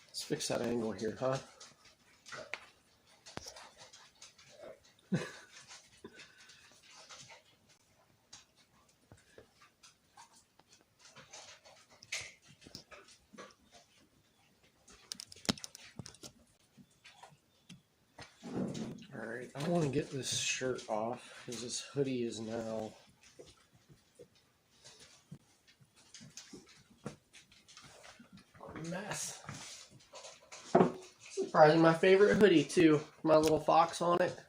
Let's fix that angle here, huh? Alright, I want to get this shirt off because this hoodie is now a mess. This is probably my favorite hoodie too. My little fox on it.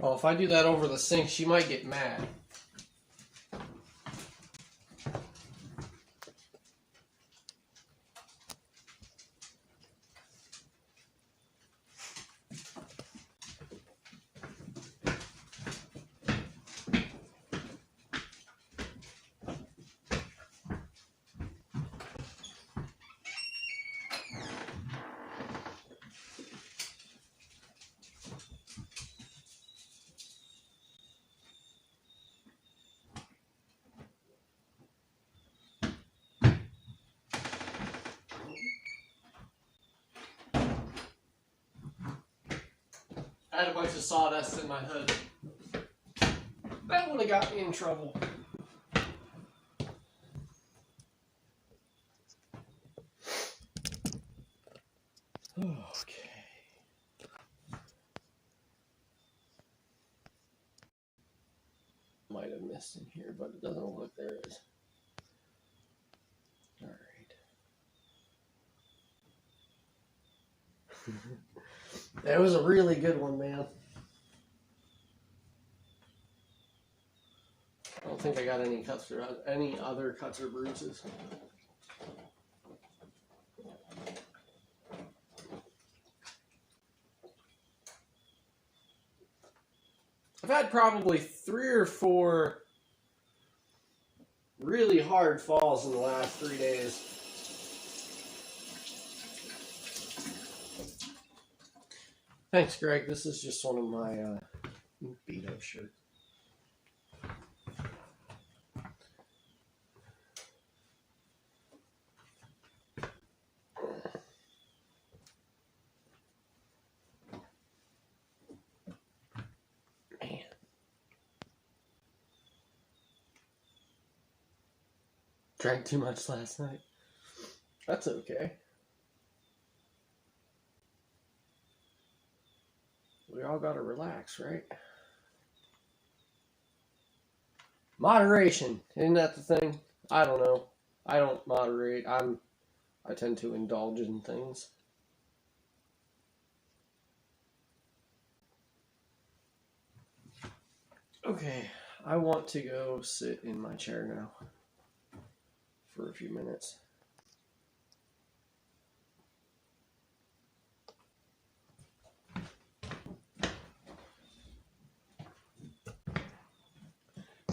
Oh, if I do that over the sink, she might get mad. I had a bunch of sawdust in my hood. That would have got me in trouble. Okay. Might have missed in here, but it doesn't look like there is. All right. That was a really good one, man. I don't think I got any cuts or any other cuts or bruises. I've had probably 3 or 4 really hard falls in the last 3 days. Thanks, Greg. This is just one of my Beto shirts. Man. Drank too much last night. That's okay. We all gotta relax, right? Moderation, isn't that the thing? I don't know. I don't moderate. I tend to indulge in things. Okay, I want to go sit in my chair now for a few minutes.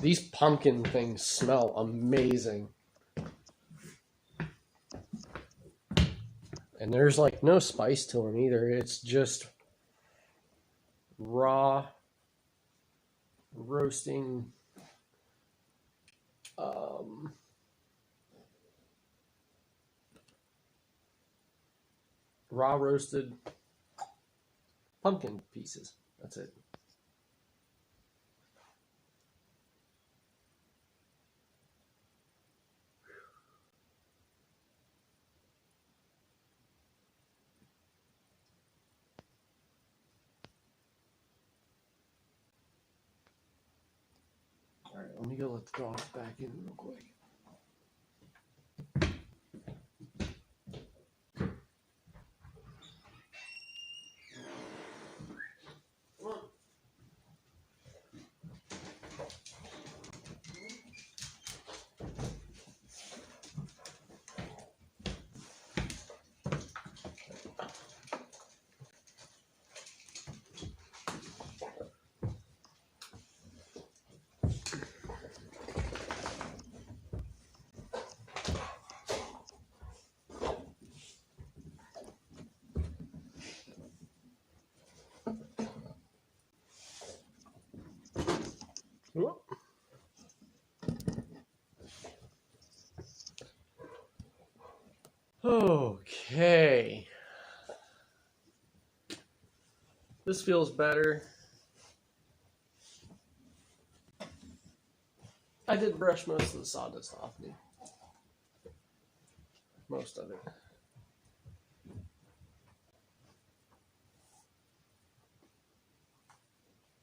These pumpkin things smell amazing. And there's like no spice to them either. It's just raw roasting raw roasted pumpkin pieces. That's it. let me go let the dogs back in real quick. Okay. This feels better. I did brush most of the sawdust off me. Most of it.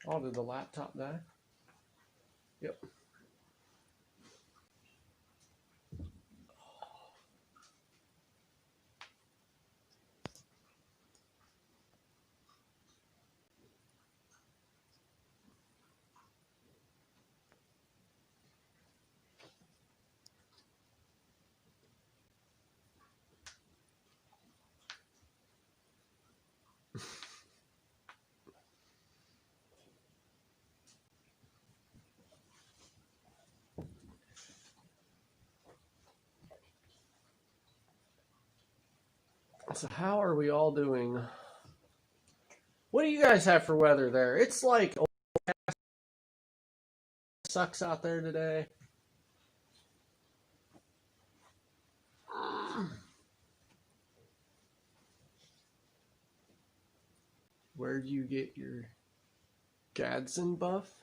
Oh, did the laptop die? Yep. So how are we all doing? What do you guys have for weather there? It's like sucks out there today. Where do you get your Gadsden buff?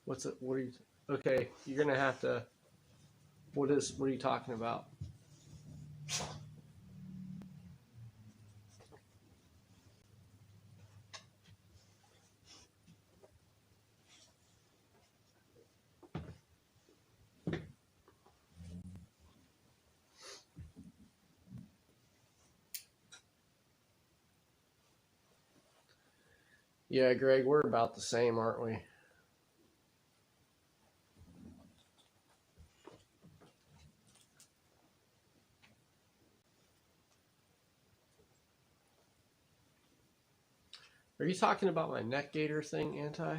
What's it? What are you? Okay, you're gonna have to. What are you talking about? Yeah, Greg, we're about the same, aren't we? Are you talking about my neck gaiter thing, Anti?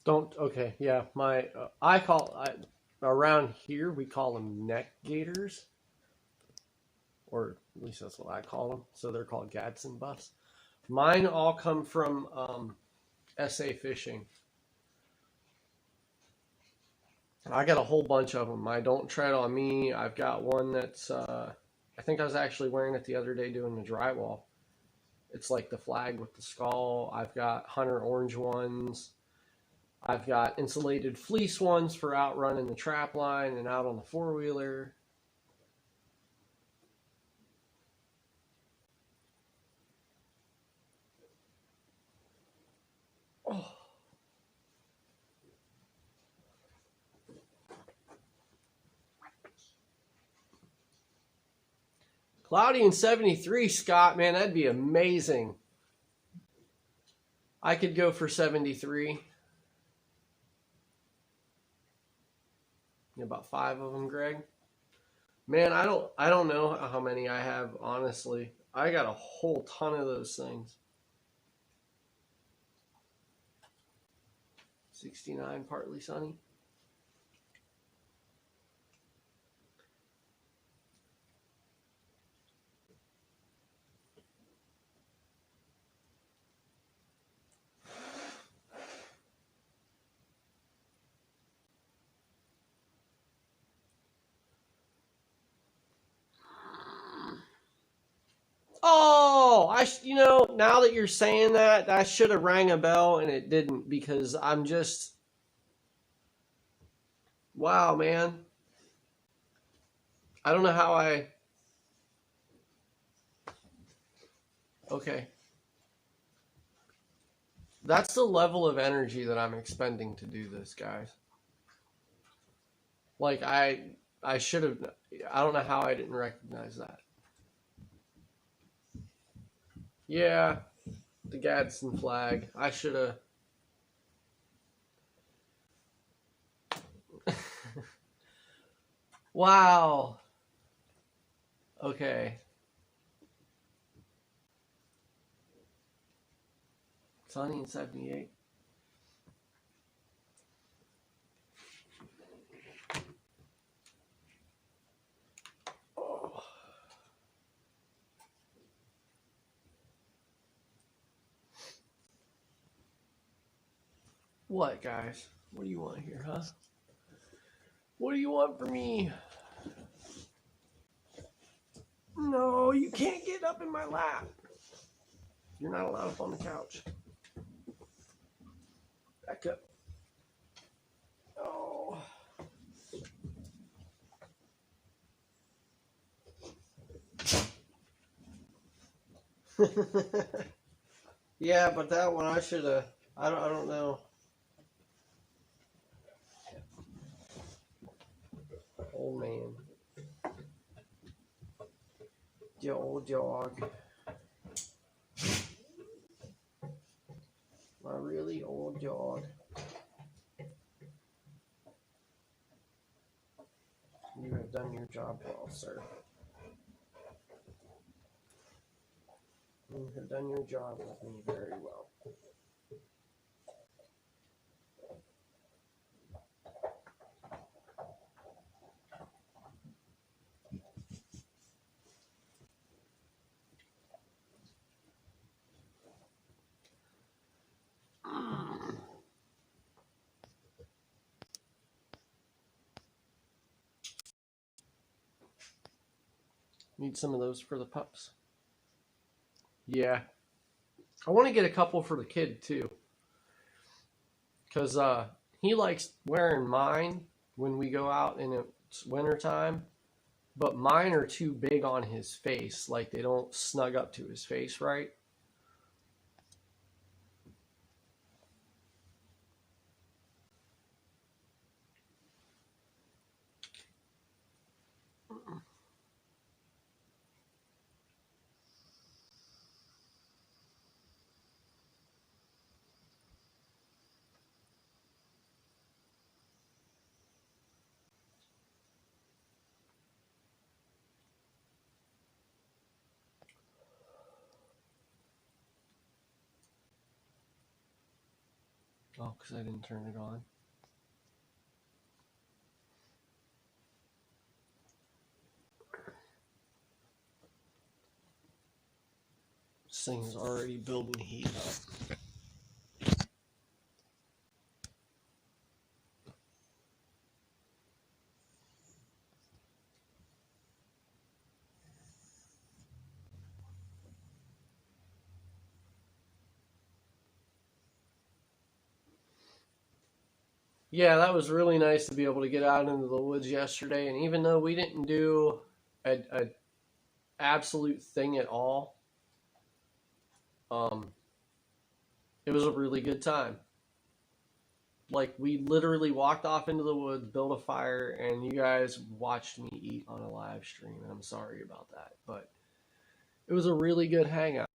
Don't, okay, yeah, around here we call them neck gaiters, or at least that's what I call them, so they're called Gadsden buffs. Mine all come from SA Fishing. I got a whole bunch of them. I don't tread on me. I've got one that's, I think I was actually wearing it the other day doing the drywall. It's like the flag with the skull. I've got hunter orange ones. I've got insulated fleece ones for out running the trap line and out on the four-wheeler. Oh. Cloudy and 73, Scott, man, that'd be amazing. I could go for 73. About 5 of them, Greg. Man, I don't know how many I have, honestly. I got a whole ton of those things. 69, partly sunny. Oh, you know, now that you're saying that, I should have rang a bell and it didn't, because I'm just, wow, man. I don't know how okay. That's the level of energy that I'm expending to do this, guys. Like, I should have, I don't know how I didn't recognize that. Yeah, the Gadsden flag. I should have. Wow. Okay. Sunny in 78. Oh. What, guys? What do you want here, huh? What do you want from me? No, you can't get up in my lap. You're not allowed up on the couch. Back up. Oh. Yeah, but that one I should have. I don't know. Oh man. Your old dog. My really old dog. You have done your job well, sir. You have done your job with me very well. Need some of those for the pups. Yeah. I want to get a couple for the kid too. Because he likes wearing mine when we go out and it's wintertime. But mine are too big on his face. Like, they don't snug up to his face right. Oh, because I didn't turn it on. This thing's already building heat up. Yeah, that was really nice to be able to get out into the woods yesterday. And even though we didn't do a absolute thing at all, it was a really good time. Like, we literally walked off into the woods, built a fire, and you guys watched me eat on a live stream. And I'm sorry about that, but it was a really good hangout.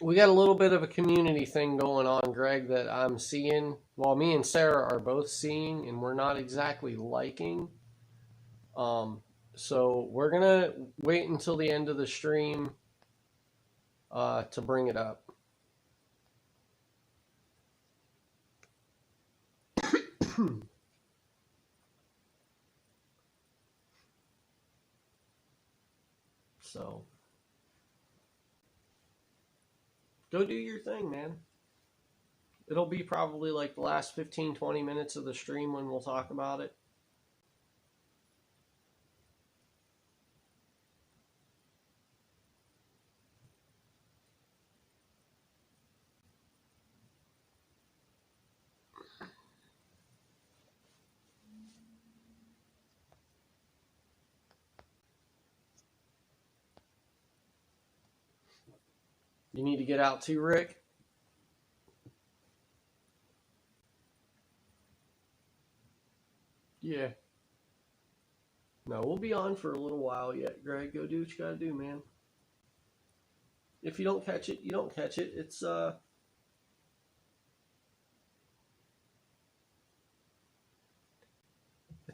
We got a little bit of a community thing going on, Greg, that I'm seeing. Well, me and Sarah are both seeing, and we're not exactly liking. So we're going to wait until the end of the stream to bring it up. So go do your thing, man. It'll be probably like the last 15-20 minutes of the stream when we'll talk about it. You need to get out too, Rick? Yeah. No, we'll be on for a little while yet, Greg. Go do what you gotta do, man. If you don't catch it, you don't catch it. It's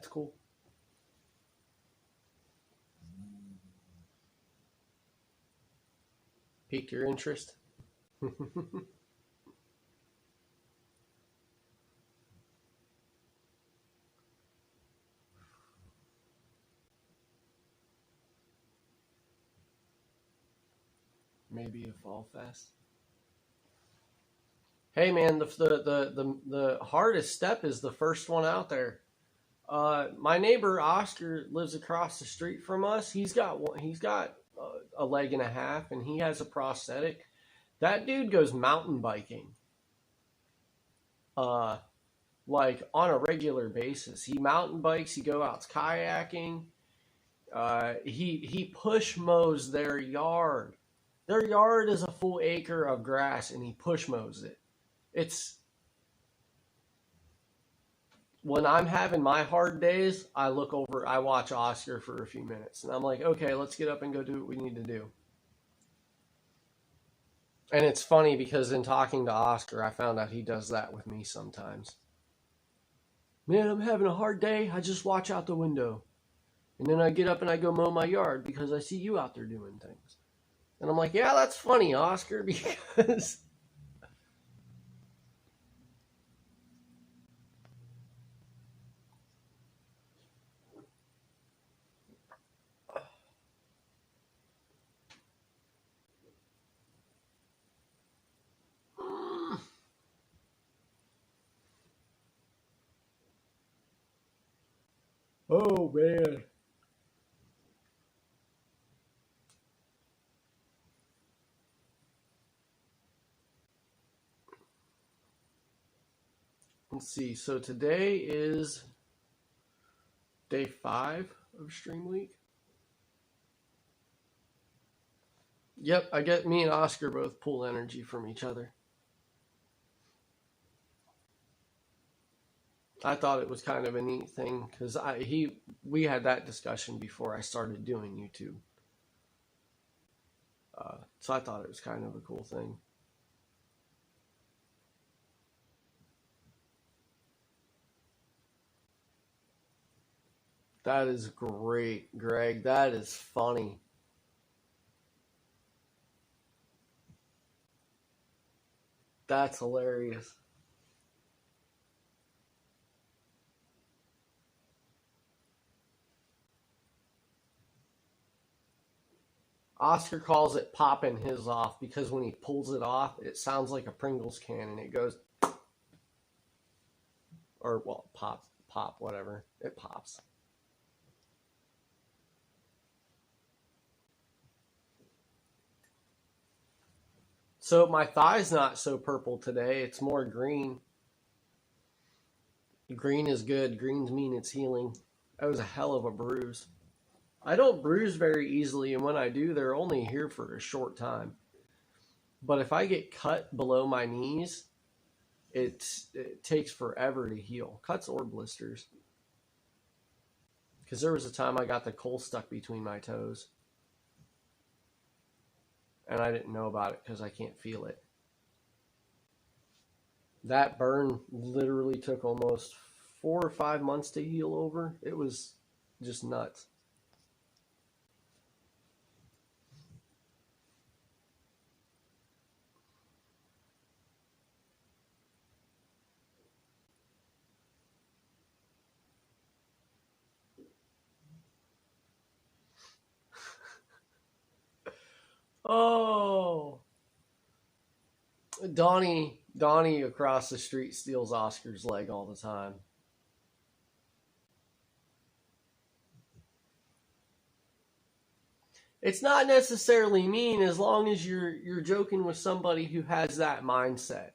cool. Piqued your interest? Maybe a fall fest. Hey man, the hardest step is the first one out there. My neighbor Oscar lives across the street from us. He's got a leg and a half, and he has a prosthetic. That dude goes mountain biking, like on a regular basis. He mountain bikes. He go out kayaking. He push mows their yard. Their yard is a full acre of grass, and he push mows it. It's when I'm having my hard days, I watch Oscar for a few minutes, and I'm like, okay, let's get up and go do what we need to do. And it's funny because in talking to Oscar, I found out he does that with me sometimes. Man, I'm having a hard day. I just watch out the window. And then I get up and I go mow my yard because I see you out there doing things. And I'm like, yeah, that's funny, Oscar, because... Oh, man. Let's see. So today is day 5 of Stream Week. Yep, I get me and Oscar both pull energy from each other. I thought it was kind of a neat thing because we had that discussion before I started doing YouTube. So I thought it was kind of a cool thing. That is great, Greg. That is funny. That's hilarious. Oscar calls it popping his off because when he pulls it off, it sounds like a Pringles can and it goes, or well, pop, whatever. It pops. So my thigh's not so purple today. It's more green. Green is good. Greens mean it's healing. That was a hell of a bruise. I don't bruise very easily, and when I do, they're only here for a short time. But if I get cut below my knees, it takes forever to heal. Cuts or blisters. Because there was a time I got the coal stuck between my toes. And I didn't know about it because I can't feel it. That burn literally took almost 4 or 5 months to heal over. It was just nuts. Oh, Donnie across the street steals Oscar's leg all the time. It's not necessarily mean as long as you're joking with somebody who has that mindset.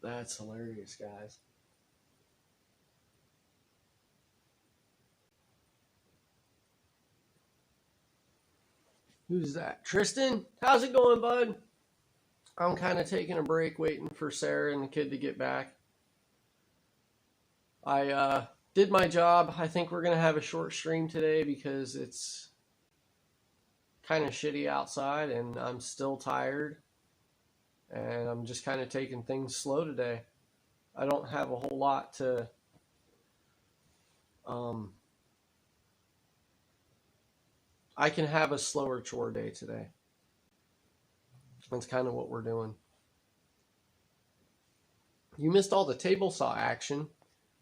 That's hilarious, guys. Who's that? Tristan? How's it going, bud? I'm kind of taking a break, waiting for Sarah and the kid to get back. I did my job. I think we're going to have a short stream today because it's kind of shitty outside and I'm still tired. And I'm just kind of taking things slow today. I don't have a whole lot to... I can have a slower chore day today. That's kind of what we're doing. You missed all the table saw action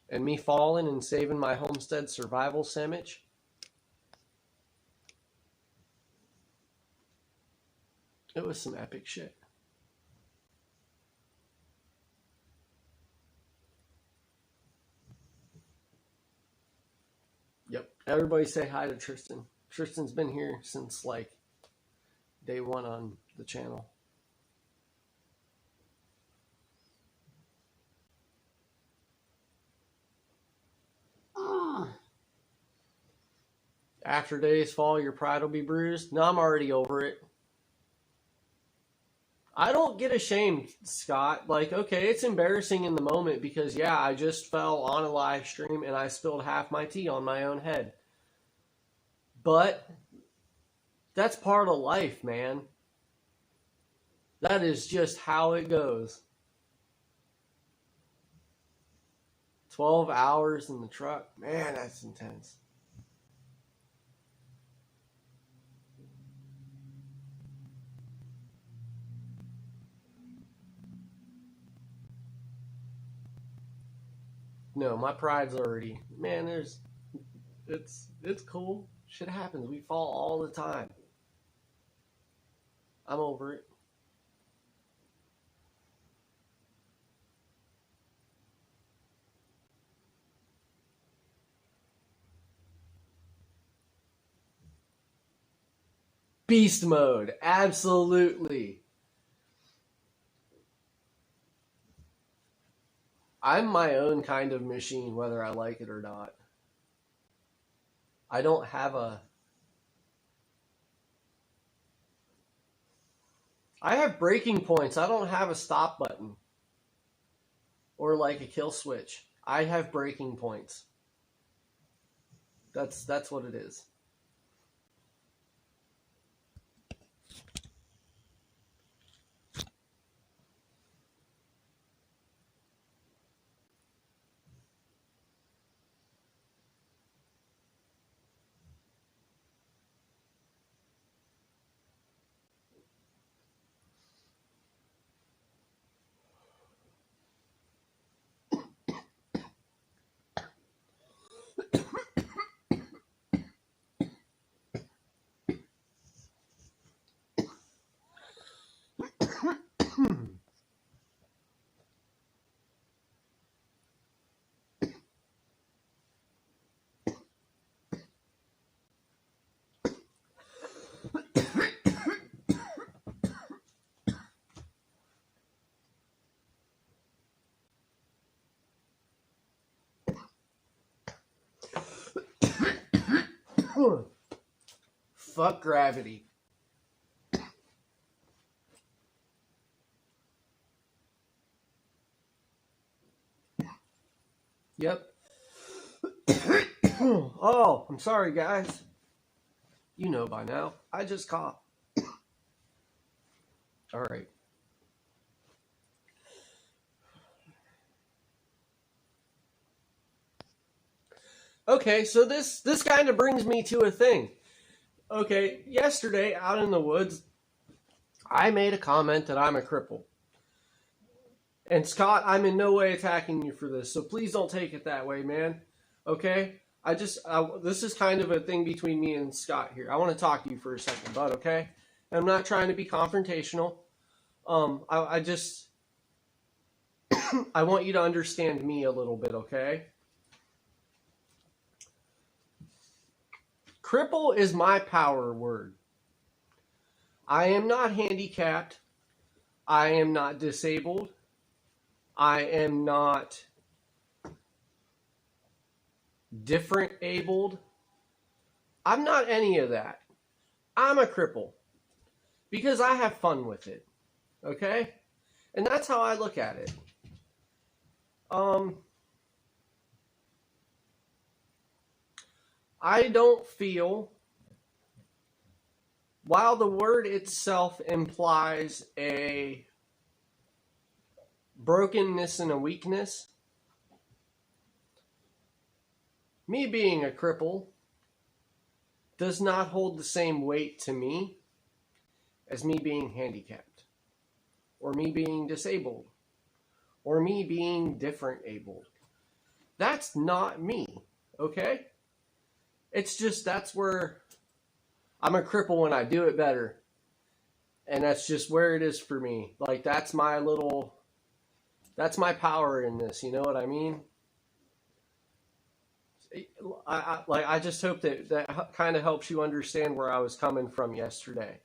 and me falling and saving my Homestead survival sandwich. It was some epic shit. Yep. Everybody say hi to Tristan. Tristan's been here since like day one on the channel. After days fall, your pride will be bruised. No, I'm already over it. I don't get ashamed, Scott. Like, okay, it's embarrassing in the moment because, yeah, I just fell on a live stream and I spilled half my tea on my own head. But that's part of life, man. That is just how it goes. 12 hours in the truck. Man, that's intense. No, my pride's already... Man, it's cool. Shit happens. We fall all the time. I'm over it. Beast mode. Absolutely. I'm my own kind of machine, whether I like it or not. I don't have a... I have breaking points. I don't have a stop button. Or like a kill switch. I have breaking points. That's what it is. Fuck gravity. Yep. Oh, I'm sorry, guys. You know by now. I just coughed. All right. Okay, so this kind of brings me to a thing. Okay, yesterday out in the woods, I made a comment that I'm a cripple. And Scott, I'm in no way attacking you for this, so please don't take it that way, man. Okay? This is kind of a thing between me and Scott here. I want to talk to you for a second, bud, okay? I'm not trying to be confrontational. I just... I want you to understand me a little bit, okay? Cripple is my power word. I am not handicapped. I am not disabled. I am not different abled. I'm not any of that. I'm a cripple because I have fun with it. Okay? And that's how I look at it. I don't feel, while the word itself implies a brokenness and a weakness, me being a cripple does not hold the same weight to me as me being handicapped, or me being disabled, or me being different abled. That's not me, okay? It's just, that's where I'm a cripple when I do it better. And that's just where it is for me. Like, that's my power in this, you know what I mean? I just hope that kind of helps you understand where I was coming from yesterday.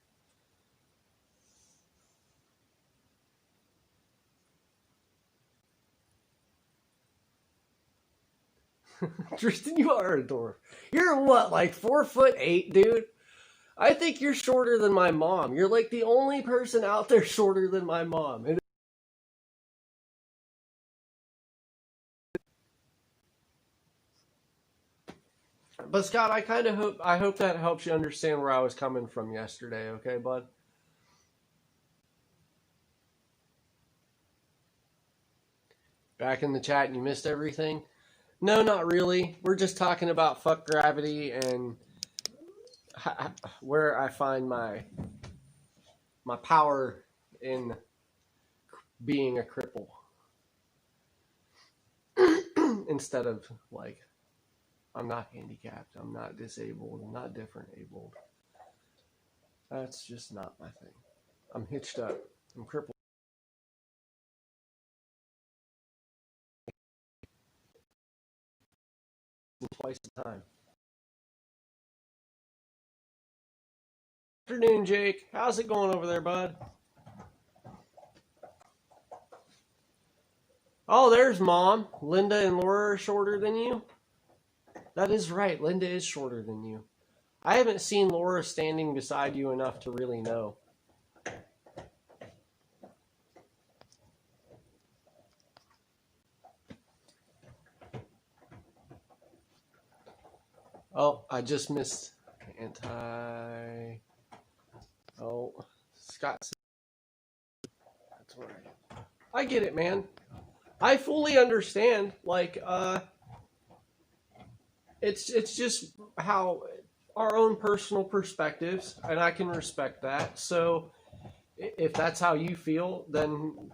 Tristan, you are a dwarf. You're what, like 4'8", dude? I think you're shorter than my mom. You're like the only person out there shorter than my mom. But Scott, I hope that helps you understand where I was coming from yesterday, okay, bud? Back in the chat and you missed everything? No, not really. We're just talking about fuck gravity and where I find my power in being a cripple. Instead of like, I'm not handicapped, I'm not disabled, I'm not different abled. That's just not my thing. I'm hitched up. I'm crippled. Twice the time. Afternoon, Jake. How's it going over there, bud? Oh, there's Mom. Linda and Laura are shorter than you? That is right. Linda is shorter than you. I haven't seen Laura standing beside you enough to really know. Oh, I just missed Oh, Scott. That's all right. I get it, man. I fully understand. Like, it's just how our own personal perspectives, and I can respect that. So, if that's how you feel, then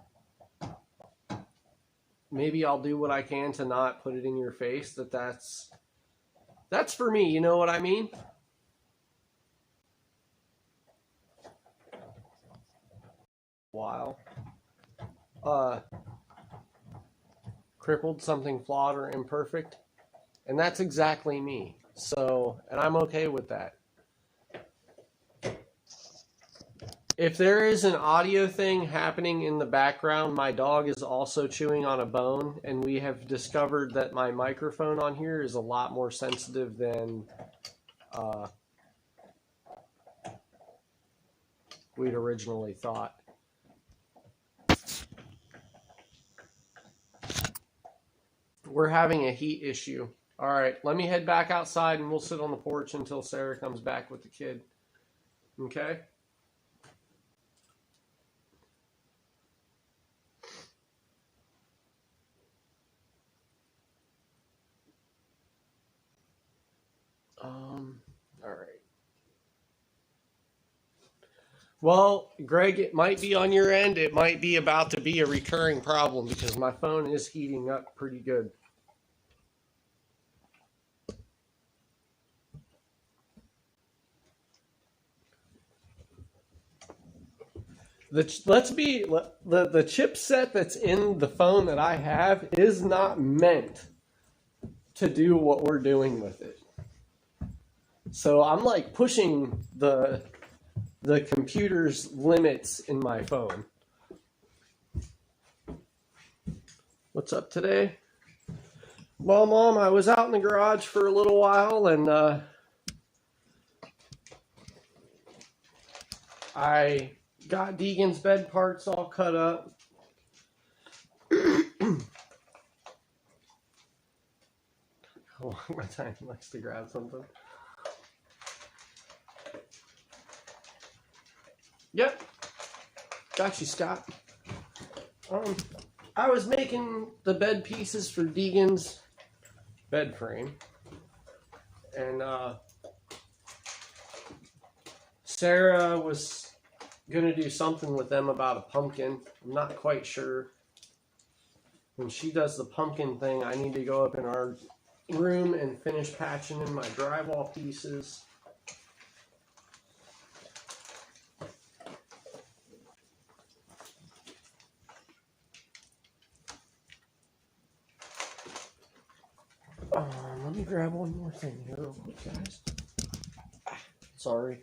maybe I'll do what I can to not put it in your face that's for me, you know what I mean? While crippled, something flawed or imperfect, and that's exactly me. So, and I'm okay with that. If there is an audio thing happening in the background, my dog is also chewing on a bone, and we have discovered that my microphone on here is a lot more sensitive than we'd originally thought. We're having a heat issue. All right, let me head back outside and we'll sit on the porch until Sarah comes back with the kid. Okay? All right. Well, Greg, it might be on your end. It might be about to be a recurring problem because my phone is heating up pretty good. The chipset that's in the phone that I have is not meant to do what we're doing with it. So I'm like pushing the computer's limits in my phone. What's up today? Well, Mom, I was out in the garage for a little while and I got Deegan's bed parts all cut up. Oh, my time likes to grab something. Yep. Got you, Scott. I was making the bed pieces for Deegan's bed frame. And Sarah was going to do something with them about a pumpkin. I'm not quite sure. When she does the pumpkin thing, I need to go up in our room and finish patching in my drywall pieces. Let me grab one more thing here real quick, guys. Sorry.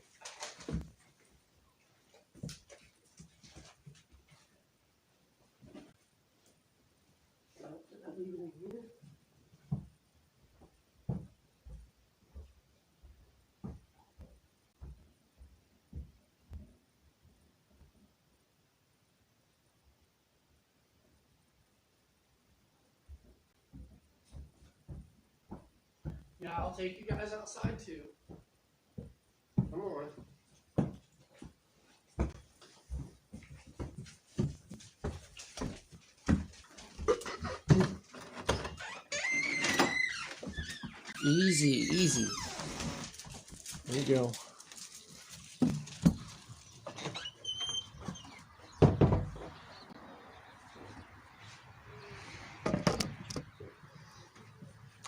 Yeah, I'll take you guys outside too. Come on. Easy, easy. There you go.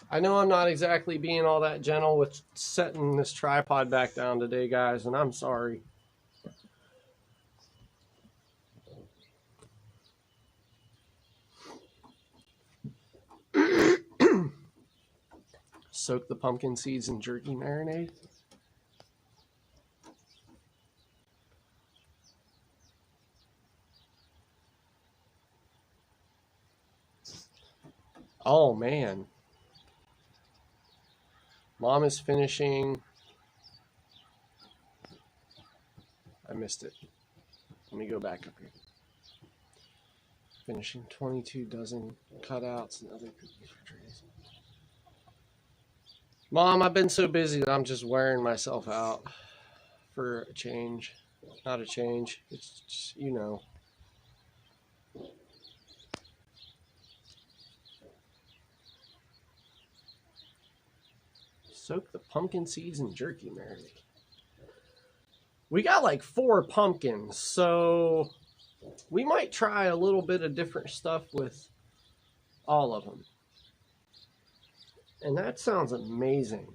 I know I'm not exactly being all that gentle with setting this tripod back down today, guys, and I'm sorry. Soak the pumpkin seeds in jerky marinade. Oh, man. Mom is finishing. I missed it. Let me go back up here. Finishing 22 dozen cutouts and other cookies for trays. Mom, I've been so busy that I'm just wearing myself out for a change. Not a change. It's just, you know. Soak the pumpkin seeds in jerky marinade. We got like 4 pumpkins, so we might try a little bit of different stuff with all of them. And that sounds amazing.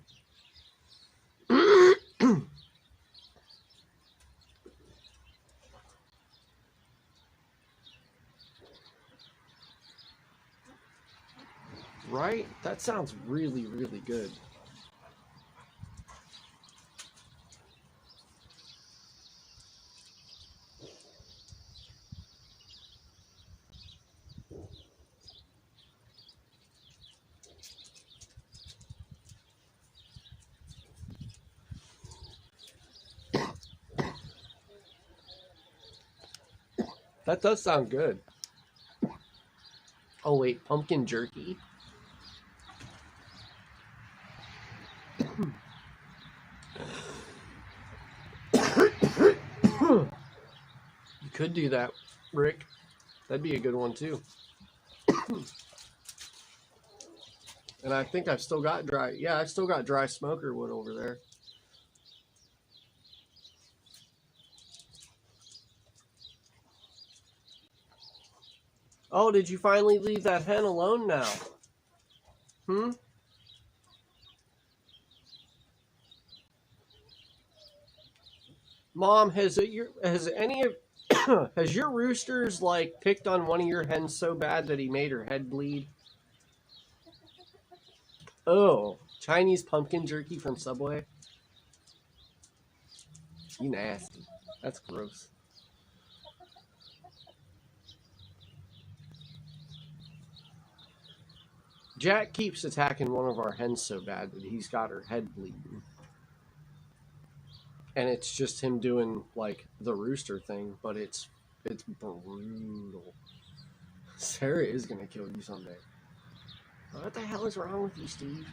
Right? That sounds really, really good. That does sound good. Oh wait, pumpkin jerky? You could do that, Rick. That'd be a good one too. And I think I've still got dry. Yeah, I've still got dry smoker wood over there. Oh, did you finally leave that hen alone now? Mom, has your roosters like picked on one of your hens so bad that he made her head bleed? Oh, Chinese pumpkin jerky from Subway? You nasty. That's gross. Jack keeps attacking one of our hens so bad that he's got her head bleeding. and it's just him doing like the rooster thing, but it's brutal. Sarah is gonna kill you someday. What the hell is wrong with you, Steve?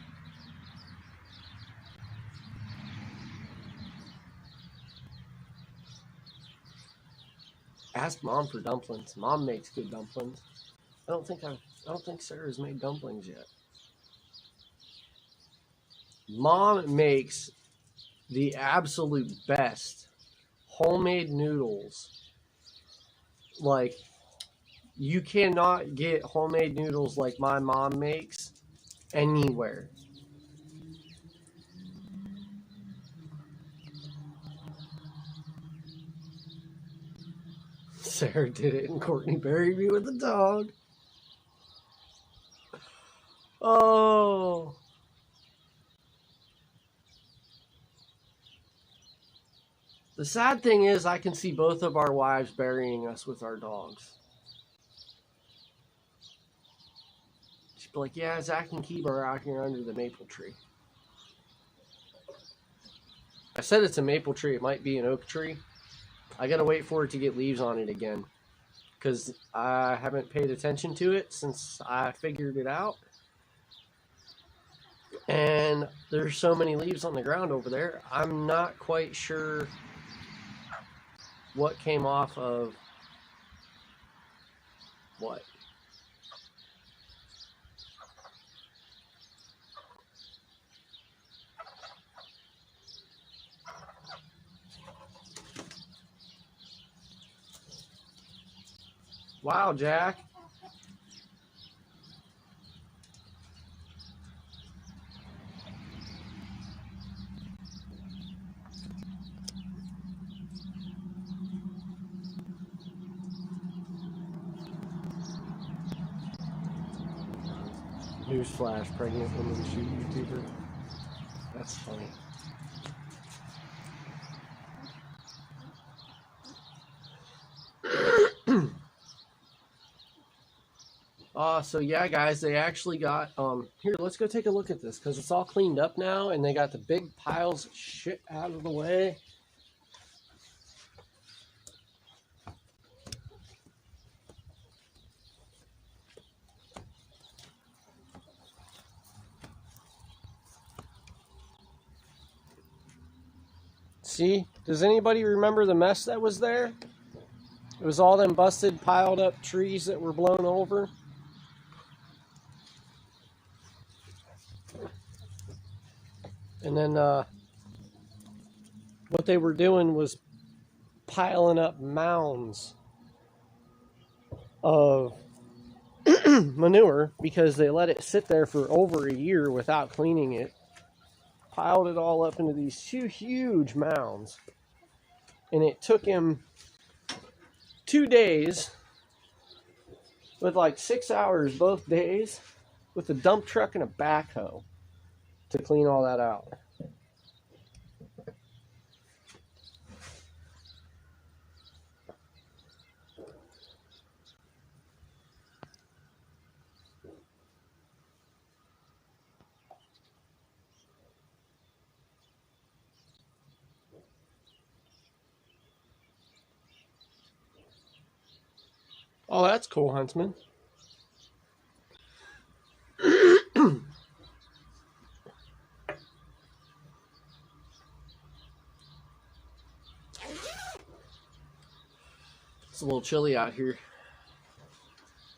Ask Mom for dumplings. Mom makes good dumplings. I don't think Sarah's made dumplings yet. Mom makes the absolute best homemade noodles. Like, you cannot get homemade noodles like my mom makes anywhere. Sarah did it and Courtney buried me with the dog. Oh. The sad thing is I can see both of our wives burying us with our dogs. She'd be like, yeah, Zach and Kiba are out here under the maple tree. I said it's a maple tree. It might be an oak tree. I gotta wait for it to get leaves on it again, because I haven't paid attention to it since I figured it out. And there's so many leaves on the ground over there, I'm not quite sure what came off of what. Wow, Jack. Newsflash, pregnant woman shoot YouTuber. That's funny. So yeah, guys, they actually got, here, let's go take a look at this, because it's all cleaned up now, and they got the big piles of shit out of the way. See, does anybody remember the mess that was there? It was all them busted, piled up trees that were blown over. And then what they were doing was piling up mounds of manure because they let it sit there for over a year without cleaning it. Piled it all up into these huge mounds. And it took him 2 days with like 6 hours both days with a dump truck and a backhoe to clean all that out. Oh, that's cool, Huntsman. It's a little chilly out here.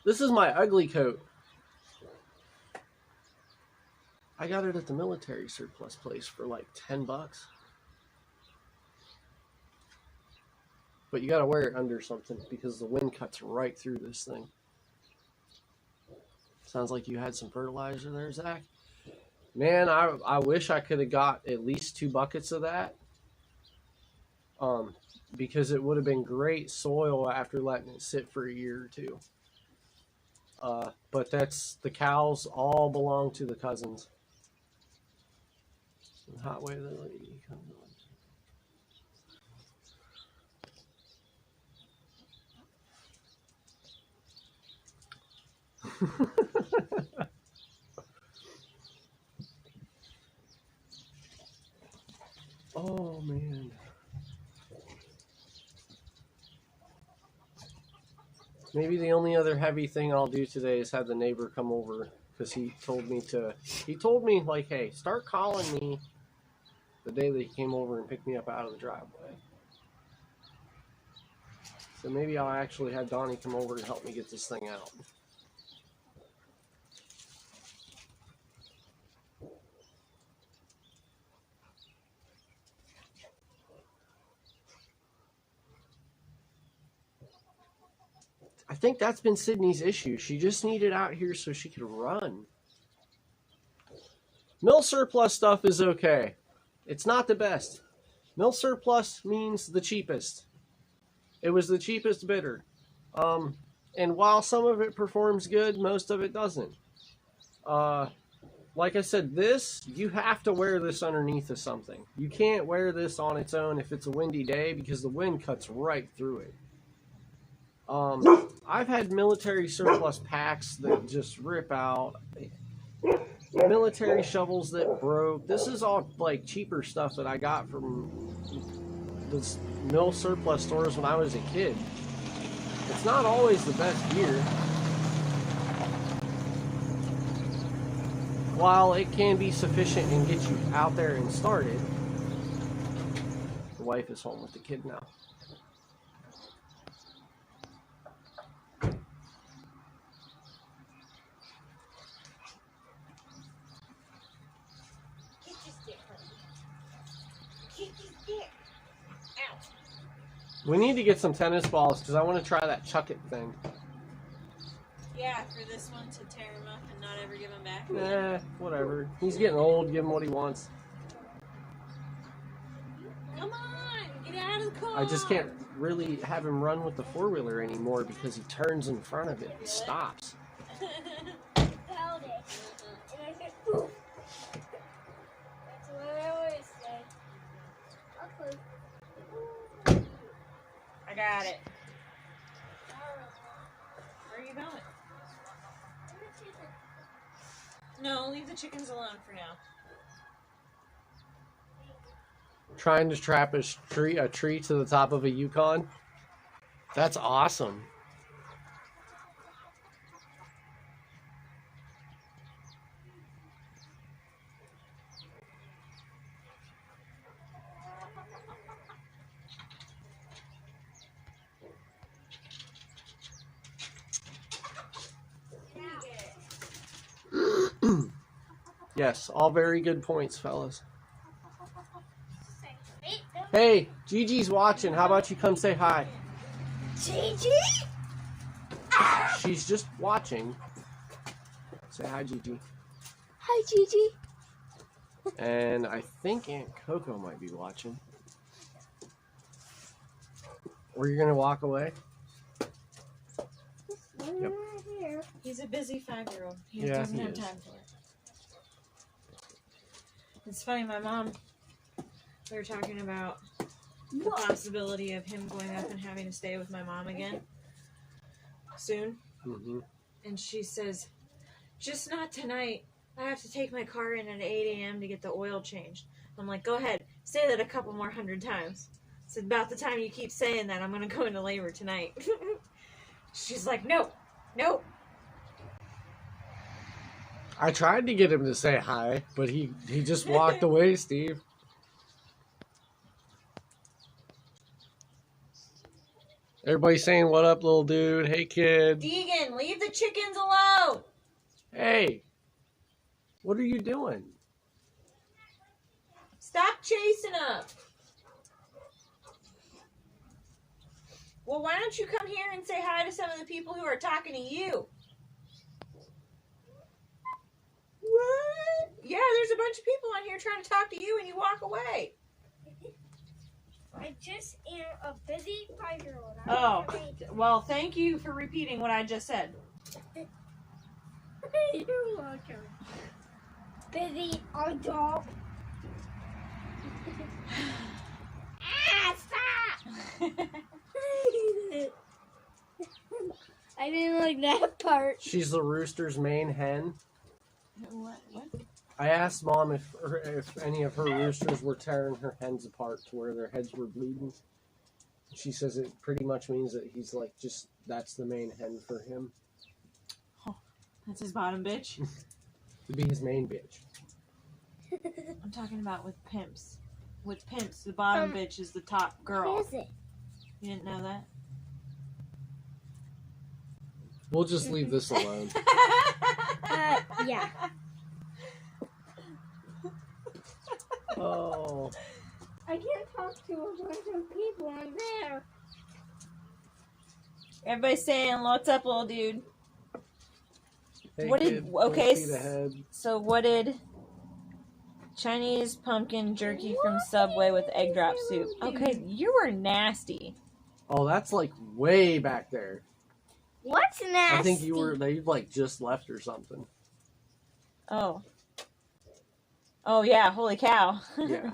This is my ugly coat. I got it at the military surplus place for like $10. But you gotta wear it under something because the wind cuts right through this thing. Sounds like you had some fertilizer there, Zach. Man, I wish I could have got at least 2 buckets of that. Because it would have been great soil after letting it sit for a year or two. But that's, the cows all belong to the cousins. Hot way that lady comes on. Oh man. Maybe the only other heavy thing I'll do today is have the neighbor come over, because he told me, like, hey, start calling me the day that he came over and picked me up out of the driveway. So maybe I'll actually have Donnie come over and help me get this thing out. I think that's been Sydney's issue. She just needed out here so she could run. Mill surplus stuff is okay. It's not the best. Mill surplus means the cheapest. It was the cheapest bidder. And while some of it performs good, most of it doesn't. Like I said, this, you have to wear this underneath of something. You can't wear this on its own if it's a windy day, because the wind cuts right through it. I've had military surplus packs that just rip out. Military shovels that broke. This is all like cheaper stuff that I got from the mill surplus stores when I was a kid. It's not always the best gear. While it can be sufficient and get you out there and started. The wife is home with the kid now. We need to get some tennis balls because I want to try that chuck it thing. Yeah, for this one to tear him up and not ever give him back. Nah, whatever. He's getting old. Give him what he wants. Come on, get out of the car. I just can't really have him run with the four-wheeler anymore because he turns in front of it and stops. Held it. And I said, oof. That's what I always say. Okay. I got it. Where are you going? No, leave the chickens alone for now. Trying to trap a tree to the top of a Yukon. That's awesome. Yes, all very good points, fellas. Hey, Gigi's watching. How about you come say hi? Gigi? She's just watching. Say hi, Gigi. Hi, Gigi. And I think Aunt Coco might be watching. Or you're going to walk away? Yep. He's a busy 5-year-old. He Yeah, doesn't he have is. time for it. It's funny, my mom, we were talking about the possibility of him going up and having to stay with my mom again soon. Mm-hmm. And she says, just not tonight. I have to take my car in at 8 a.m. to get the oil changed. I'm like, go ahead. Say that a couple more 100 times. It's about the time you keep saying that, I'm going to go into labor tonight. She's like, no. I tried to get him to say hi, but he just walked away, Steve. Everybody's saying, what up, little dude? Hey, kid. Deegan, leave the chickens alone. Hey, what are you doing? Stop chasing them. Well, why don't you come here and say hi to some of the people who are talking to you? What? Yeah, there's a bunch of people on here trying to talk to you and you walk away. I just am a busy 5-year-old. Oh, well, thank you for repeating what I just said. You're welcome. Busy adult. Stop! I didn't like that part. She's the rooster's main hen. What? I asked Mom if any of her roosters were tearing her hens apart to where their heads were bleeding. She says it pretty much means that he's like that's the main hen for him. Oh, that's his bottom bitch. To be his main bitch. I'm talking about with pimps. With pimps, the bottom bitch is the top girl. What is it? You didn't know that? We'll just leave this alone. Yeah. Oh. I can't talk to a bunch of people on there. Everybody's saying, "What's up, little dude?" Hey, What did- kid, okay, 4 feet ahead. So what did Chinese pumpkin jerky from Subway with egg drop soup? Okay, you were nasty. Oh, that's like way back there. What's nasty? I think they like just left or something. Oh. Oh yeah, holy cow. Yeah.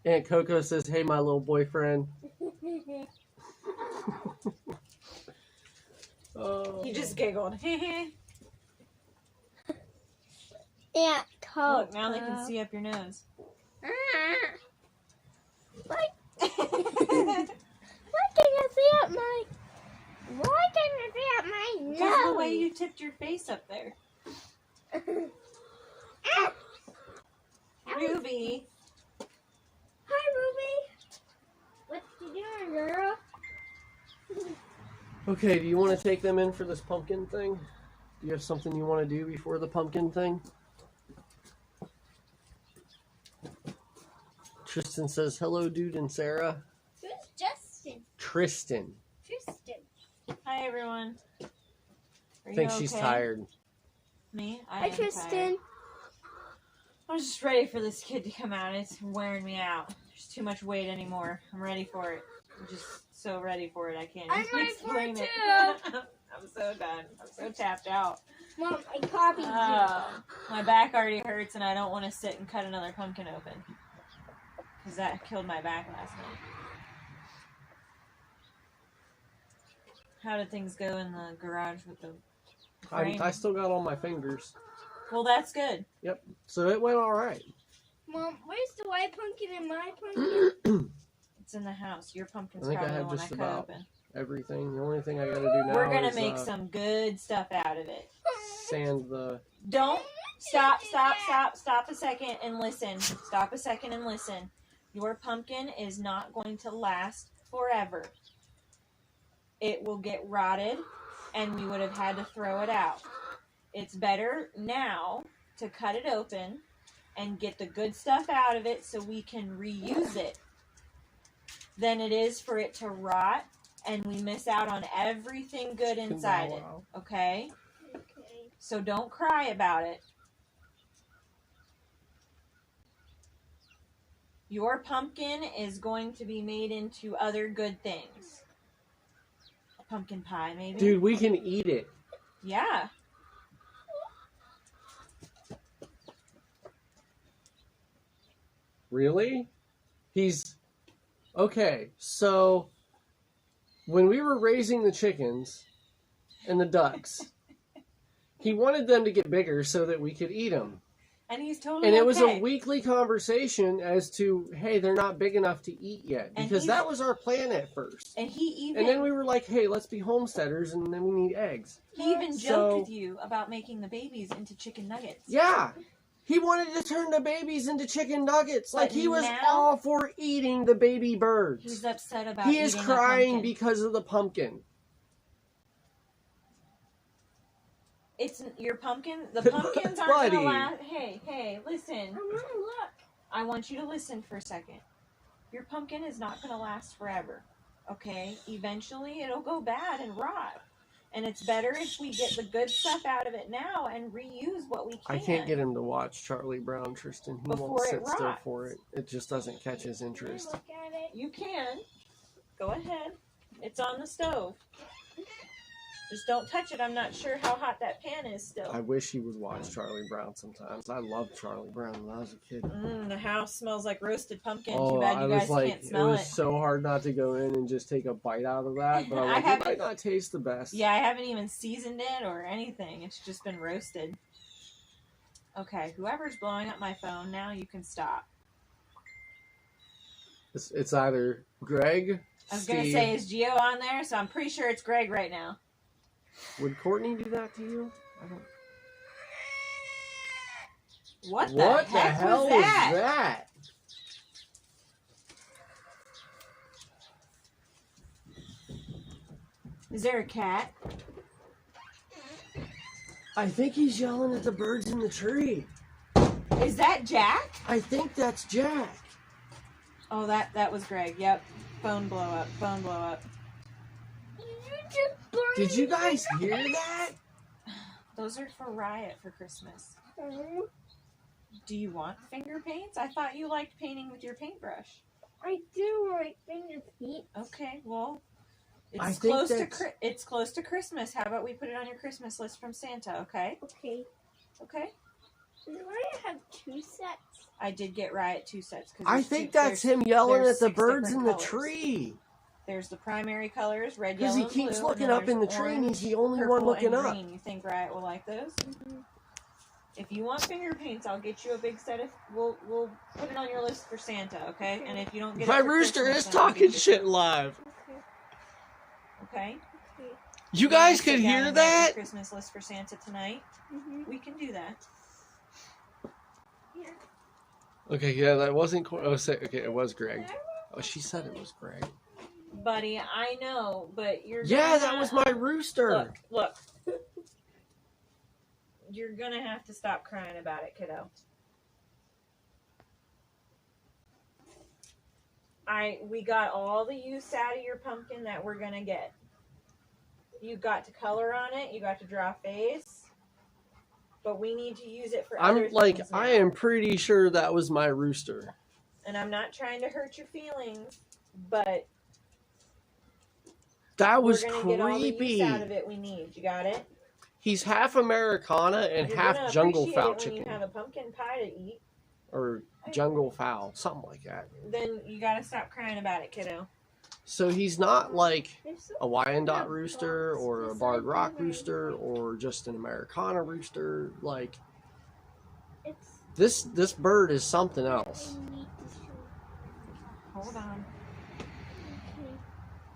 Aunt Coco says, "Hey, my little boyfriend." Oh. He just giggled. Yeah, Coco. Look, now they can see up your nose. Why can you see up my? Why can you see up my nose? Because of the way you tipped your face up there. Ruby. Hi, Ruby. What you doing, girl? Okay, do you want to take them in for this pumpkin thing? Do you have something you want to do before the pumpkin thing? Tristan says, "Hello, dude and Sarah." Who's Justin? Tristan. Tristan. Hi, everyone. Are I you think she's okay? tired. Me? I Hi, am Tristan. tired. I was just ready for this kid to come out. It's wearing me out. There's too much weight anymore. I'm ready for it. I'm just so ready for it. I can't I'm even ready for it, explain too. I'm so done. I'm so tapped out. Mom, I copied you. My back already hurts, and I don't want to sit and cut another pumpkin open. Because that killed my back last night. How did things go in the garage with the frame? I still got all my fingers. Well, that's good. Yep. So it went all right. Mom, where's the white pumpkin and my pumpkin? It's in the house. Your pumpkin's I think I probably the have one I just cut about open. Everything. The only thing I got to do now We're going to is make some good stuff out of it. sand the. Don't stop a second and listen. Stop a second and listen. Your pumpkin is not going to last forever. It will get rotted, and we would have had to throw it out. It's better now to cut it open and get the good stuff out of it so we can reuse it than it is for it to rot and we miss out on everything good inside it. Okay? Okay. So don't cry about it. Your pumpkin is going to be made into other good things. A pumpkin pie, maybe? Dude, we can eat it. Yeah. Really? Okay, so when we were raising the chickens and the ducks, he wanted them to get bigger so that we could eat them. And he's totally And it okay. was a weekly conversation as to, hey, they're not big enough to eat yet. And Because that was our plan at first. And he even... And then we were like, hey, let's be homesteaders, and then we need eggs. He even joked with you about making the babies into chicken nuggets. Yeah. He wanted to turn the babies into chicken nuggets. But Like, he was now- all for eating the baby birds. He's upset about He is eating crying a pumpkin. because of the pumpkin. It's your pumpkin. The pumpkins aren't Buddy. going to last. Hey, listen. I'm gonna look. I want you to listen for a second. Your pumpkin is not going to last forever. Okay? Eventually, it'll go bad and rot. And it's better if we get the good stuff out of it now and reuse what we can. I can't get him to watch Charlie Brown, Tristan. He Before won't it sit still rots. for it. It just doesn't catch his interest. Look at it. You can. Go ahead. It's on the stove. Just don't touch it. I'm not sure how hot that pan is still. I wish he would watch Charlie Brown sometimes. I loved Charlie Brown when I was a kid. The house smells like roasted pumpkin. Oh, Too bad I you was guys like, can't it smell was it. so hard not to go in and just take a bite out of that. But I'm I like, it haven't- might not taste the best. Yeah, I haven't even seasoned it or anything. It's just been roasted. Okay, whoever's blowing up my phone, now you can stop. It's either Greg, I was going to say, is Gio on there? So I'm pretty sure it's Greg right now. Would Courtney do that to you? I don't... What the hell was that? Is there a cat? I think he's yelling at the birds in the tree. Is that Jack? I think that's Jack. Oh, that was Greg. Yep. Phone blow up. Phone blow up. Did you guys hear that? Those are for Riot for Christmas. Do you want finger paints? I thought you liked painting with your paintbrush. I do like finger paint. Okay, well, it's close to Christmas. How about we put it on your Christmas list from Santa? Okay. Okay. Okay. Does Riot have 2 sets? I did get Riot 2 sets. I think that's him yelling at the 6 birds in the colors. tree. There's the primary colors, red, Because yellow, he keeps blue, looking up in the tree and he's the only one looking up. green. You think Riot will like those? Mm-hmm. If you want finger paints, I'll get you a big set of. We'll put it on your list for Santa, okay? And if you don't get my it for rooster Christmas, is then I'll talking get you shit live. Okay. You guys could sit down hear and write your that? Christmas list for Santa tonight. Mm-hmm. We can do that. Yeah. Okay, yeah, that wasn't. Okay, it was Greg. Oh, she said it was Greg. Buddy, I know, but you're. Yeah, that was my rooster. Look. You're gonna have to stop crying about it, kiddo. We got all the use out of your pumpkin that we're gonna get. You got to color on it. You got to draw a face. But we need to use it for other things now. I am pretty sure that was my rooster. And I'm not trying to hurt your feelings, but that was we're gonna creepy. get all the use out of it we need. You got it? He's half Americana and You're half gonna jungle appreciate fowl it when chicken. you have a pumpkin pie to eat. Or jungle fowl, something like that. Then you gotta stop crying about it, kiddo. So he's not like a Wyandotte rooster or a Barred Rock rooster or just an Americana rooster. Like this bird is something else. Hold on.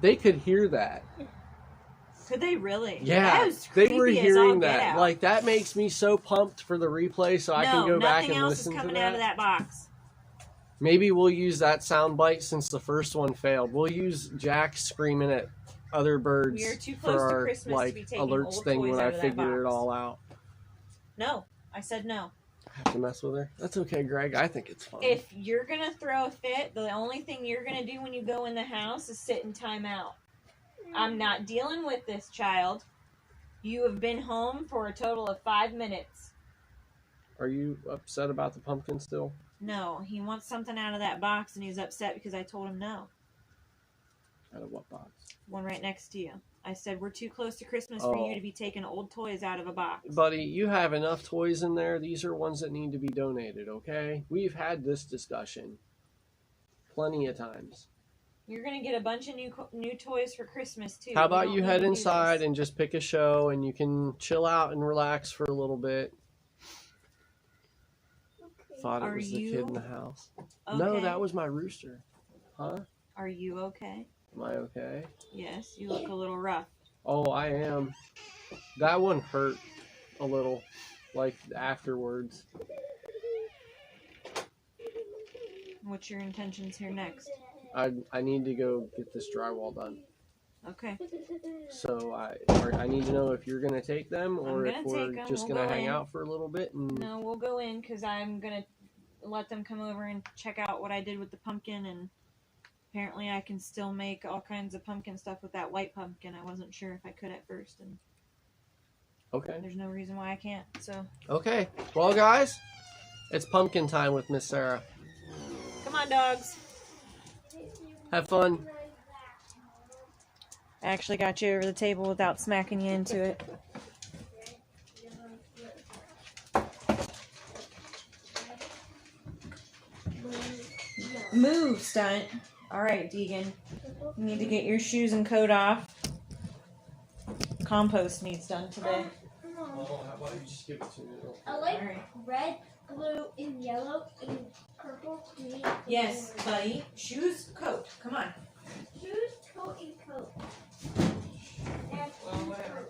They could hear that. Could they really? Yeah, That was they creepy were as all hearing get that. out. Like that makes me so pumped for the replay, so I can go back and listen to that. nothing else is coming out of that box. Maybe we'll use that sound bite since the first one failed. We'll use Jack screaming at other birds We are too close for to our Christmas to be taking alerts old thing toys when out I of that figure it box. all out. No, I said no. I have to mess with her. That's okay, Greg. I think it's fun. If you're gonna throw a fit, the only thing you're gonna do when you go in the house is sit in timeout. I'm not dealing with this, child. You have been home for a total of 5 minutes. Are you upset about the pumpkin still? No, he wants something out of that box, and he's upset because I told him no. Out of what box? One right next to you. I said we're too close to Christmas for you to be taking old toys out of a box. Buddy, you have enough toys in there. These are ones that need to be donated, okay? We've had this discussion plenty of times. You're gonna get a bunch of new toys for Christmas too. How about you head inside and just pick a show and you can chill out and relax for a little bit? Okay. Thought it was the kid in the house. Okay. No, that was my rooster. Huh? Are you okay? Am I okay? Yes, you look a little rough. Oh, I am. That one hurt a little, like afterwards. What's your intentions here next? I need to go get this drywall done. Okay. So I need to know if you're going to take them or if we're just going to hang out for a little bit. And... No, we'll go in because I'm going to let them come over and check out what I did with the pumpkin. And apparently I can still make all kinds of pumpkin stuff with that white pumpkin. I wasn't sure if I could at first. And okay. There's no reason why I can't. So. Okay. Well, guys, it's pumpkin time with Miss Sarah. Come on, dogs. Have fun. I actually got you over the table without smacking you into it. Move, stunt. All right, Deegan. You need to get your shoes and coat off. Compost needs done today. Why don't you just give it to me? I like Alright. red, blue, and yellow, and purple, green. and Yes, orange. buddy. Shoes, coat. Come on. Shoes, coat, and coat. That's Well, whatever.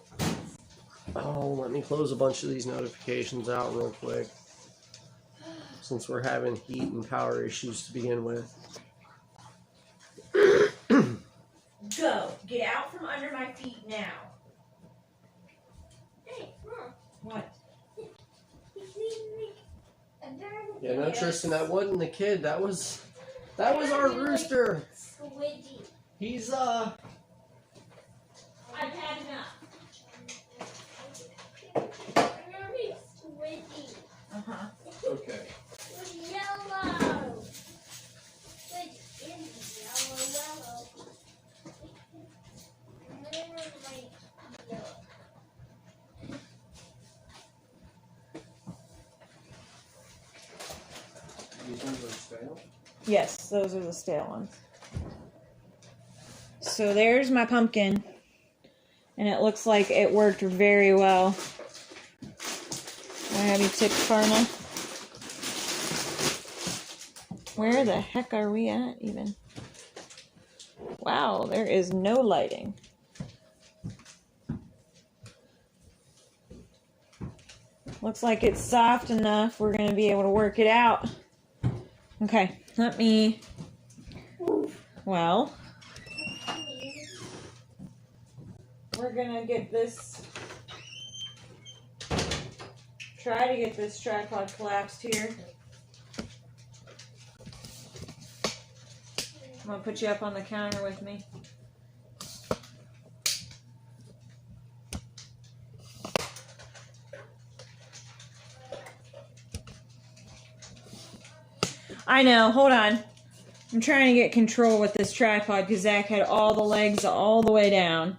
Oh, let me close a bunch of these notifications out real quick. Since we're having heat and power issues to begin with. Go. Get out from under my feet now. Hey, Mom. What? He's leaving a darn Yeah, no, Yes. Tristan, that wasn't the kid. That was our rooster. squidgy. He's I've had enough. Very squidgy. Uh-huh. okay. With yellow. Squid is yellow. Yellow. These ones are stale. Yes, those are the stale ones. So there's my pumpkin. And it looks like it worked very well. I have you tipped far enough? Where the heck are we at even? Wow, there is no lighting. Looks like it's soft enough. We're going to be able to work it out. Okay, let me... Well... We're gonna get this, try to get this tripod collapsed here. I'm gonna put you up on the counter with me. I know, hold on. I'm trying to get control with this tripod because Zach had all the legs all the way down.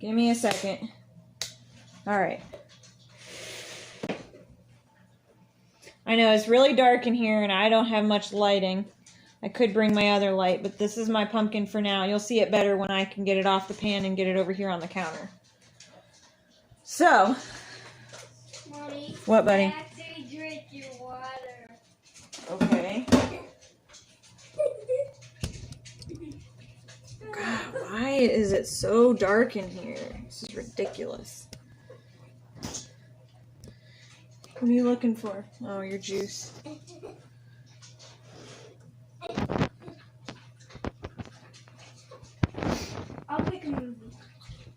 Give me a second. Alright. I know it's really dark in here and I don't have much lighting. I could bring my other light, but this is my pumpkin for now. You'll see it better when I can get it off the pan and get it over here on the counter. So. Mommy, What, buddy? actually drink your water. Okay. God, why is it so dark in here? This is ridiculous. What are you looking for? Oh, your juice. I'll pick a movie.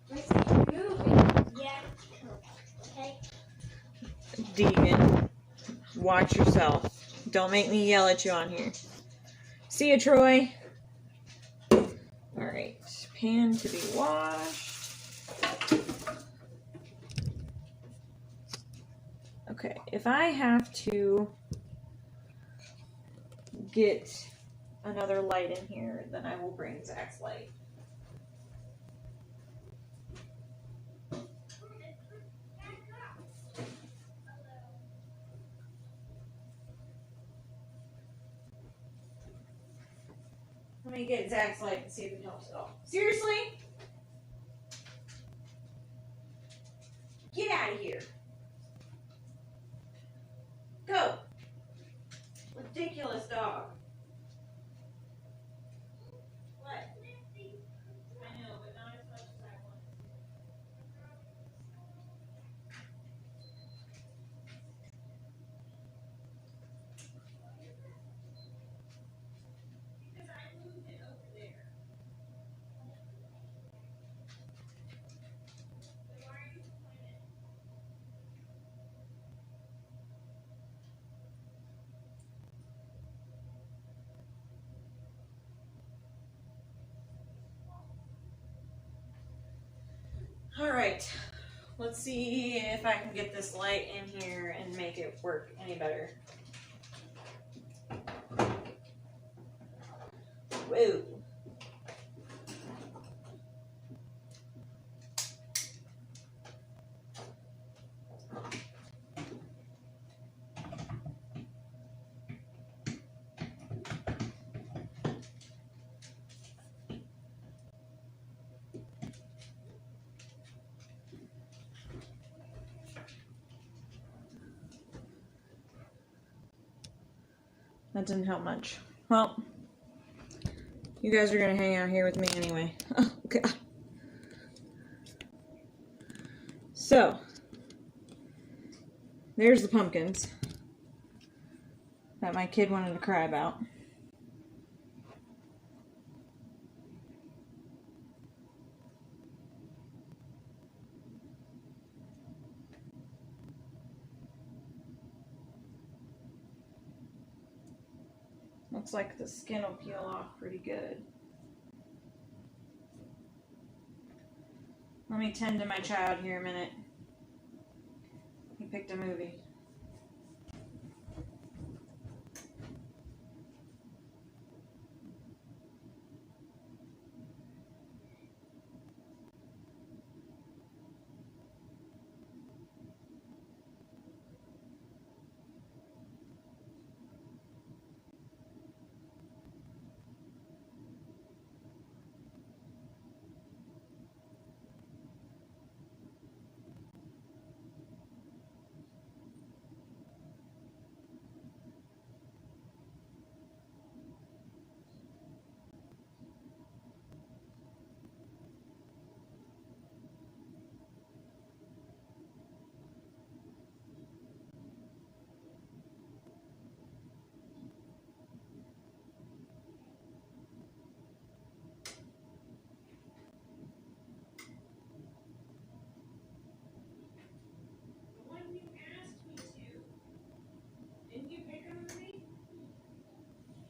Let's pick a movie. Yeah. Okay. Deegan, watch yourself. Don't make me yell at you on here. See ya, Troy. Alright, pan to be washed. Okay, if I have to get another light in here, then I will bring Zach's light. Let me get Zach's light and see if it helps at all. Seriously? Get out of here. Go. Ridiculous dog. What? I know, but not as much as I want. Because I moved it over there. So why are you complaining? All right, let's see if I can get this light in here and make it work any better. Whoa. That didn't help much. Well, you guys are gonna hang out here with me anyway. Oh, God. So, there's the pumpkins that my kid wanted to cry about. Looks like the skin will peel off pretty good. Let me tend to my child here a minute. He picked a movie.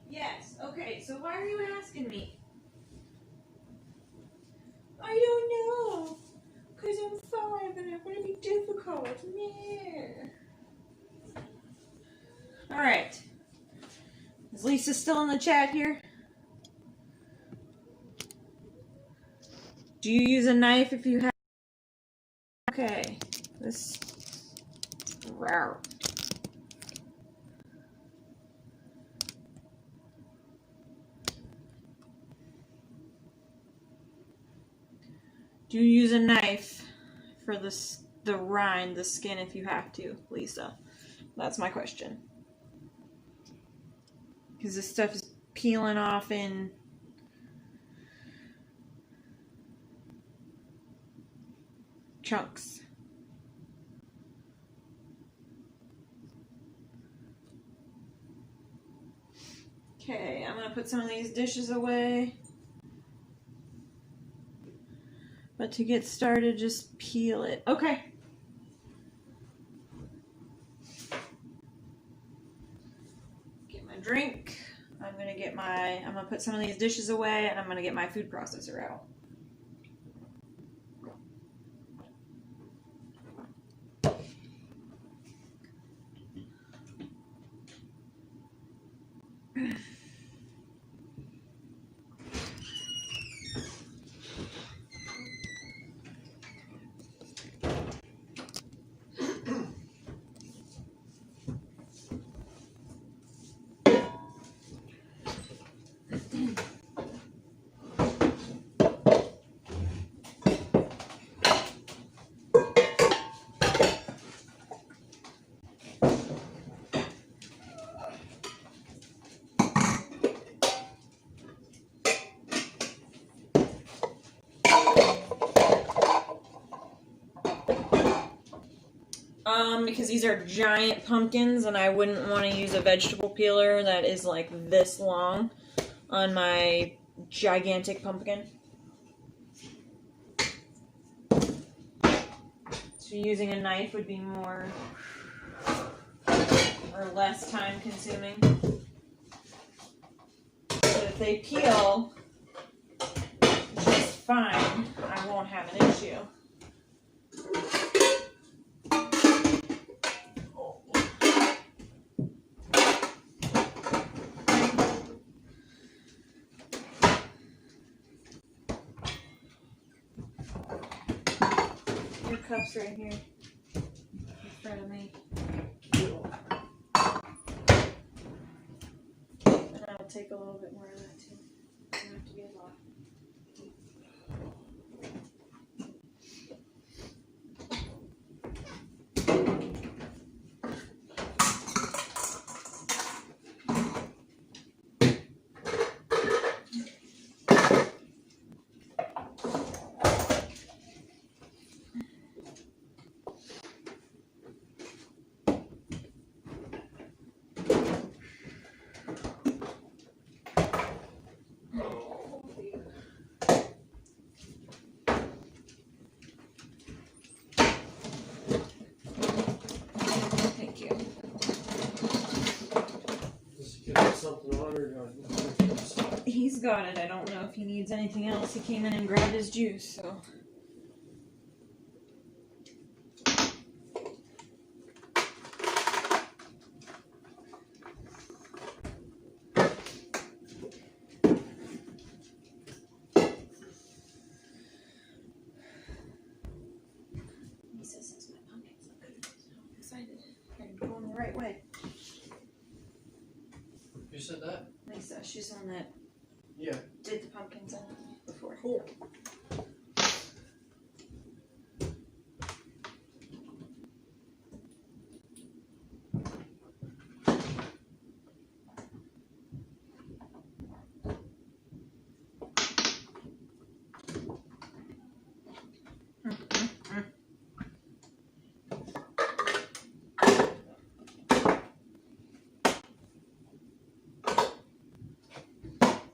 Yes, okay, so why are you asking me? I don't know. Because I'm 5 and I want to be difficult. Yeah. Alright. Is Lisa still in the chat here? Do you use a knife if you have? Okay. This. Rawr. Do you use a knife for the rind, the skin, if you have to, Lisa? That's my question. Because this stuff is peeling off in chunks. Okay, I'm going to put some of these dishes away. But to get started, just peel it. Okay. Get my drink. I'm gonna put some of these dishes away and I'm gonna get my food processor out. Because these are giant pumpkins and I wouldn't want to use a vegetable peeler that is like this long on my gigantic pumpkin. So using a knife would be more or less time consuming. But if they peel just fine, I won't have an issue. Cups right here in front of me. And I'll take a little bit more of that too. Doesn't have to be a lot. water? He's got it. I don't know if he needs anything else. He came in and grabbed his juice, so. Lisa says my pumpkins look good. I'm excited. They're going the right way. Who said that? Lisa, she's the one that Yeah. did the pumpkins in before. Cool.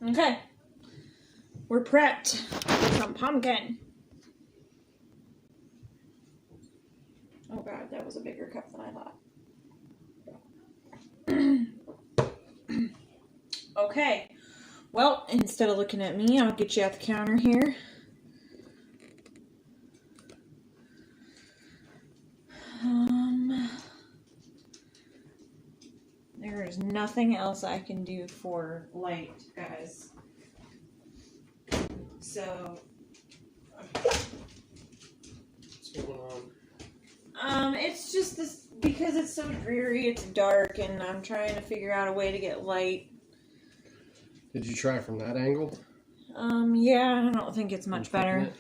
Okay. We're prepped for some pumpkin. Oh god, that was a bigger cup than I thought. Okay. Well, instead of looking at me, I'll get you at the counter here. There's nothing else I can do for light, guys. So, What's going on? it's just this, because it's so dreary, it's dark, and I'm trying to figure out a way to get light. Did you try from that angle? Yeah, I don't think it's much Flipping better.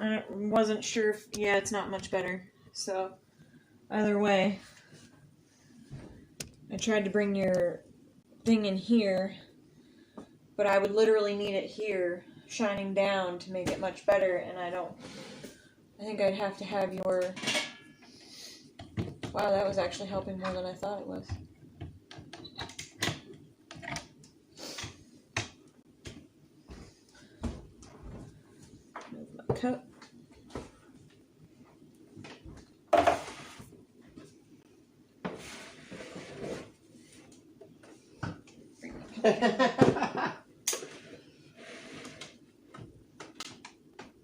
it? I wasn't sure if, yeah, it's not much better. So, either way, I tried to bring your thing in here, but I would literally need it here, shining down to make it much better, and I think I'd have to have your, wow, that was actually helping more than I thought it was. Move my cup.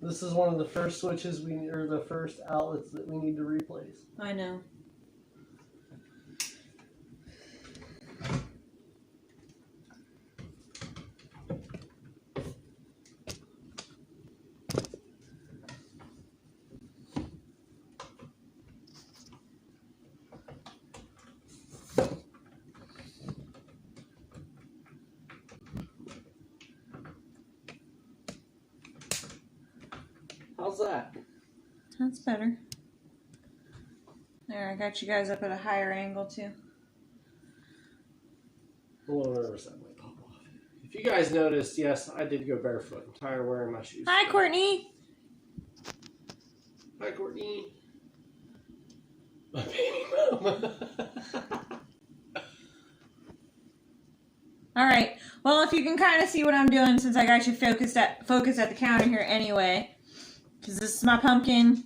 This is one of the first switches or the first outlets that we need to replace. I know. How's that? That's better. There, I got you guys up at a higher angle too. I'm a little nervous that might pop off. If you guys noticed, yes, I did go barefoot. I'm tired of wearing my shoes. Hi, Courtney. Hi, Courtney. My baby mama. All right. Well, if you can kind of see what I'm doing, since I got you focused at the counter here anyway, because this is my pumpkin.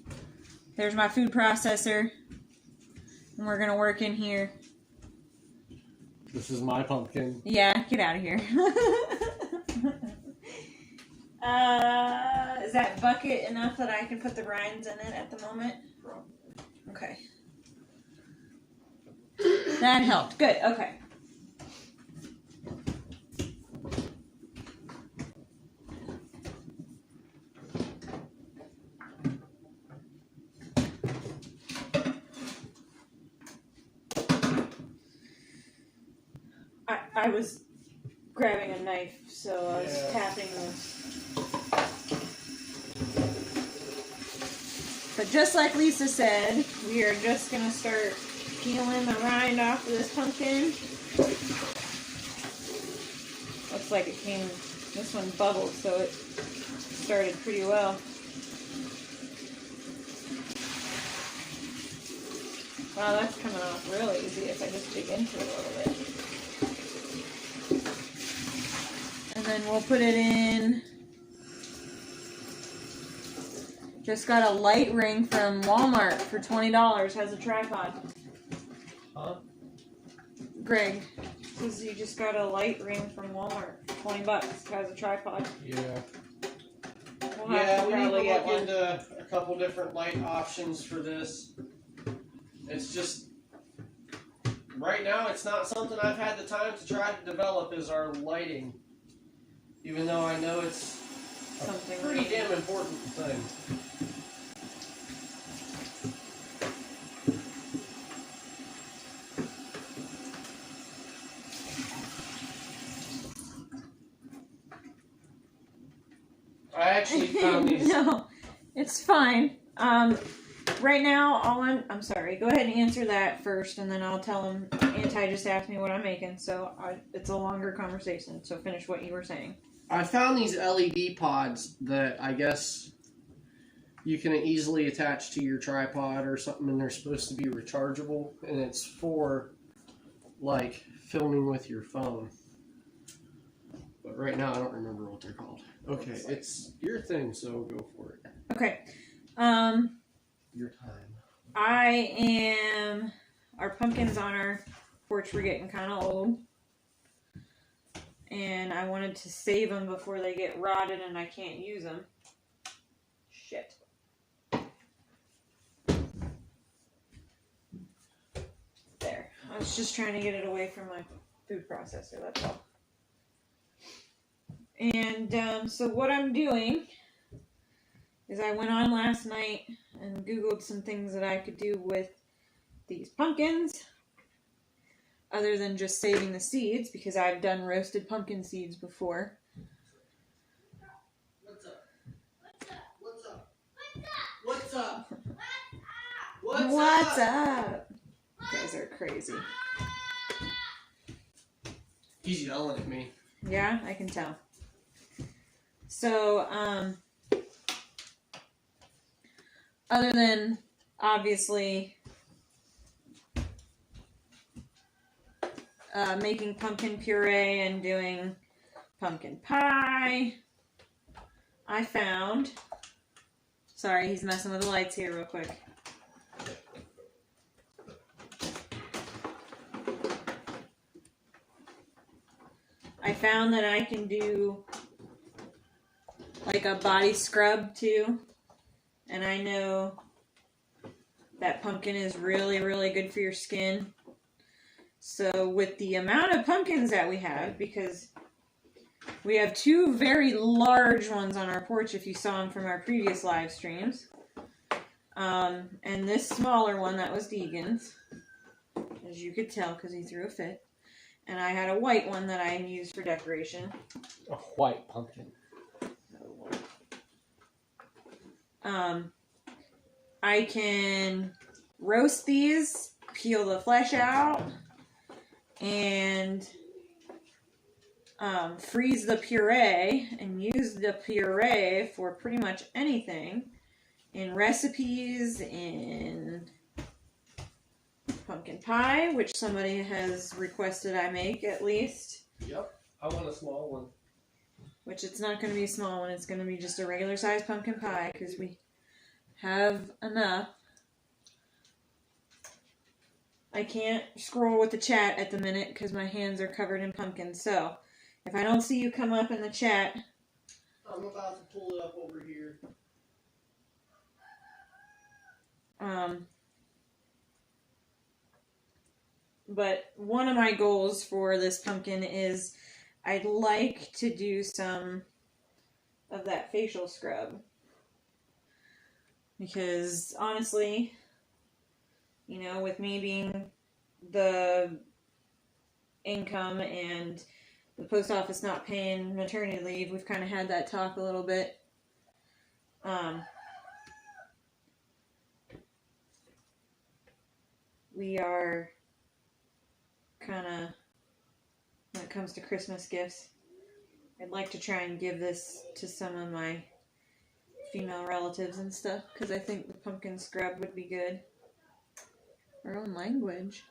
There's my food processor, and we're gonna work in here. This is my pumpkin. Yeah, get out of here. Is that bucket enough that I can put the rinds in it at the moment? Okay. That helped. Good. Okay. I was grabbing a knife, so I was tapping this. But just like Lisa said, we are just going to start peeling the rind off of this pumpkin. Looks like it came, this one bubbled, so it started pretty well. Wow, that's coming off really easy if I just dig into it a little bit. And then we'll put it in. Just got a light ring from Walmart for $20. Has a tripod. Huh? Greg. Because you just got a light ring from Walmart. $20. It has a tripod. Yeah. We'll have to We need to probably get look one. into a couple different light options for this. It's just, right now it's not something I've had the time to try to develop is our lighting. Even though I know it's Something pretty really- damn important thing. I actually found these. No, it's fine. Right now, I'm sorry. Go ahead and answer that first, and then I'll tell him. Anti just asked me what I'm making, so it's a longer conversation. So finish what you were saying. I found these LED pods that I guess you can easily attach to your tripod or something, and they're supposed to be rechargeable, and it's for like filming with your phone. But right now I don't remember what they're called. Okay, it's your thing, so go for it. Okay. Your time. Our pumpkins on our porch were getting kind of old. And I wanted to save them before they get rotted and I can't use them. Shit. There. I was just trying to get it away from my food processor, that's all. And so what I'm doing is I went on last night and Googled some things that I could do with these pumpkins other than just saving the seeds, because I've done roasted pumpkin seeds before. What's up? What's up? What's up? What's up? What's up? You guys are crazy. He's yelling at me. Yeah, I can tell. So, other than obviously making pumpkin puree and doing pumpkin pie, I found, sorry, he's messing with the lights here real quick. I found that I can do like a body scrub too. And I know that pumpkin is really, really good for your skin. So with the amount of pumpkins that we have, because we have two very large ones on our porch, if you saw them from our previous live streams. And this smaller one, that was Deegan's, as you could tell because he threw a fit. And I had a white one that I used for decoration. A white pumpkin. I can roast these, peel the flesh out, and freeze the puree, and use the puree for pretty much anything in recipes, in pumpkin pie, which somebody has requested I make at least. Yep, I want a small one. Which it's not going to be a small one, it's going to be just a regular sized pumpkin pie because we have enough. I can't scroll with the chat at the minute because my hands are covered in pumpkins. So, if I don't see you come up in the chat, I'm about to pull it up over here. But one of my goals for this pumpkin is I'd like to do some of that facial scrub. Because honestly, you know, with me being the income and the post office not paying maternity leave, we've kind of had that talk a little bit. We are kind of, when it comes to Christmas gifts, I'd like to try and give this to some of my female relatives and stuff, because I think the pumpkin scrub would be good. Our own language.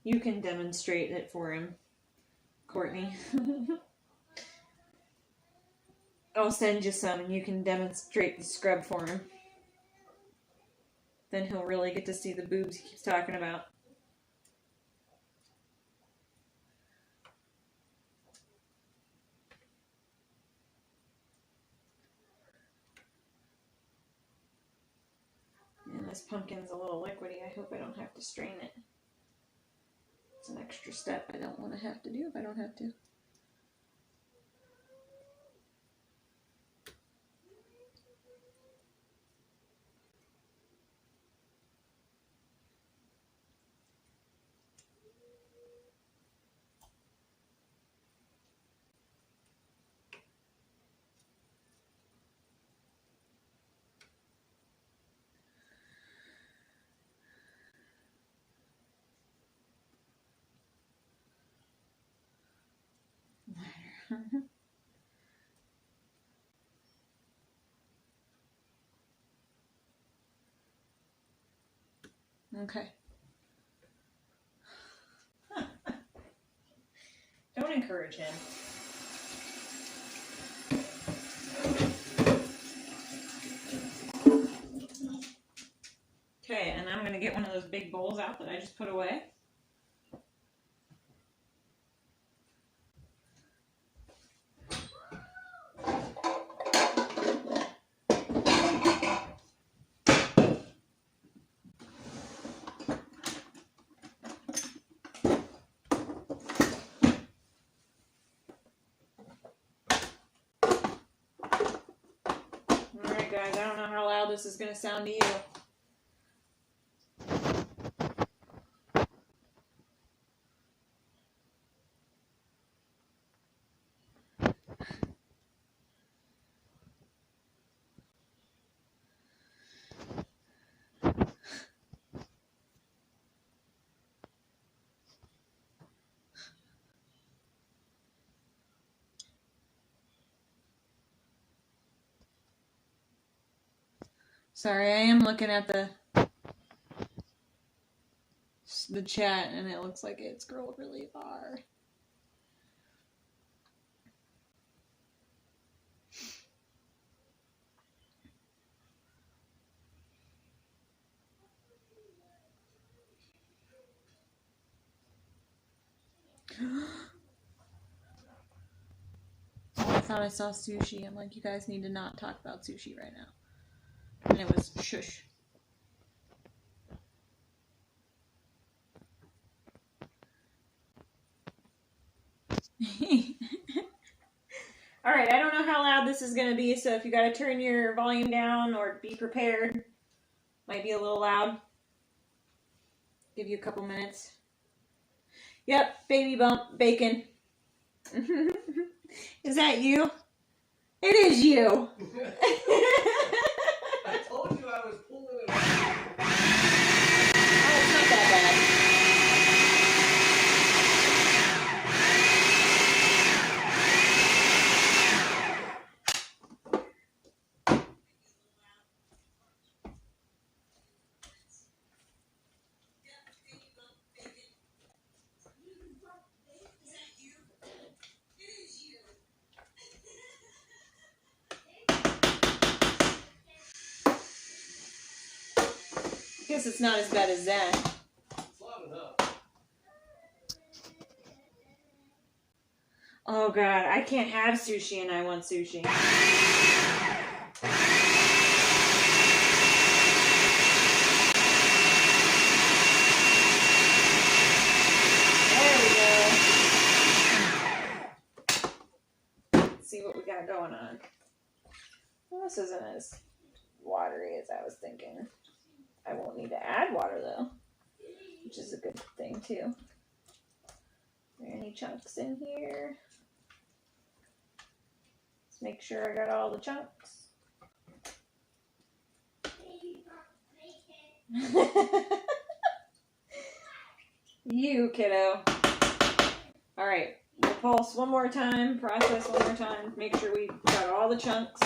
You can demonstrate it for him, Courtney. I'll send you some and you can demonstrate the scrub for him. Then he'll really get to see the boobs he keeps talking about. And this pumpkin's a little liquidy. I hope I don't have to strain it. It's an extra step I don't want to have to do if I don't have to. Okay. Don't encourage him. Okay, and I'm going to get one of those big bowls out that I just put away. Alright guys, I don't know how loud this is going to sound to you. Sorry, I am looking at the chat and it looks like it's scrolled really far. I thought I saw sushi. I'm like, you guys need to not talk about sushi right now. And it was shush. Alright, I don't know how loud this is going to be, so if you got to turn your volume down or be prepared, might be a little loud. Give you a couple minutes. Yep, baby bump, bacon. Is that you? It is you. I told you I was pulling it out. Oh, it's not that bad. I guess it's not as bad as that. It's loud enough. Oh god, I can't have sushi and I want sushi. There we go. Let's see what we got going on. Well, this isn't as watery as I was thinking. I won't need to add water though, which is a good thing too. Are there any chunks in here? Let's make sure I got all the chunks. You kiddo. Alright, we'll pulse one more time, process one more time, make sure we got all the chunks.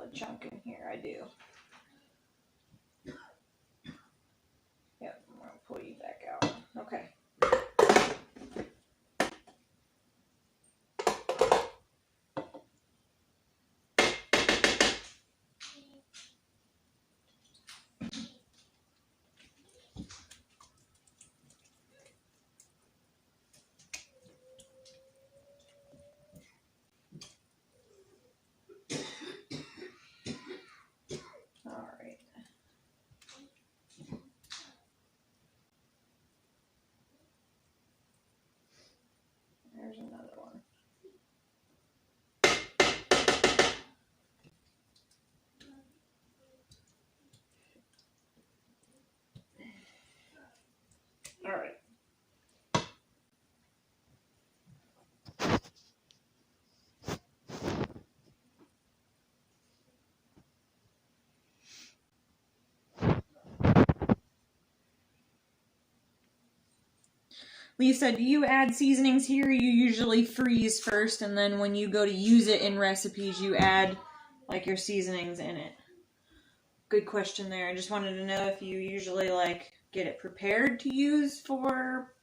solid chunk in here. I do. Yep, I'm gonna pull you back out. Okay. There's another one. All right. Lisa, do you add seasonings here, or you usually freeze first, and then when you go to use it in recipes, you add, like, your seasonings in it? Good question there. I just wanted to know if you usually, like, get it prepared to use for,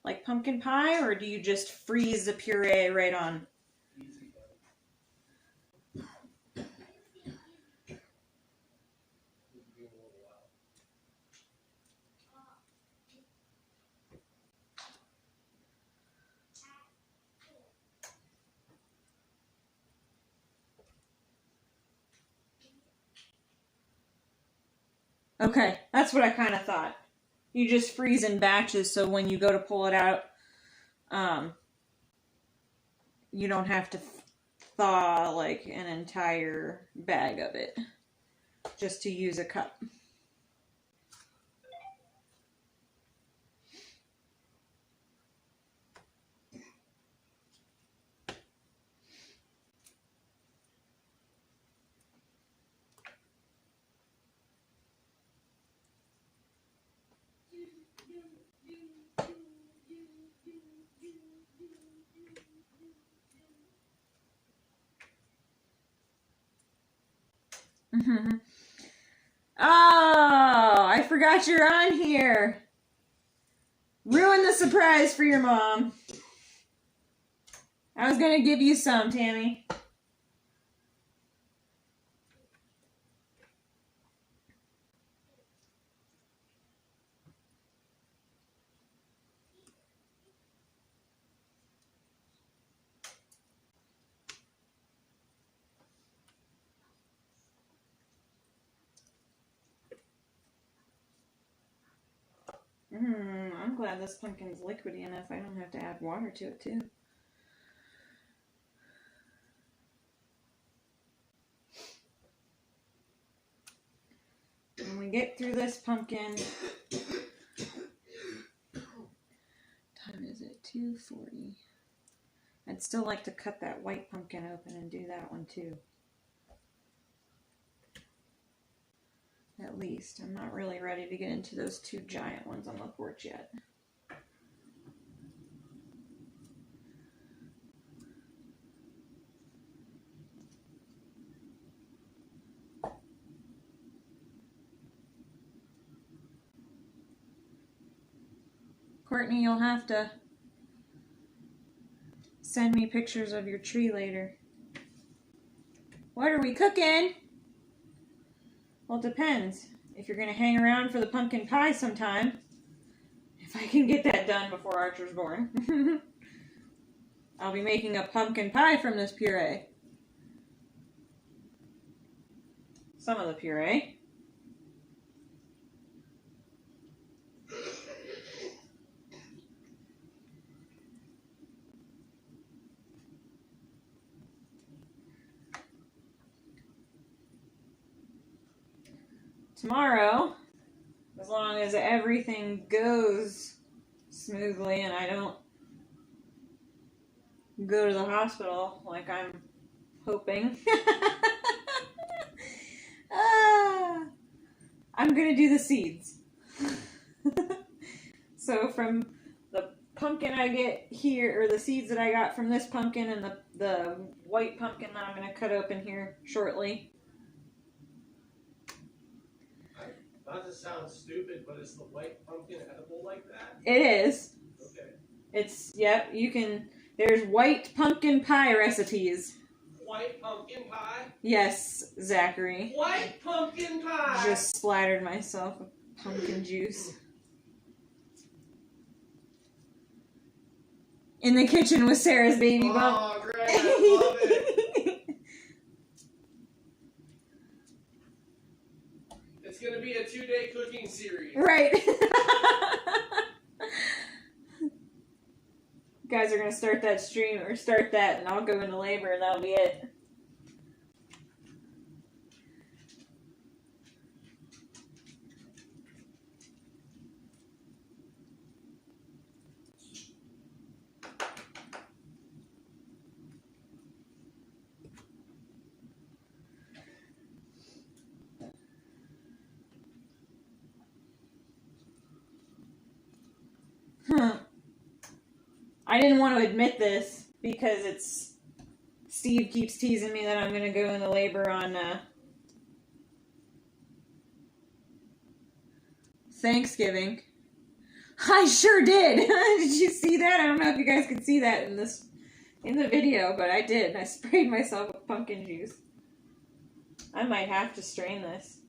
like, pumpkin pie, or do you just freeze the puree right on? Okay, that's what I kind of thought. You just freeze in batches, so when you go to pull it out, you don't have to thaw like an entire bag of it just to use a cup. Oh, I forgot you're on here. Ruin the surprise for your mom. I was going to give you some, Tammy. I'm glad this pumpkin's liquidy enough. I don't have to add water to it, too. When we get through this pumpkin, time is it? 2:40. I'd still like to cut that white pumpkin open and do that one, too. At least. I'm not really ready to get into those two giant ones on the porch yet. Courtney, you'll have to send me pictures of your tree later. What are we cooking? Well, it depends. If you're going to hang around for the pumpkin pie sometime, if I can get that done before Archer's born, I'll be making a pumpkin pie from this puree. Some of the puree. Tomorrow, as long as everything goes smoothly and I don't go to the hospital like I'm hoping, I'm going to do the seeds. So from the pumpkin I get here, or the seeds that I got from this pumpkin and the white pumpkin that I'm going to cut open here shortly, Not to sound stupid, but is the white pumpkin edible like that? It is. Okay. It's, yep, you can, there's white pumpkin pie recipes. White pumpkin pie? Yes, Zachary. White pumpkin pie! Just splattered myself with pumpkin juice. In the kitchen with Sarah's baby bump. Oh, great. I love it. It's going to be a 2-day cooking series. Right. You guys are going to start that stream, or start that, and I'll go into labor, and that'll be it. I didn't want to admit this because Steve keeps teasing me that I'm going to go into labor on Thanksgiving. I sure did. Did you see that? I don't know if you guys could see that in the video, but I did. I sprayed myself with pumpkin juice. I might have to strain this.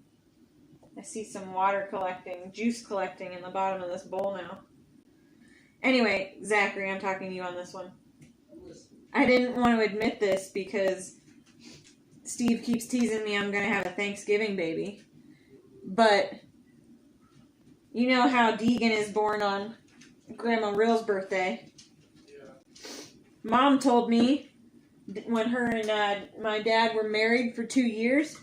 I see some juice collecting in the bottom of this bowl now. Anyway, Zachary, I'm talking to you on this one. I didn't want to admit this because Steve keeps teasing me I'm going to have a Thanksgiving baby. But you know how Deegan is born on Grandma Rill's birthday? Yeah. Mom told me when her and my dad were married for 2 years,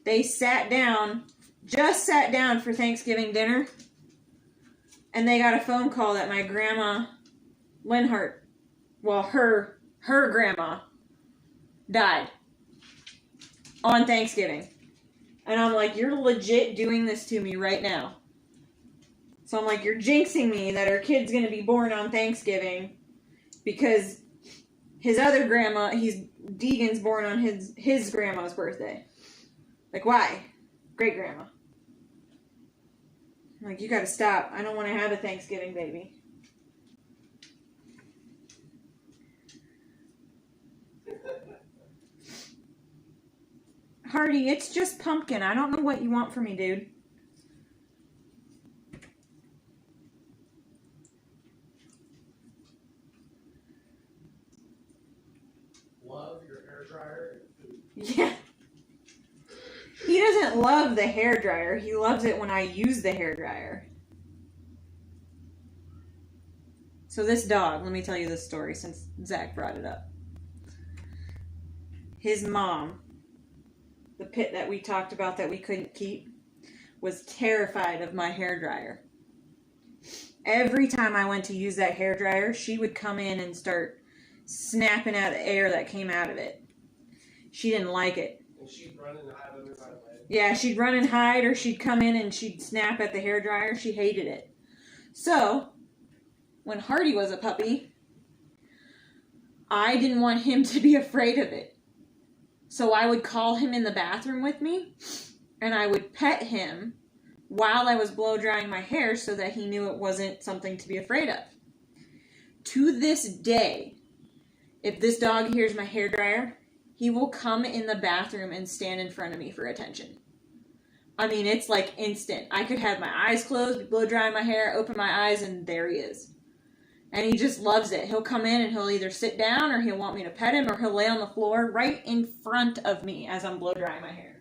they just sat down for Thanksgiving dinner. And they got a phone call that my grandma, Linhart, well, her grandma, died on Thanksgiving. And I'm like, you're legit doing this to me right now. So I'm like, you're jinxing me that our kid's going to be born on Thanksgiving because his other grandma, Deegan's born on his grandma's birthday. Like, why? Great grandma. I'm like, you gotta stop. I don't want to have a Thanksgiving baby. Hardy, it's just pumpkin. I don't know what you want from me, dude. Love your hair dryer and food. Yeah. He doesn't love the hairdryer. He loves it when I use the hairdryer. So this dog, let me tell you this story since Zach brought it up. His mom, the pit that we talked about that we couldn't keep, was terrified of my hairdryer. Every time I went to use that hairdryer, she would come in and start snapping at the air that came out of it. She didn't like it. And she'd run and hide under my leg. Yeah, she'd run and hide, or she'd come in and she'd snap at the hairdryer. She hated it. So, when Hardy was a puppy, I didn't want him to be afraid of it. So I would call him in the bathroom with me, and I would pet him while I was blow drying my hair so that he knew it wasn't something to be afraid of. To this day, if this dog hears my hairdryer, he will come in the bathroom and stand in front of me for attention. I mean, it's like instant. I could have my eyes closed, be blow drying my hair, open my eyes, and there he is. And he just loves it. He'll come in and he'll either sit down or he'll want me to pet him or he'll lay on the floor right in front of me as I'm blow drying my hair.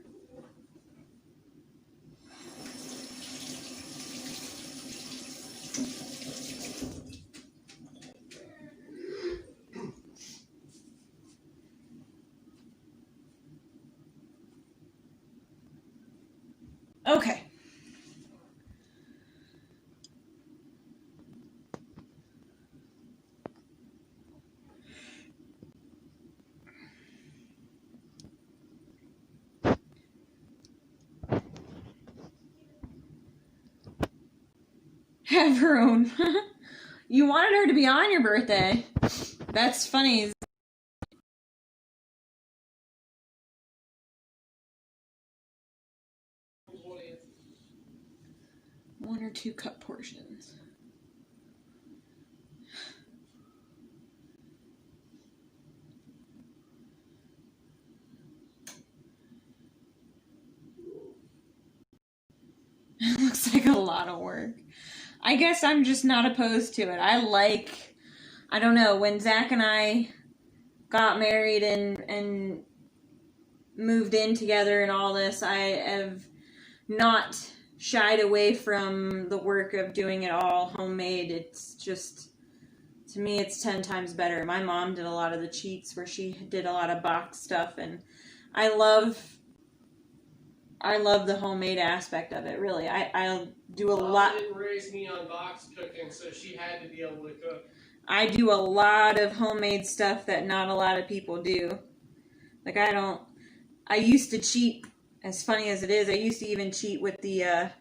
Okay. Have her own. You wanted her to be on your birthday. That's funny. 1 or 2 cup portions. It looks like a lot of work. I guess I'm just not opposed to it. I don't know, when Zach and I got married and moved in together and all this, I have not shied away from the work of doing it all homemade. It's just, to me, it's 10 times better. My mom did a lot of the cheats where she did a lot of box stuff, and I love the homemade aspect of it, really. I do a lot. Mom didn't raise me on box cooking, so she had to be able to cook. I do a lot of homemade stuff that not a lot of people do. Like, I used to cheat, as funny as it is, I used to even cheat with the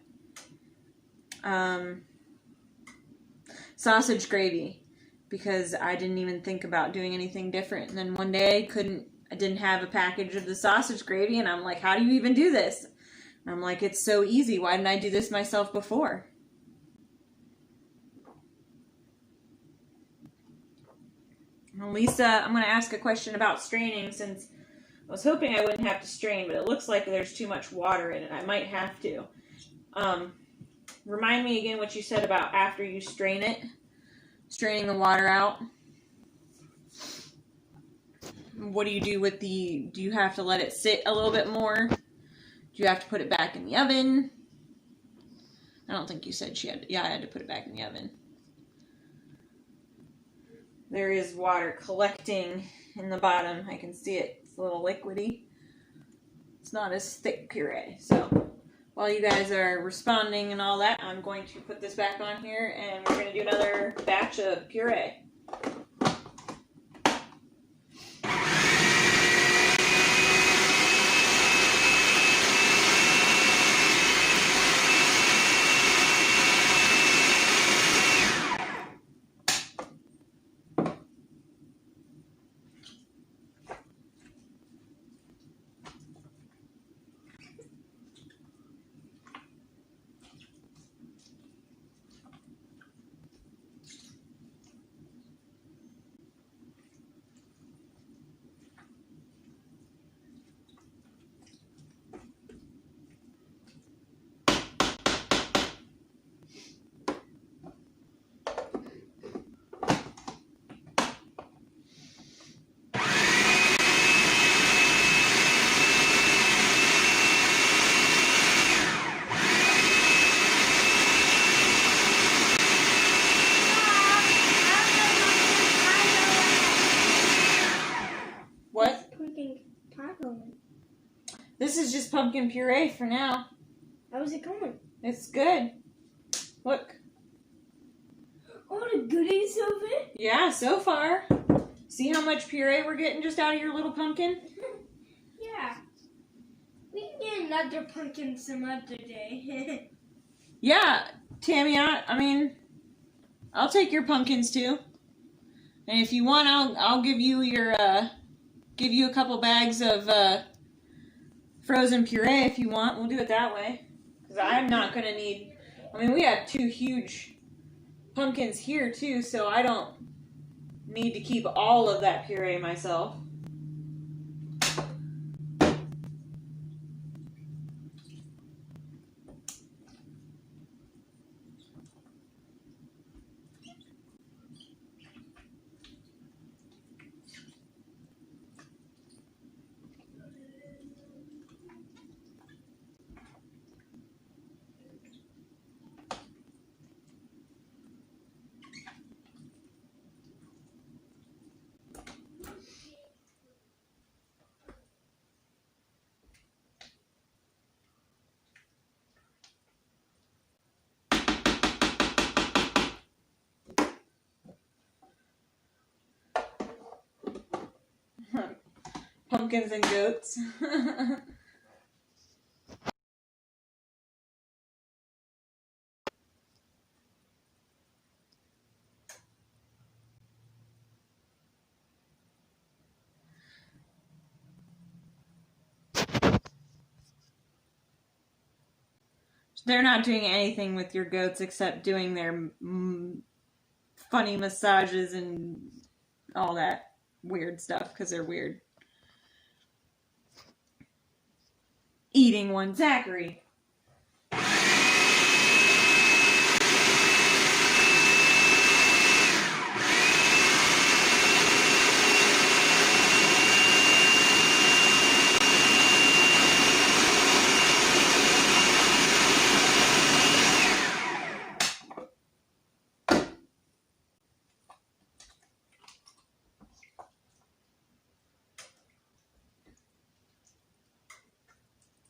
sausage gravy, because I didn't even think about doing anything different. And then one day I didn't have a package of the sausage gravy, and I'm like, how do you even do this? And I'm like, it's so easy. Why didn't I do this myself before? Well, Lisa, I'm going to ask a question about straining, since I was hoping I wouldn't have to strain, but it looks like there's too much water in it. I might have to. Remind me again what you said about after you strain it, straining the water out. What do you do with do you have to let it sit a little bit more? Do you have to put it back in the oven? I don't think you said I had to put it back in the oven. There is water collecting in the bottom. I can see it. It's a little liquidy. It's not as thick puree. So while you guys are responding and all that, I'm going to put this back on here, and we're going to do another batch of puree. This is just pumpkin puree for now. How's it going? It's good. Look. All the goodies of it? Yeah, so far. See how much puree we're getting just out of your little pumpkin? Yeah. We can get another pumpkin some other day. Yeah, Tammy, I mean, I'll take your pumpkins too. And if you want, I'll give you give you a couple bags of frozen puree if you want. We'll do it that way. Because I'm not going to need... I mean, we have 2 huge pumpkins here, too, so I don't need to keep all of that puree myself. Pumpkins and goats. They're not doing anything with your goats except doing their funny massages and all that weird stuff because they're weird. Eating one, Zachary.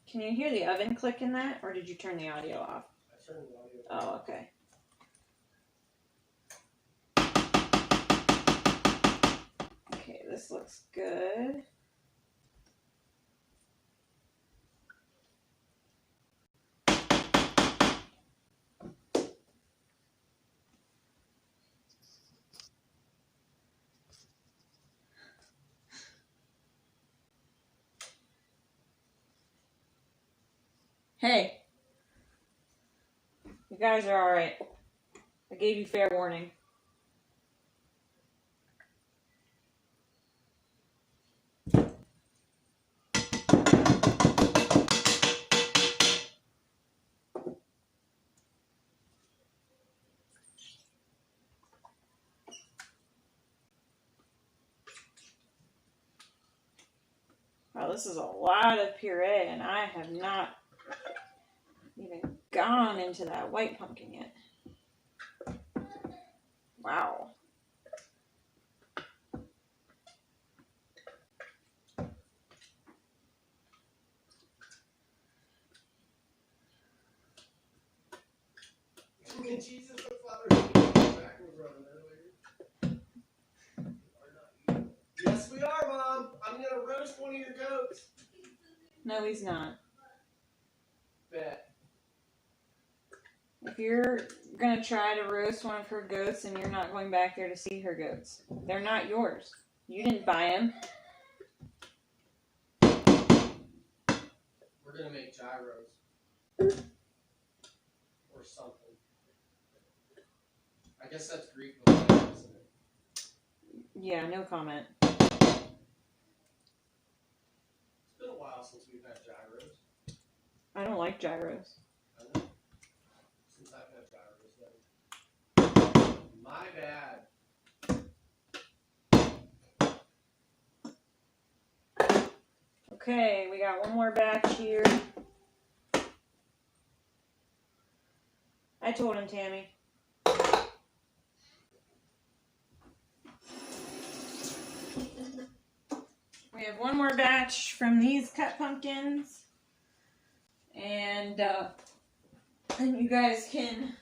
Can you hear the oven click in that, or did you turn the audio off? I turned the audio off. Oh, okay. Okay, this looks good. Hey, you guys are alright. I gave you fair warning. Wow, this is a lot of puree, and I have not even gone into that white pumpkin yet. Wow. Jesus, the Father, backward running earlier. Yes, we are, Mom. I'm gonna roast one of your goats. No, he's not. Bet. If you're gonna try to roast one of her goats and you're not going back there to see her goats, they're not yours. You didn't buy them. We're gonna make gyros. Or something. I guess that's Greek, isn't it? Yeah, no comment. It's been a while since we've had gyros. I don't like gyros. I know. Since I've had gyros, then. My bad. Okay, we got one more batch here. I told him, Tammy. We have one more batch from these cut pumpkins. And then you guys can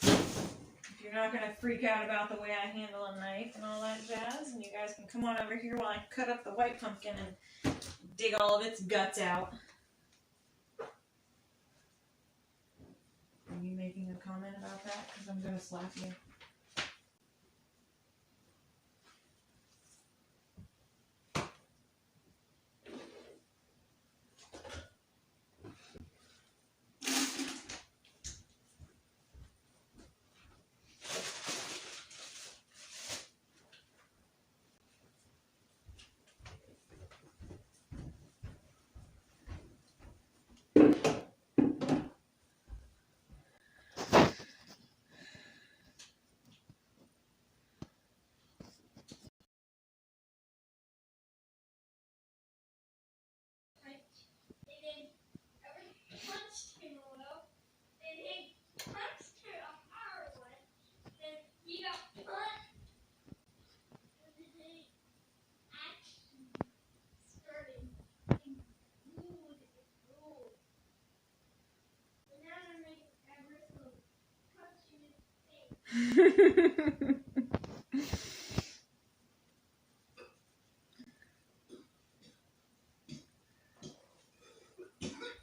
if you're not going to freak out about the way I handle a knife and all that jazz, and you guys can come on over here while I cut up the white pumpkin and dig all of its guts out. Are you making a comment about that? Because I'm going to slap you.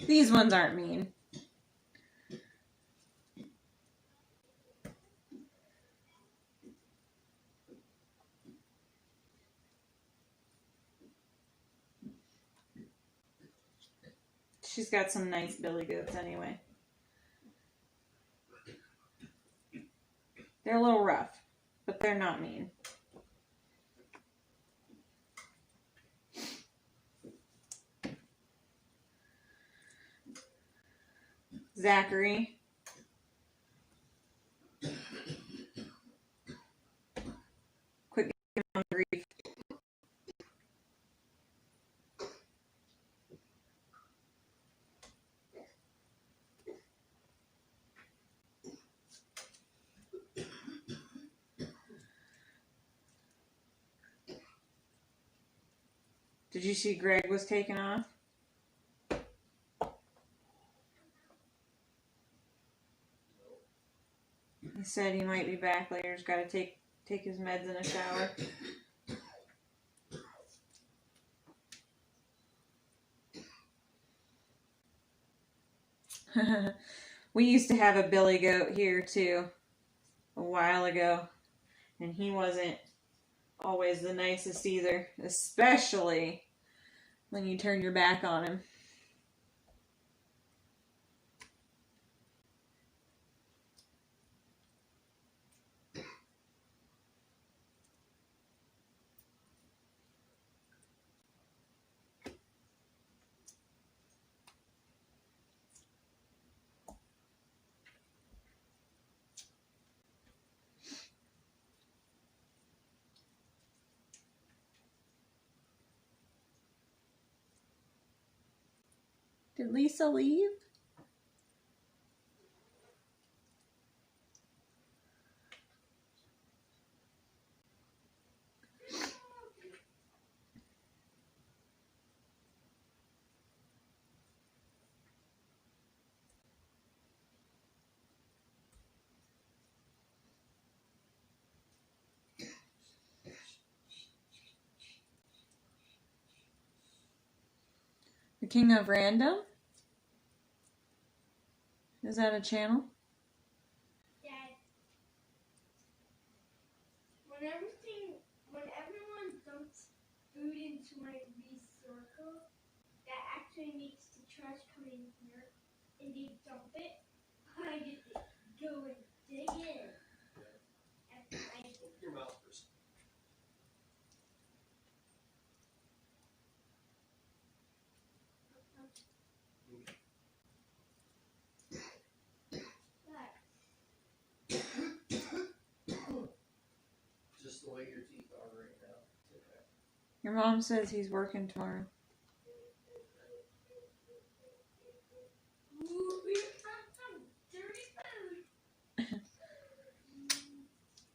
These ones aren't mean. She's got some nice billy goats anyway. They're a little rough, but they're not mean. Zachary. Quit giving him grief. Did you see Greg was taken off? He said he might be back later. He's got to take his meds in a shower. We used to have a billy goat here too a while ago, and he wasn't always the nicest either, especially when you turn your back on him. Did Lisa leave? The King of Random? Is that a channel? Dad, when everyone dumps food into my recycle, that actually makes the trash come in here, and they dump it, I get to go and dig in. Your mouth first. Just the way your teeth are right now. It's okay. Your mom says he's working tomorrow. Ooh, we found some dirty food.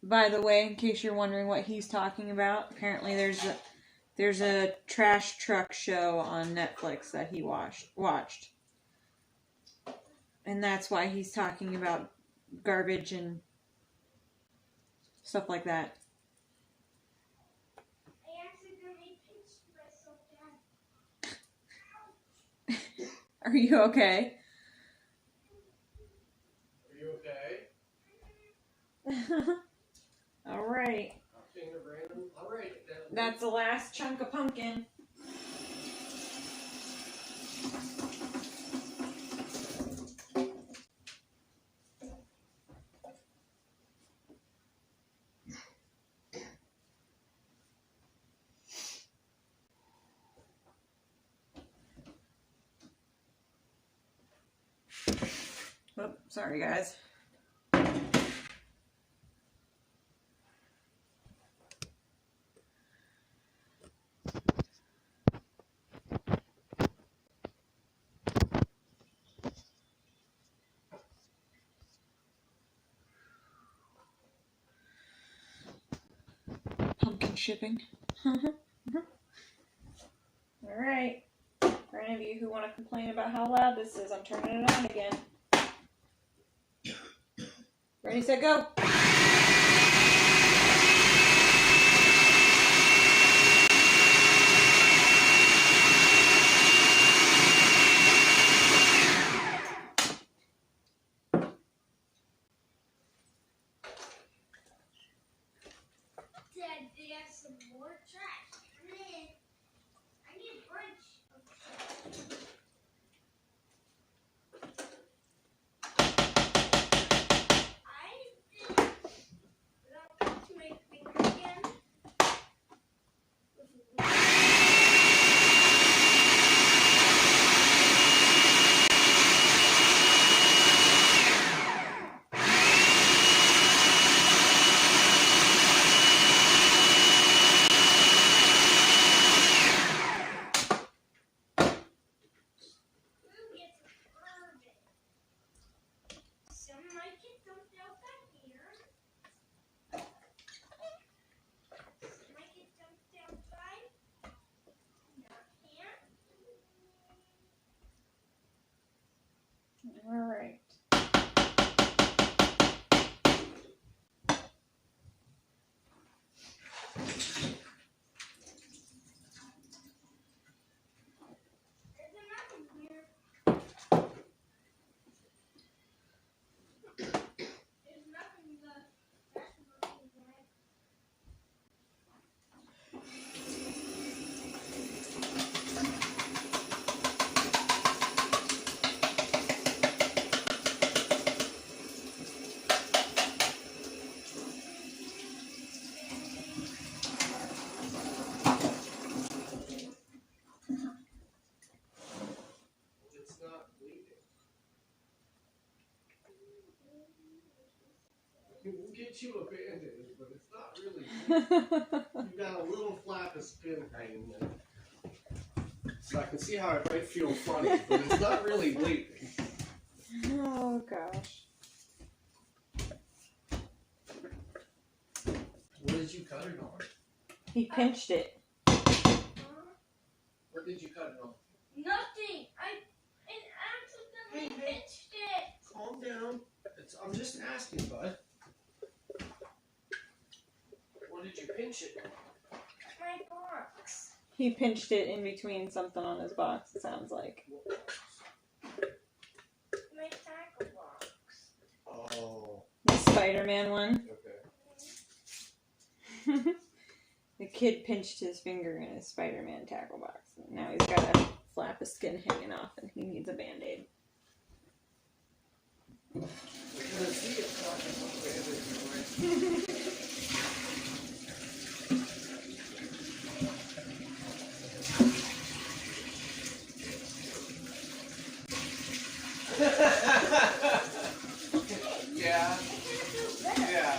By the way, in case you're wondering what he's talking about, apparently there's a trash truck show on Netflix that he watched. And that's why he's talking about garbage and stuff like that. I accidentally pinched myself, Dad. Are you okay? Are you okay? All right. King of Random. All right. That's the last chunk of pumpkin. Oh, sorry, guys. Pumpkin shipping. All right. For any of you who want to complain about how loud this is, I'm turning it on again. Ready, set, go. Dad, they have some more trash. Come in. I need a bunch of trash. get you a Band-Aid, but it's not really. You've got a little flap of skin hanging there. So I can see how it might feel funny, but it's not really bleeding. Oh gosh. What did you cut it on? He pinched it. Where did you cut it on? Nothing. I accidentally pinched it. Calm down. I'm just asking, bud. What did you pinch it on? My box. He pinched it in between something on his box, it sounds like. My tackle box. Oh. The Spider-Man one. Okay. The kid pinched his finger in his Spider-Man tackle box. And now he's got a flap of skin hanging off and he needs a Band-Aid. We're gonna see it talking about Band-Aid, right? Yeah. Yeah.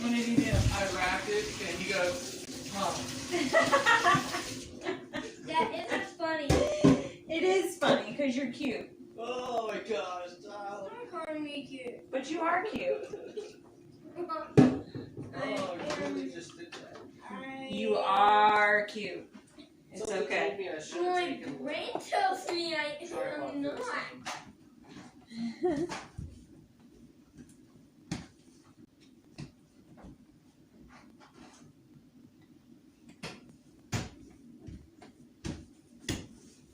What did he do? I wrapped it and he goes, huh. That isn't funny. It is funny because you're cute. Oh my gosh, Tyler. Don't call me cute. But you are cute. Oh, you really just did that. You are cute. It's Somebody okay. told me I should have My taken the- brain tells me Sorry about I'm not. this.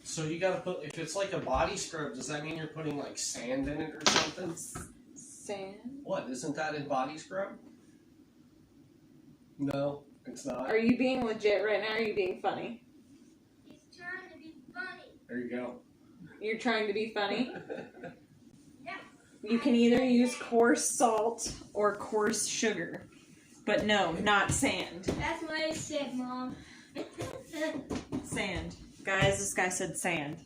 So you gotta put, if it's like a body scrub, does that mean you're putting like sand in it or something? Sand? What, isn't that in body scrub? No, it's not. Are you being legit right now or are you being funny? He's trying to be funny. There you go. You're trying to be funny? Yeah. You can either use coarse salt or coarse sugar. But no, not sand. That's what I said, Mom. Sand. Guys, this guy said sand.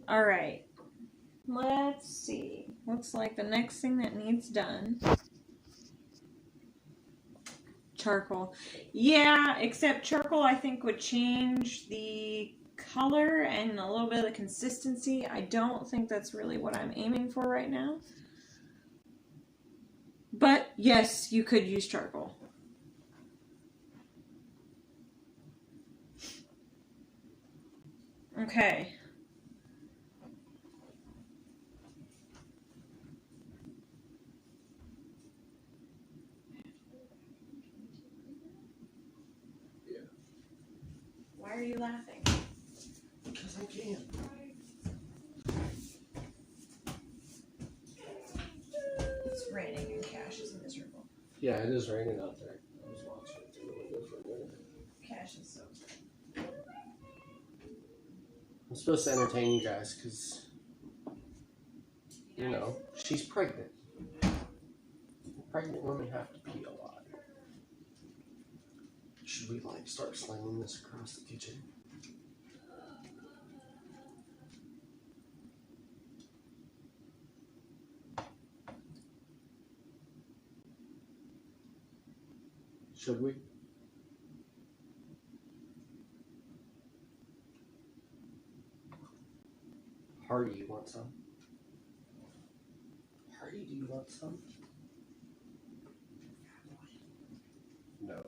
All right. Let's see. Looks like the next thing that needs done. Charcoal. Yeah, except charcoal I think would change the color and a little bit of the consistency. I don't think that's really what I'm aiming for right now. But yes, you could use charcoal. Okay. Why are you laughing? Because I can. It's raining and Cash is miserable. Yeah, it is raining out there. I was watching it through the window for a minute. Cash is so I'm supposed to entertain you guys because, you know, she's pregnant. Pregnant women have to pee a lot. Should we, like, start slinging this across the kitchen? Should we? Hardy, you want some? Hardy, do you want some? No.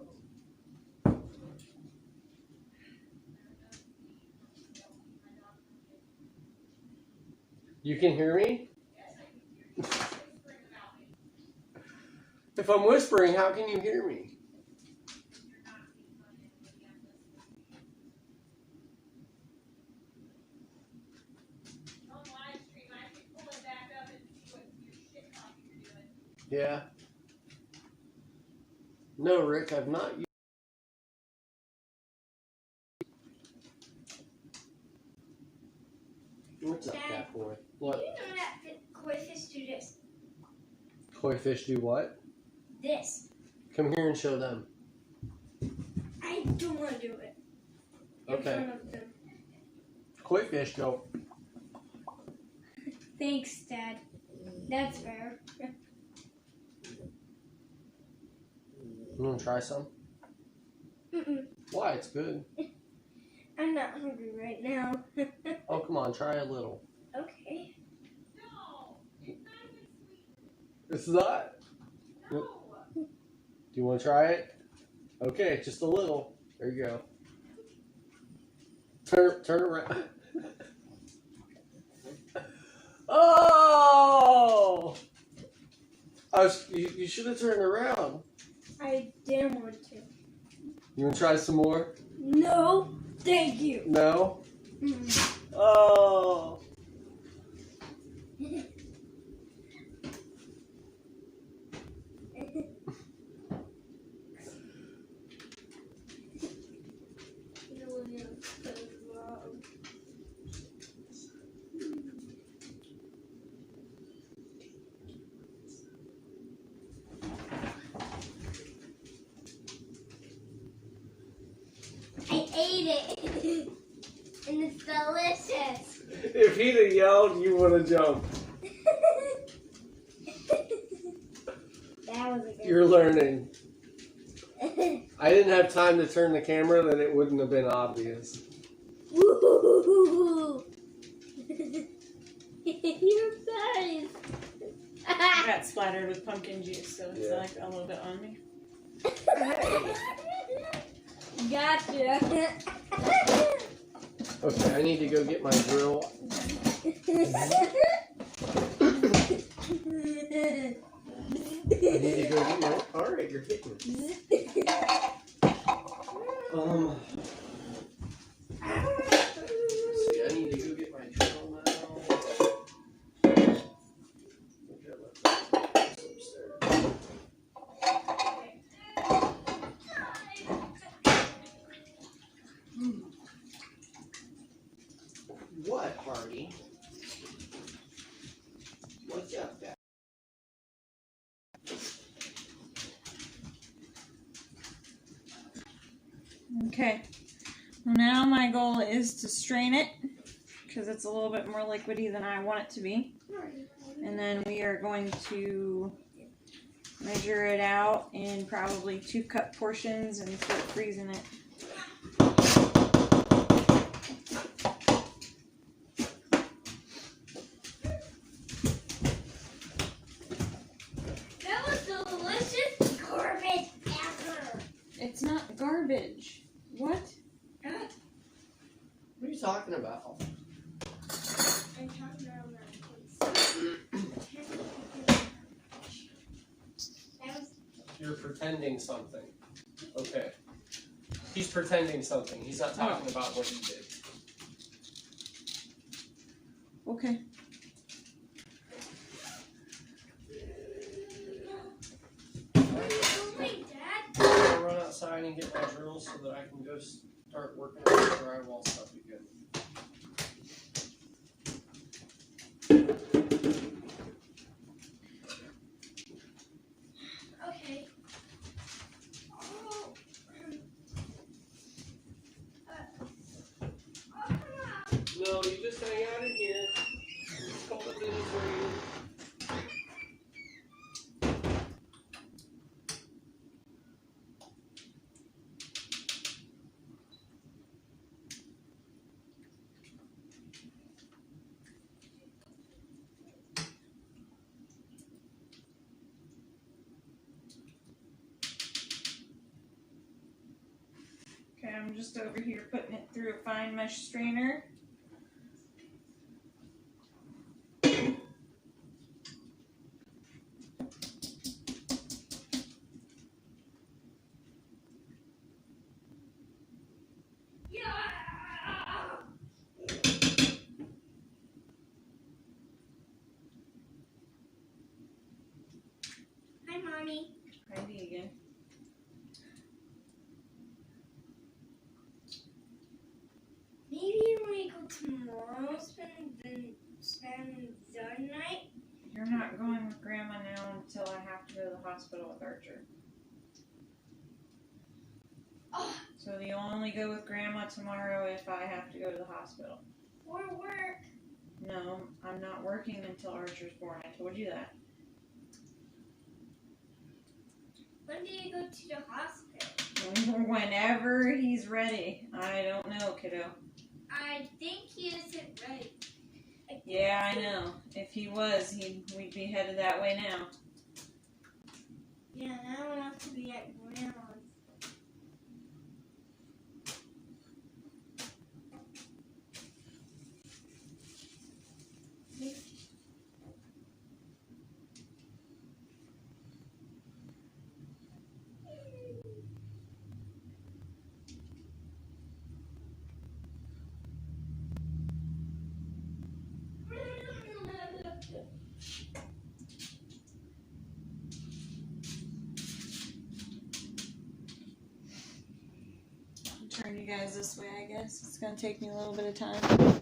You can hear me? If I'm whispering, how can you hear me? Yeah. No, Rick, I've not used. Koi fish do what? This. Come here and show them. I don't want to do it. Okay. In front of them. Koi fish go. Thanks, Dad. That's fair. You want to try some? Mm-mm. Why? It's good. I'm not hungry right now. Oh, come on. Try a little. Okay. It's not? No. Do you want to try it? Okay, just a little. There you go. Turn around. Oh! You should have turned around. I didn't want to. You want to try some more? No, thank you. No? Mm. Oh! I ate it. And it's delicious. If he'd have yelled, you would have jumped. That was a good You're learning. I didn't have time to turn the camera, then it wouldn't have been obvious. Woo! Your guys. I got splattered with pumpkin juice, so it's Yeah. like a little bit on me. Gotcha. Okay, I need to go get my drill. I need to go get my... Alright, you're hitting me. See, I need to go get my drill now. Okay, let's upstairs. What, Hardy? What's up, Dad? Okay. Well, now my goal is to strain it because it's a little bit more liquidy than I want it to be. And then we are going to measure it out in probably 2-cup portions and start freezing it. That was delicious garbage ever. It's not garbage. What? What are you talking about? I'm talking about that was You're pretending something. Okay. He's pretending something. He's not talking about what he did. Okay. I'll run outside and get my drill so that I can go start working on the drywall stuff again. Okay. No, you just hang out in here. Just a couple of minutes for you. Okay, I'm just over here putting it through a fine mesh strainer. Hi, Mommy. Hi, Deegan. Maybe when we go tomorrow, spend the night. You're not going with Grandma now until I the hospital with Archer. Oh, So you'll only go with Grandma tomorrow if I have to go to the hospital. or work. No, I'm not working until Archer's born. I told you that. When do you go to the hospital? Whenever he's ready. I don't know, kiddo. I think he isn't ready. Yeah, I know. If he was, we'd be headed that way now. Yeah, now I have to be at Grandma's. Turn you guys this way, I guess. It's gonna take me a little bit of time.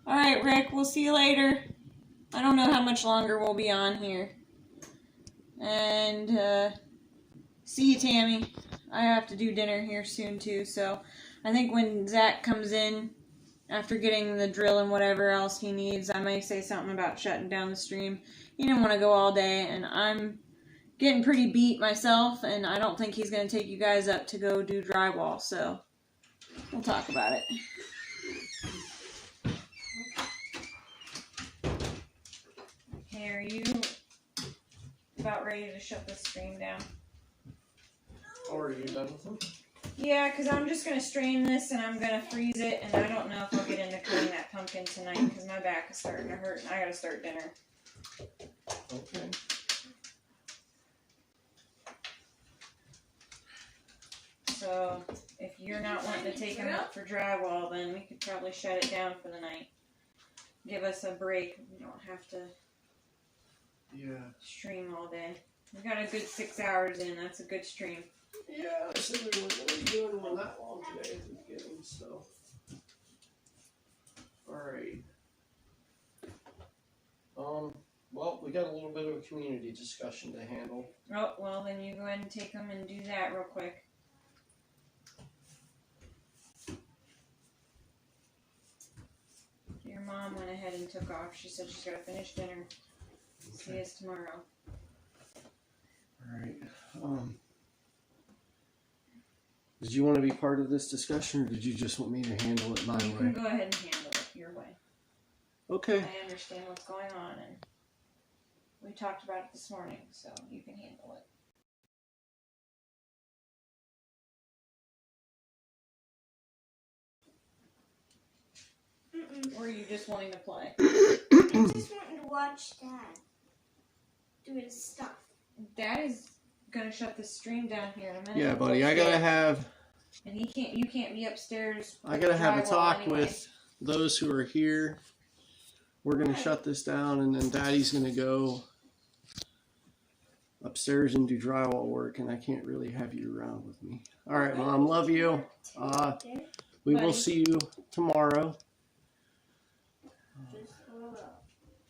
Alright, Rick, we'll see you later. I don't know how much longer we'll be on here. And, see you, Tammy. I have to do dinner here soon, too, so I think when Zach comes in, after getting the drill and whatever else he needs, I may say something about shutting down the stream. He didn't want to go all day, and I'm getting pretty beat myself, and I don't think he's going to take you guys up to go do drywall, so we'll talk about it. Okay, are you about ready to shut the stream down? Oh, are you done with them? Yeah, because I'm just going to strain this, and I'm going to freeze it, and I don't know if I'll get into cutting that pumpkin tonight, because my back is starting to hurt, and I got to start dinner. Okay. So, if you're not wanting to take them up for drywall, then we could probably shut it down for the night. Give us a break. We don't have to stream all day. We got a good 6 hours in. That's a good stream. Yeah, I said we weren't going to be doing one that long today at the beginning, so. Alright. Well, we got a little bit of a community discussion to handle. Oh, well, then you go ahead and take them and do that real quick. Your mom went ahead and took off. She said she's got to finish dinner. Okay. See us tomorrow. Alright. Did you want to be part of this discussion, or did you just want me to handle it my way? You can go ahead and handle it your way. Okay. I understand what's going on, and we talked about it this morning, so you can handle it. Or are you just wanting to play? I'm just wanting to watch Dad do his stuff. Dad is gonna shut the stream down here in a minute. Yeah, buddy, I gotta have. And you can't be upstairs. I gotta have a talk anyway. with those who are here. We're gonna shut this down, and then Daddy's gonna go upstairs and do drywall work, and I can't really have you around with me. All right, Mom, love you. We will see you tomorrow.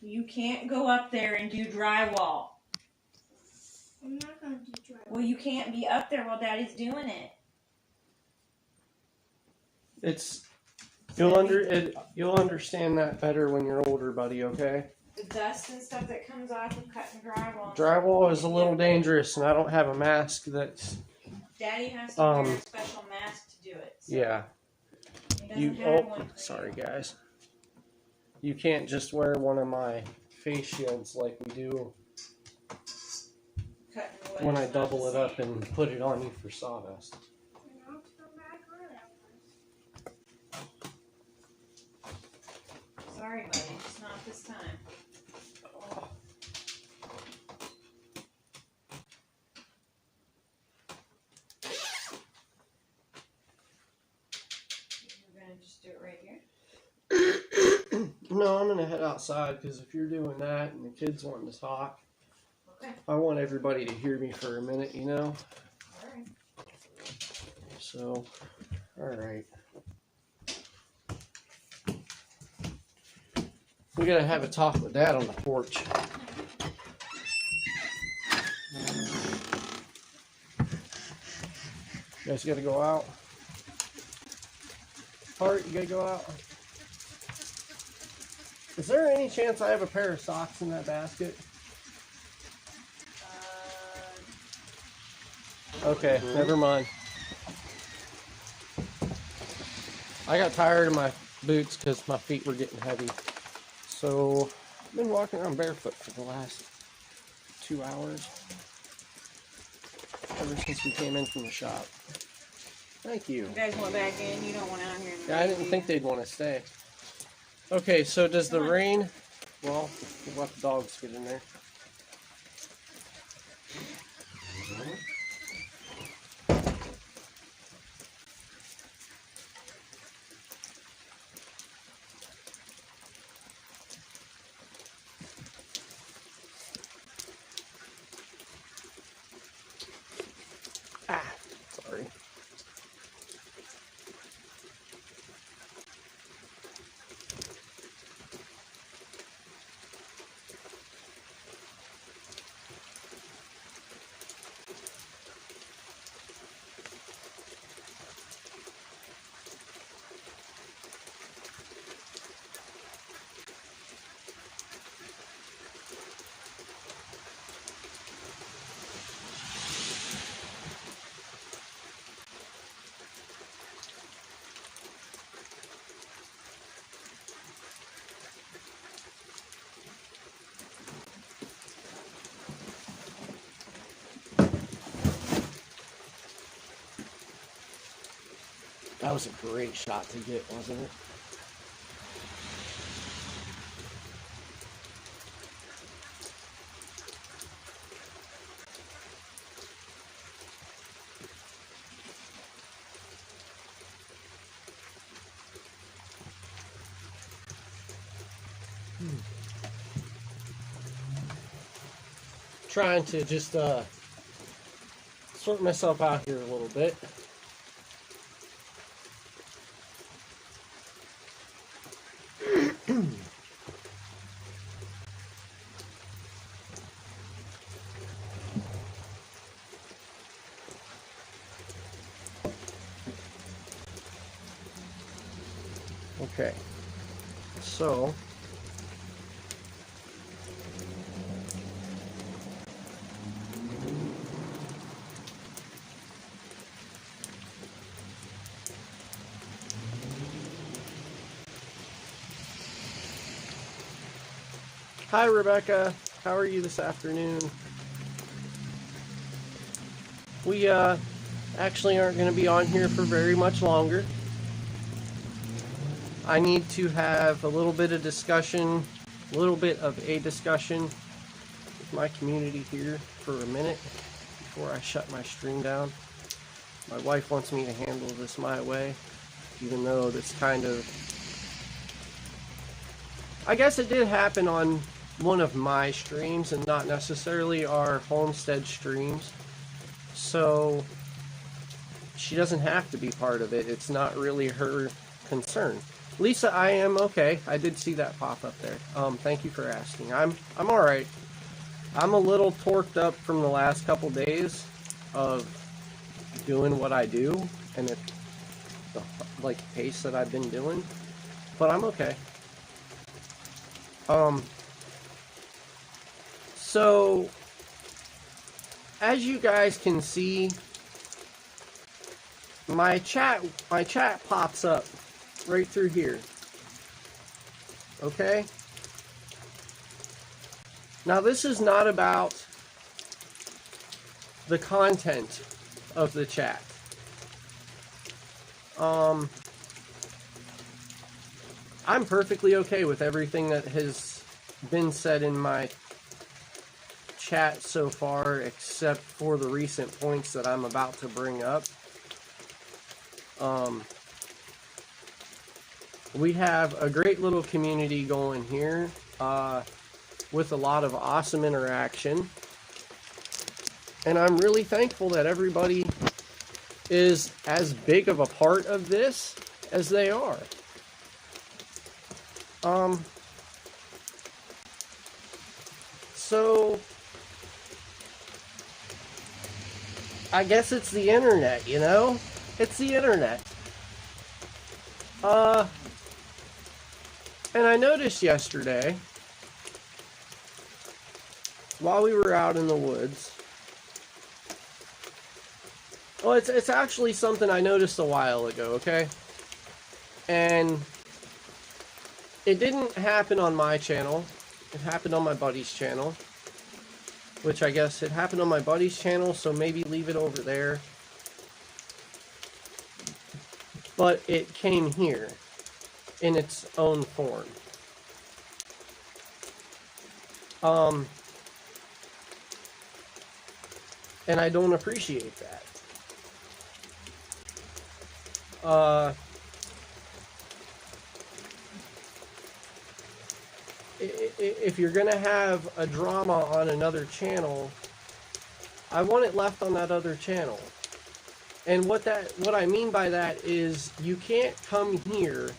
You can't go up there and do drywall. I'm not going to do drywall. Well, you can't be up there while Daddy's doing it. You'll understand that better when you're older, buddy, okay? The dust and stuff that comes off of cutting drywall. Drywall is a little dangerous, and I don't have a mask that's... Daddy has to wear a special mask to do it. So Yeah. he doesn't have one for Sorry, you. guys. You can't just wear one of my face shields like we do Cutting wood when is I not double the it up same. and put it on you for sawdust. Sorry, buddy. It's not this time. We're going to just do it right here. No, I'm going to head outside, because if you're doing that and the kids wanting to talk, Okay. I want everybody to hear me for a minute, you know? Alright. So, alright. We gotta have a talk with Dad on the porch. You guys gotta go out. Hart, you gotta go out. Is there any chance I have a pair of socks in that basket? Okay, never mind. I got tired of my boots because my feet were getting heavy. So, I've been walking around barefoot for the last 2 hours. Ever since we came in from the shop. Thank you. You guys want back in? You don't want out here. Yeah, I didn't think they'd want to stay. Okay, so does the rain... Well, we'll let the dogs get in there. Sorry. That was a great shot to get, wasn't it? Trying to just sort myself out here a little bit. Okay, so hi Rebecca, how are you this afternoon? We actually aren't going to be on here for very much longer. I need to have a little bit of a discussion with my community here for a minute before I shut my stream down. My wife wants me to handle this my way, even though this kind of... I guess it did happen on one of my streams and not necessarily our Homestead streams. So she doesn't have to be part of it. It's not really her concern. Lisa, I am okay. I did see that pop up there. Thank you for asking. I'm all right. I'm a little torqued up from the last couple days of doing what I do and at the pace that I've been doing, but I'm okay. So as you guys can see, my chat pops up right through here. Okay? Now this is not about the content of the chat. I'm perfectly okay with everything that has been said in my chat so far, except for the recent points that I'm about to bring up. We have a great little community going here with a lot of awesome interaction. And I'm really thankful that everybody is as big of a part of this as they are. So, I guess it's the internet, you know? It's the internet. And I noticed yesterday, while we were out in the woods, well, it's actually something I noticed a while ago, okay? And it didn't happen on my channel. It happened on my buddy's channel. Which I guess it happened on my buddy's channel, so maybe leave it over there. But it came here in its own form. And I don't appreciate that. If you're gonna have a drama on another channel, I want it left on that other channel. And what I mean by that is you can't come here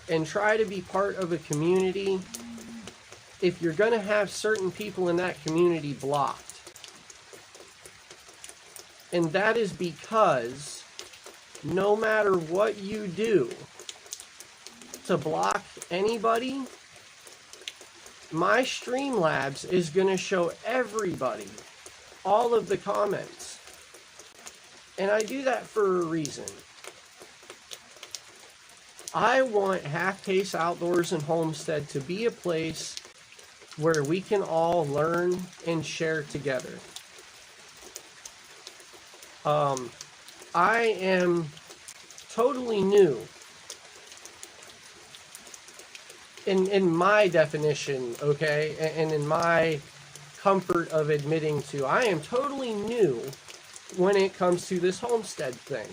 and try to be part of a community if you're gonna have certain people in that community blocked. And that is because no matter what you do to block anybody, my Streamlabs is going to show everybody all of the comments. And I do that for a reason. I want Half Pace Outdoors and Homestead to be a place where we can all learn and share together. I am totally new in my definition, okay, and in my comfort of admitting to, I am totally new when it comes to this homestead thing.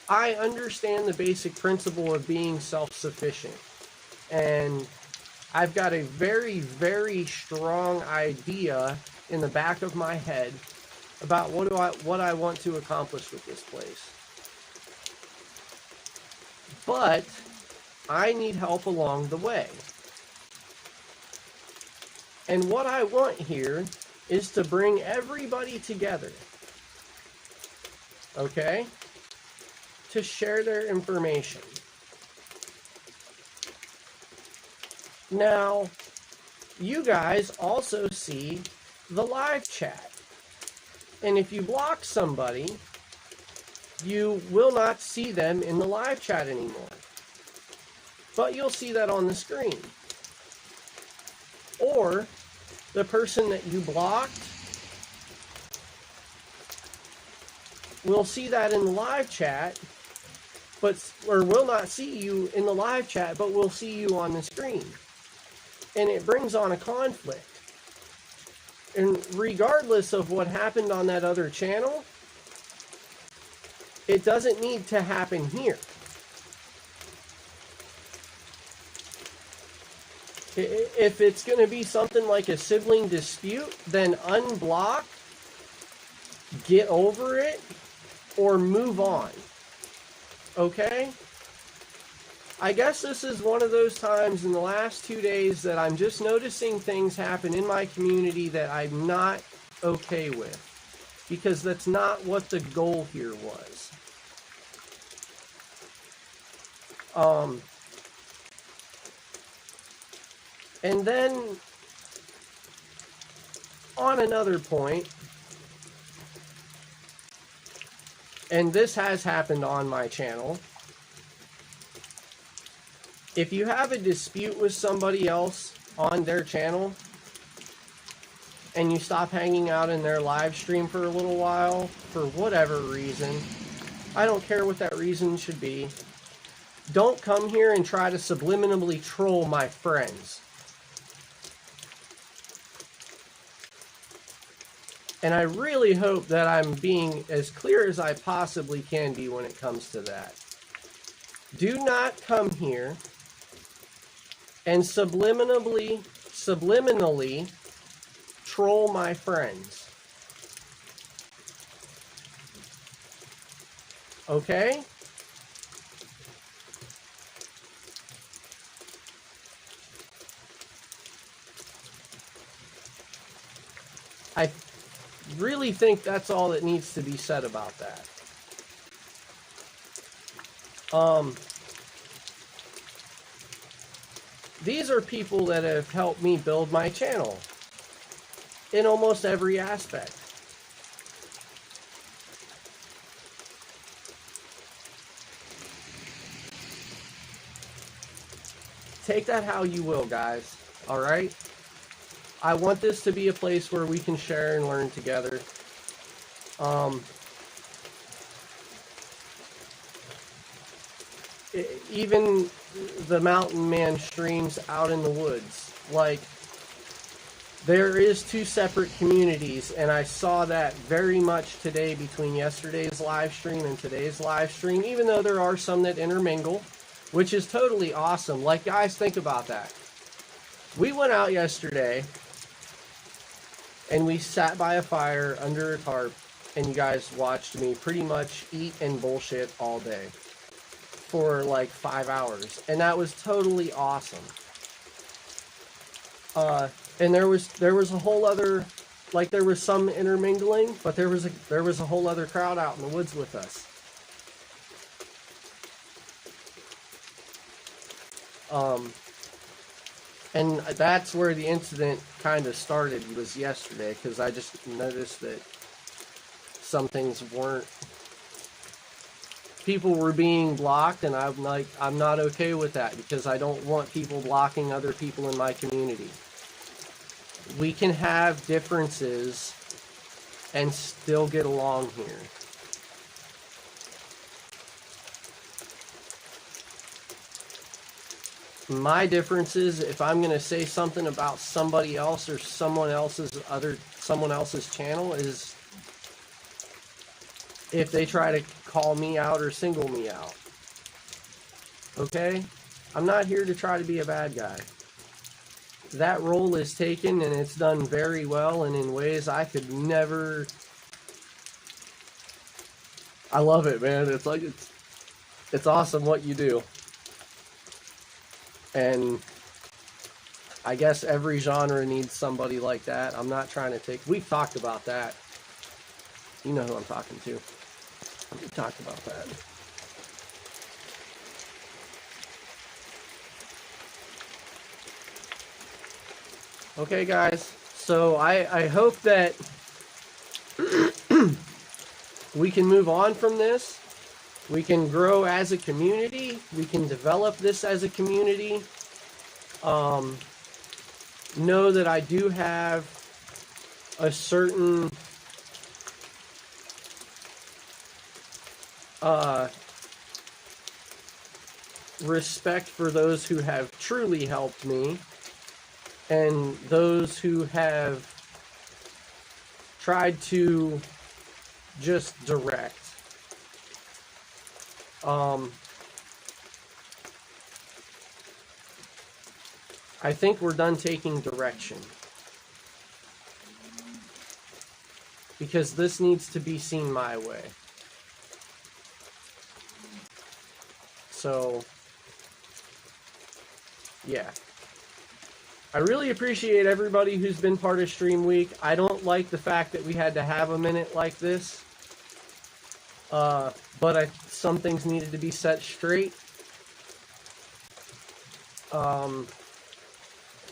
I understand the basic principle of being self-sufficient, and I've got a very, very strong idea in the back of my head about what I want to accomplish with this place. But I need help along the way. And what I want here is to bring everybody together, okay, to share their information. Now, you guys also see the live chat. And if you block somebody, you will not see them in the live chat anymore. But you'll see that on the screen. Or the person that you blocked will see that in the live chat, or will not see you in the live chat, but will see you on the screen. And it brings on a conflict. And regardless of what happened on that other channel, it doesn't need to happen here. If it's going to be something like a sibling dispute, then unblock, get over it, or move on. Okay? I guess this is one of those times in the last 2 days that I'm just noticing things happen in my community that I'm not okay with. Because that's not what the goal here was. And then, on another point, and this has happened on my channel, if you have a dispute with somebody else on their channel, and you stop hanging out in their live stream for a little while, for whatever reason, I don't care what that reason should be, don't come here and try to subliminally troll my friends. And I really hope that I'm being as clear as I possibly can be when it comes to that. Do not come here and subliminally troll my friends. Okay? I really think that's all that needs to be said about that. These are people that have helped me build my channel in almost every aspect. Take that how you will, guys. All right? I want this to be a place where we can share and learn together. Even the mountain man streams out in the woods, like, there is two separate communities, and I saw that very much today between yesterday's live stream and today's live stream, even though there are some that intermingle, which is totally awesome. Like, guys, think about that. We went out yesterday and we sat by a fire under a tarp, and you guys watched me pretty much eat and bullshit all day for like 5 hours, and that was totally awesome. And there was a whole other, like, there was some intermingling, but there was a whole other crowd out in the woods with us. And that's where the incident kind of started, was yesterday, because I just noticed that some things weren't, people were being blocked, and I'm like, I'm not okay with that, because I don't want people blocking other people in my community. We can have differences and still get along here. My difference is, if I'm going to say something about somebody else or someone else's channel, is if they try to call me out or single me out. Okay? I'm not here to try to be a bad guy. That role is taken, and it's done very well, and in ways I could never. I love it, man. It's like, it's awesome what you do. And I guess every genre needs somebody like that. I'm not trying to take, we've talked about that. You know who I'm talking to. We talked about that. Okay, guys. So I hope that we can move on from this. We can grow as a community. We can develop this as a community. Know that I do have a certain respect for those who have truly helped me, and those who have tried to just direct. I think we're done taking direction, because this needs to be seen my way. So, yeah. I really appreciate everybody who's been part of Stream Week. I don't like the fact that we had to have a minute like this. But some things needed to be set straight.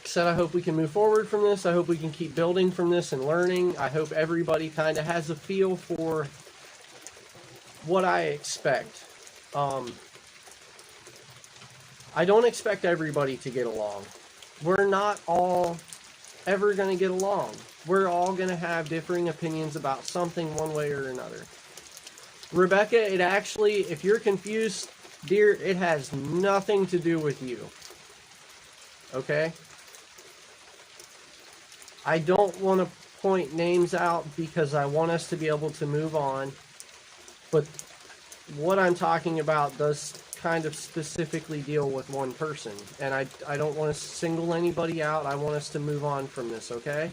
Said I hope we can move forward from this. I hope we can keep building from this and learning. I hope everybody kind of has a feel for what I expect. I don't expect everybody to get along. We're not all ever going to get along. We're all going to have differing opinions about something one way or another. Rebecca, it actually, if you're confused, dear, it has nothing to do with you. Okay? I don't want to point names out because I want us to be able to move on. But what I'm talking about does kind of specifically deal with one person. And I don't want to single anybody out. I want us to move on from this, okay?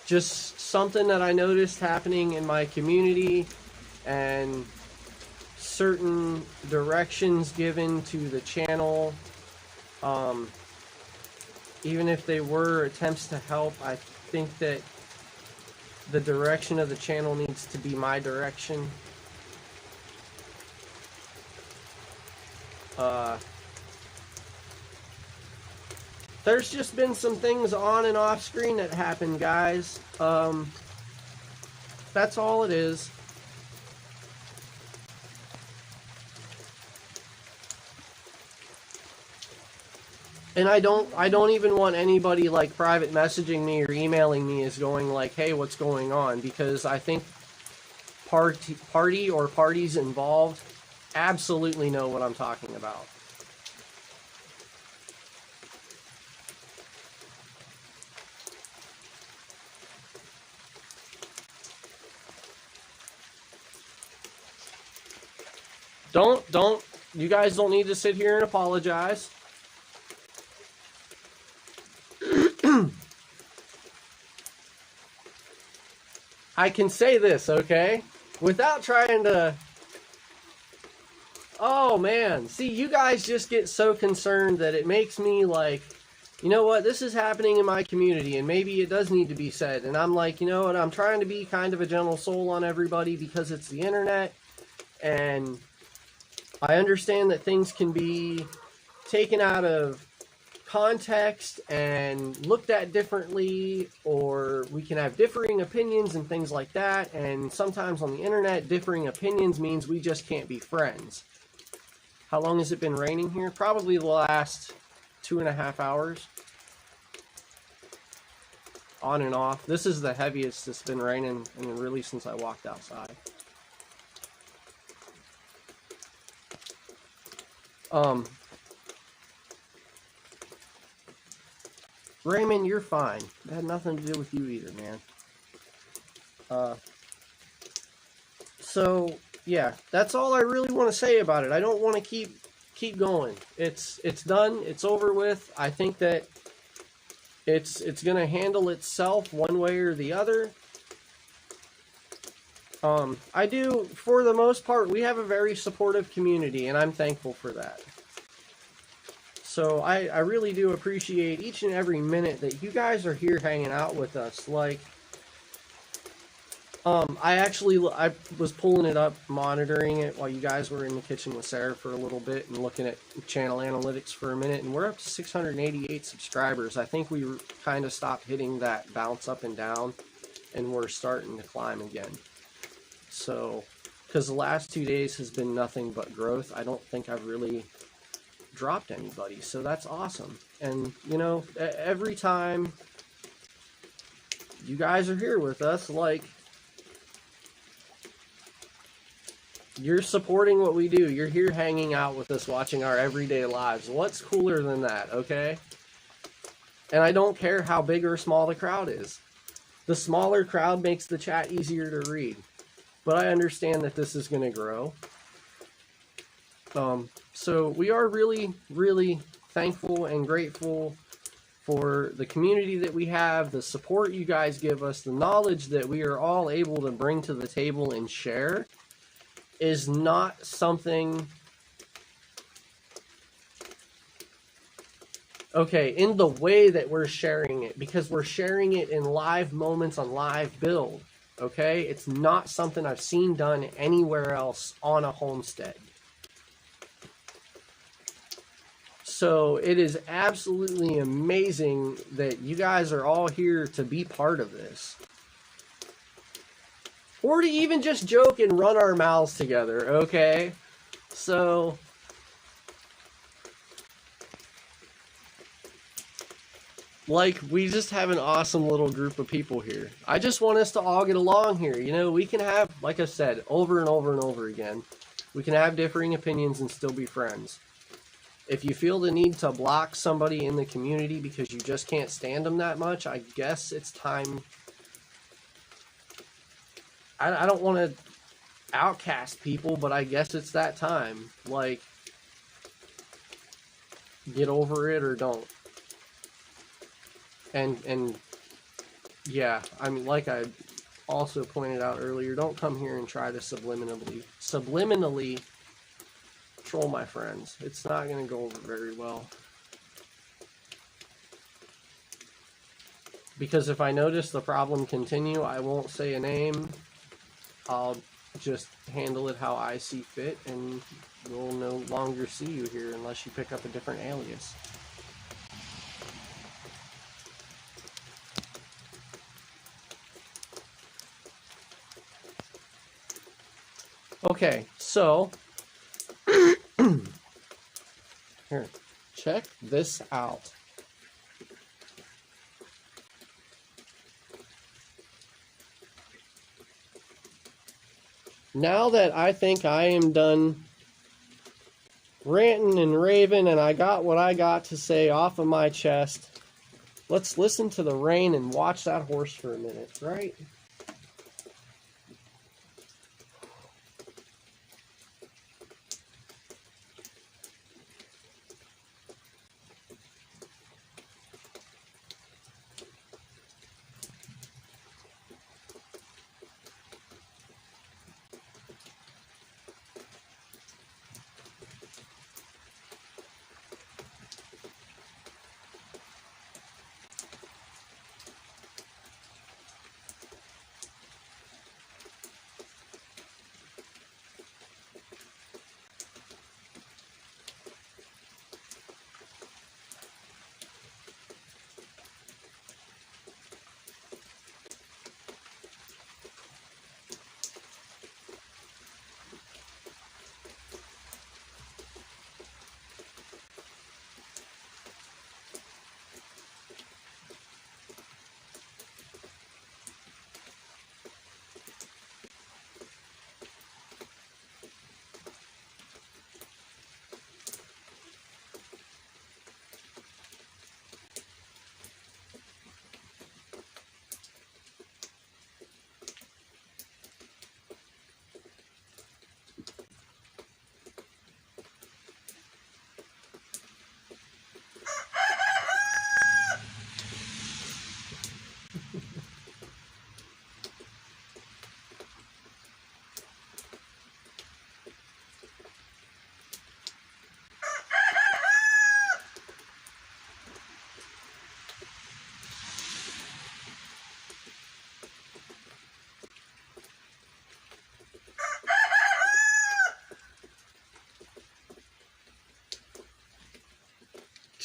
Just something that I noticed happening in my community, and certain directions given to the channel. even if they were attempts to help, I think that the direction of the channel needs to be my direction. There's just been some things on and off screen that happen, guys. That's all it is. And I don't even want anybody like private messaging me or emailing me is going like, hey, what's going on? Because I think party or parties involved absolutely know what I'm talking about. Don't, you guys don't need to sit here and apologize. I can say this, okay? Without trying to... Oh, man. See, you guys just get so concerned that it makes me like, you know what? This is happening in my community, and maybe it does need to be said. And I'm like, you know what? I'm trying to be kind of a gentle soul on everybody because it's the internet. And I understand that things can be taken out of context and looked at differently, or we can have differing opinions and things like that. And sometimes on the internet, differing opinions means we just can't be friends. How long has it been raining here? Probably the last 2.5 hours. On and off. This is the heaviest it's been raining, and really since I walked outside. Raymond, you're fine. It had nothing to do with you either, man. So yeah, that's all I really want to say about it. I don't want to keep going. It's done. It's over with. I think that it's going to handle itself one way or the other. I do, for the most part, we have a very supportive community, and I'm thankful for that. So I really do appreciate each and every minute that you guys are here hanging out with us. Like, I was pulling it up, monitoring it while you guys were in the kitchen with Sarah for a little bit and looking at channel analytics for a minute, and we're up to 688 subscribers. I think we kind of stopped hitting that bounce up and down, and we're starting to climb again. So, because the last 2 days has been nothing but growth, I don't think I've really dropped anybody, so that's awesome. And you know, every time you guys are here with us, like, you're supporting what we do. You're here hanging out with us, watching our everyday lives. What's cooler than that, okay? And I don't care how big or small the crowd is. The smaller crowd makes the chat easier to read. But I understand that this is going to grow. So we are really, really thankful and grateful for the community that we have, the support you guys give us, the knowledge that we are all able to bring to the table and share is not something... Okay, in the way that we're sharing it, because we're sharing it in live moments on live build. Okay, it's not something I've seen done anywhere else on a homestead. So it is absolutely amazing that you guys are all here to be part of this. Or to even just joke and run our mouths together, okay? So... like, we just have an awesome little group of people here. I just want us to all get along here. You know, we can have, like I said, over and over and over again, we can have differing opinions and still be friends. If you feel the need to block somebody in the community because you just can't stand them that much, I guess it's time. I don't want to outcast people, but I guess it's that time. Like, get over it or don't. And yeah, I mean, like I also pointed out earlier, don't come here and try to subliminally troll my friends. It's not going to go over very well. because if I notice the problem continue, I won't say a name. I'll just handle it how I see fit, and we'll no longer see you here unless you pick up a different alias. Okay, so here, check this out. Now that I think I am done ranting and raving and I got what I got to say off of my chest, let's listen to the rain and watch that horse for a minute, right?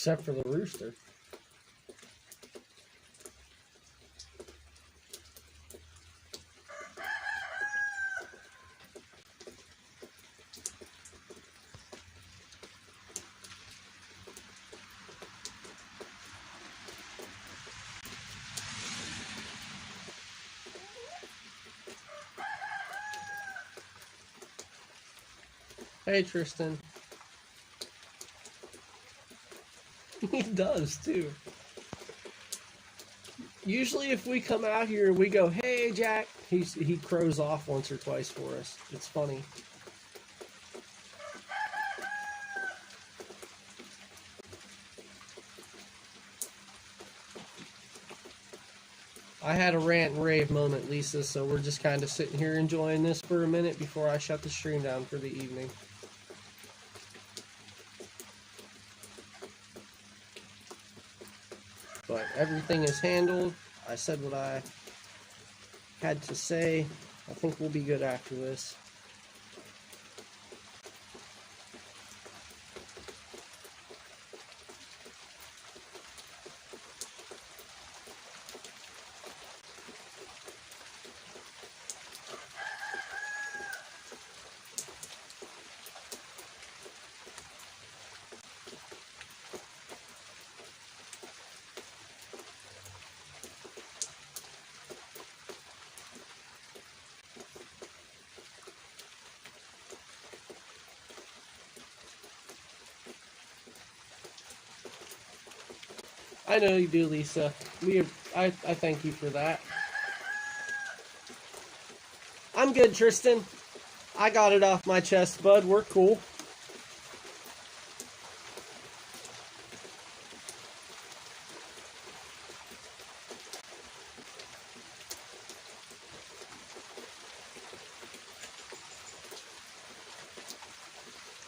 Except for the rooster. Hey, Tristan. He does, too. Usually if we come out here and we go, hey, Jack, he crows off once or twice for us. It's funny. I had a rant and rave moment, Lisa, so we're just kind of sitting here enjoying this for a minute before I shut the stream down for the evening. But everything is handled. I said what I had to say. I think we'll be good after this. I know you do, Lisa. I thank you for that. I'm good, Tristan. I got it off my chest, bud. We're cool.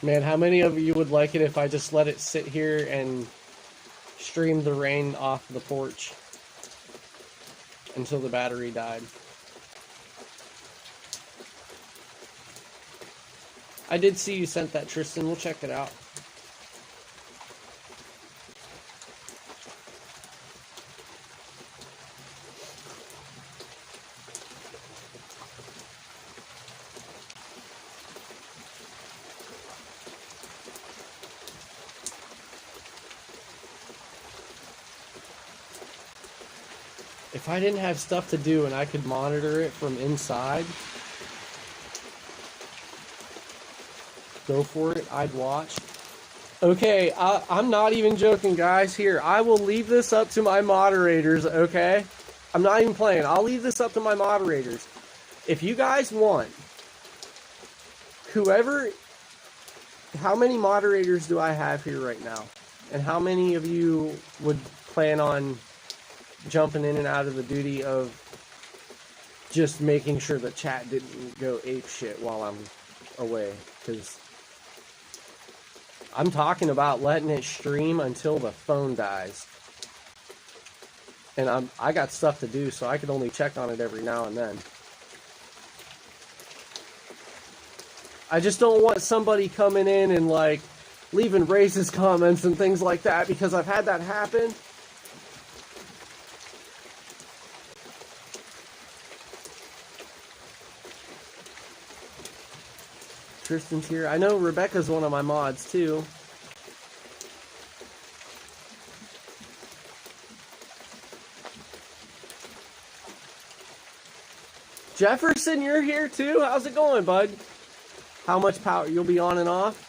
Man, how many of you would like it if I just let it sit here and stream the rain off the porch? until the battery died. I did see you sent that, Tristan. We'll check it out. If I didn't have stuff to do and I could monitor it from inside, go for it, I'd watch. Okay, I'm not even joking, guys. Here, I will leave this up to my moderators, okay? I'm not even playing. I'll leave this up to my moderators. If you guys want, whoever, how many moderators do I have here right now? And how many of you would plan on jumping in and out of the duty of just making sure the chat didn't go ape shit while I'm away? Because I'm talking about letting it stream until the phone dies. And I got stuff to do, so I can only check on it every now and then. I just don't want somebody coming in and like leaving racist comments and things like that, because I've had that happen. Tristan's here. I know Rebecca's one of my mods too. Jefferson, you're here too? How's it going, bud? How much power? You'll be on and off?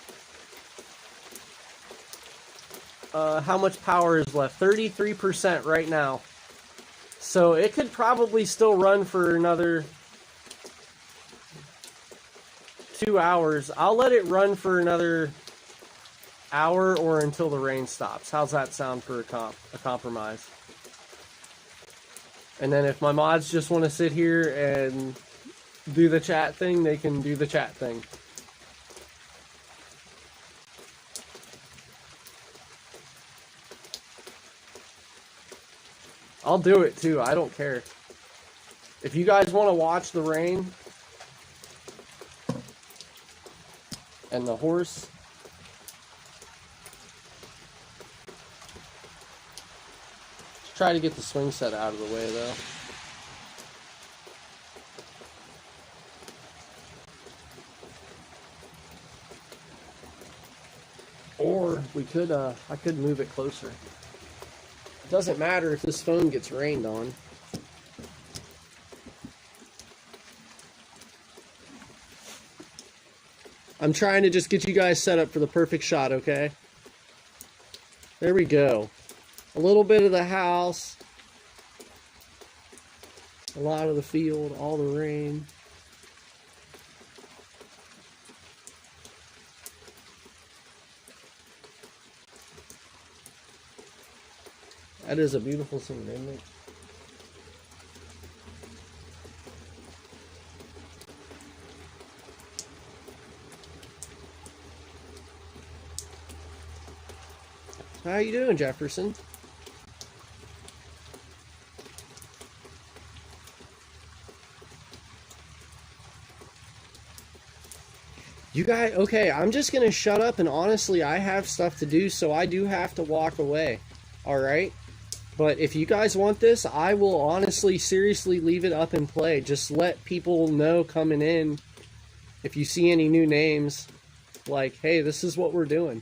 How much power is left? 33% right now. So it could probably still run for another 2 hours. I'll let it run for another hour or until the rain stops. How's that sound for a compromise? And then if my mods just want to sit here and do the chat thing, they can do the chat thing. I'll do it too. I don't care. If you guys want to watch the rain and the horse, try to get the swing set out of the way though. Or we could I could move it closer. It doesn't matter if this phone gets rained on. I'm trying to just get you guys set up for the perfect shot, okay? There we go. A little bit of the house, a lot of the field, all the rain. That is a beautiful scene, isn't it? How you doing, Jefferson? You guys, okay, I'm just going to shut up, and honestly, I have stuff to do, so I do have to walk away, all right? But if you guys want this, I will honestly, seriously leave it up and play. Just let people know coming in, if you see any new names, like, hey, this is what we're doing.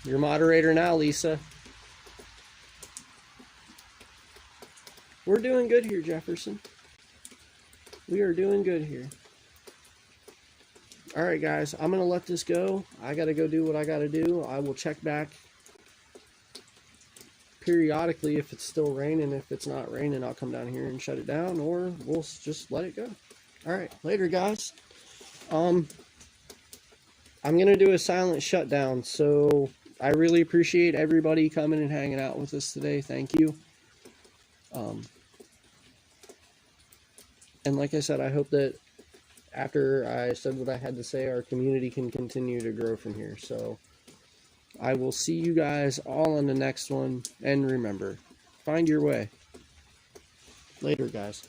You're moderator now, Lisa. We're doing good here, Jefferson. We are doing good here. All right, guys, I'm going to let this go. I got to go do what I got to do. I will check back periodically if it's still raining. If it's not raining, I'll come down here and shut it down, or we'll just let it go. All right, later, guys. I'm going to do a silent shutdown, so I really appreciate everybody coming and hanging out with us today. Thank you. And like I said, I hope that after I said what I had to say, our community can continue to grow from here. So I will see you guys all on the next one. And remember, find your way. Later, guys.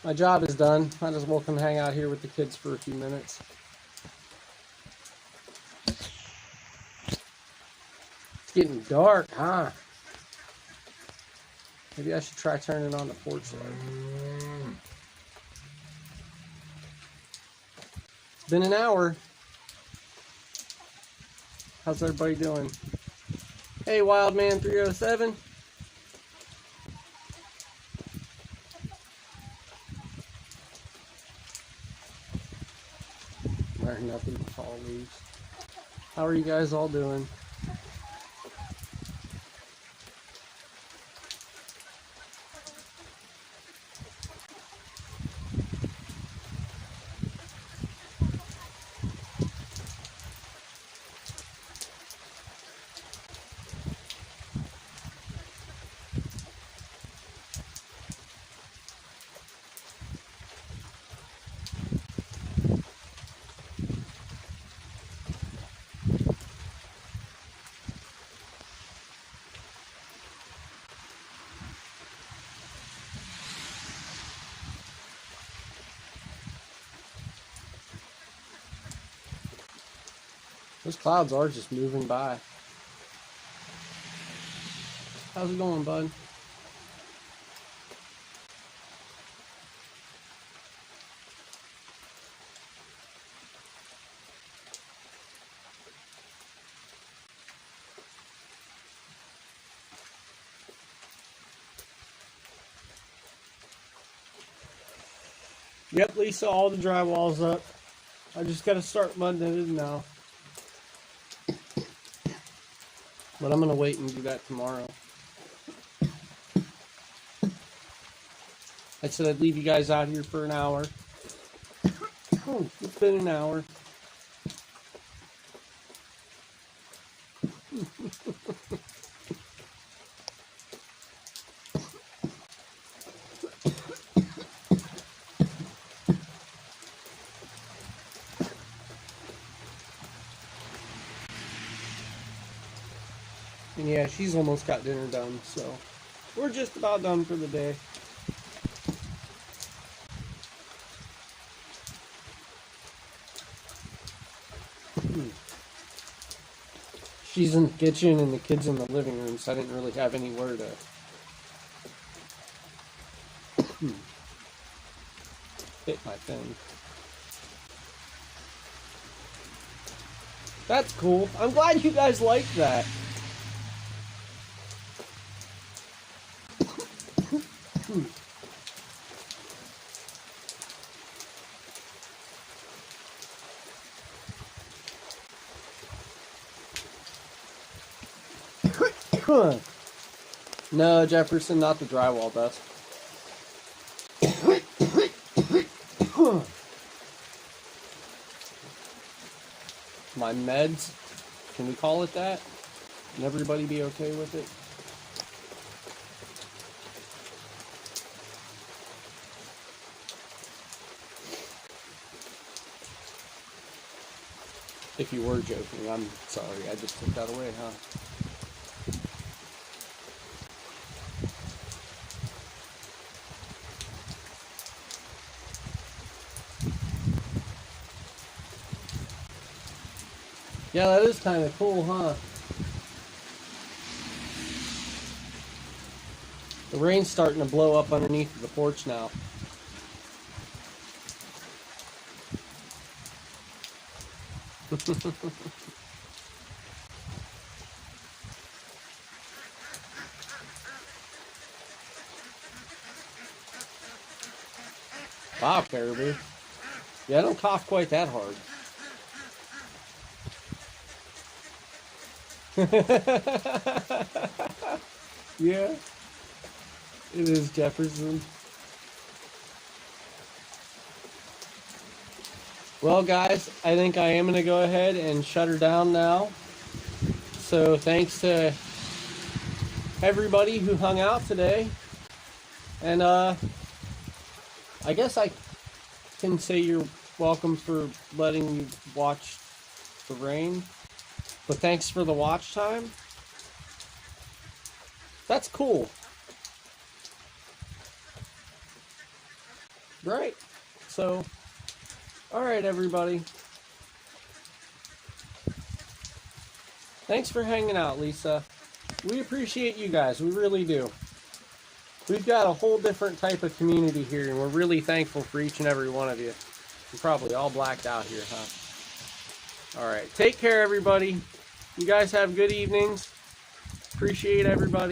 My job is done. Might as well come hang out here with the kids for a few minutes. It's getting dark, huh? Maybe I should try turning on the porch light. It's been an hour. How's everybody doing? Hey, Wildman 307. Learn nothing but fall leaves. How are you guys all doing? Those clouds are just moving by. How's it going, bud? Yep, Lisa, all the drywall's up. I just got to start mudding it in now. But I'm going to wait and do that tomorrow. I said I'd leave you guys out here for an hour. Oh, it's been an hour. And yeah, she's almost got dinner done, so we're just about done for the day. She's in the kitchen and the kids in the living room, so I didn't really have anywhere to fit my thing. That's cool. I'm glad you guys like that. No, Jefferson, not the drywall dust. My meds, can we call it that? Can everybody be okay with it? If you were joking, I'm sorry, I just took that away, huh? Yeah, that is kind of cool, huh? The rain's starting to blow up underneath the porch now. Wow, Caribou. Yeah, I don't cough quite that hard. Yeah, it is Jefferson. Well, guys, I think I am going to go ahead and shut her down now. So thanks to everybody who hung out today. And I guess I can say you're welcome for letting me watch the rain. But thanks for the watch time. That's cool. Right. So, all right, everybody. Thanks for hanging out, Lisa. We appreciate you guys. We really do. We've got a whole different type of community here, and we're really thankful for each and every one of you. You're probably all blacked out here, huh? All right. Take care, everybody. You guys have good evenings. Appreciate everybody.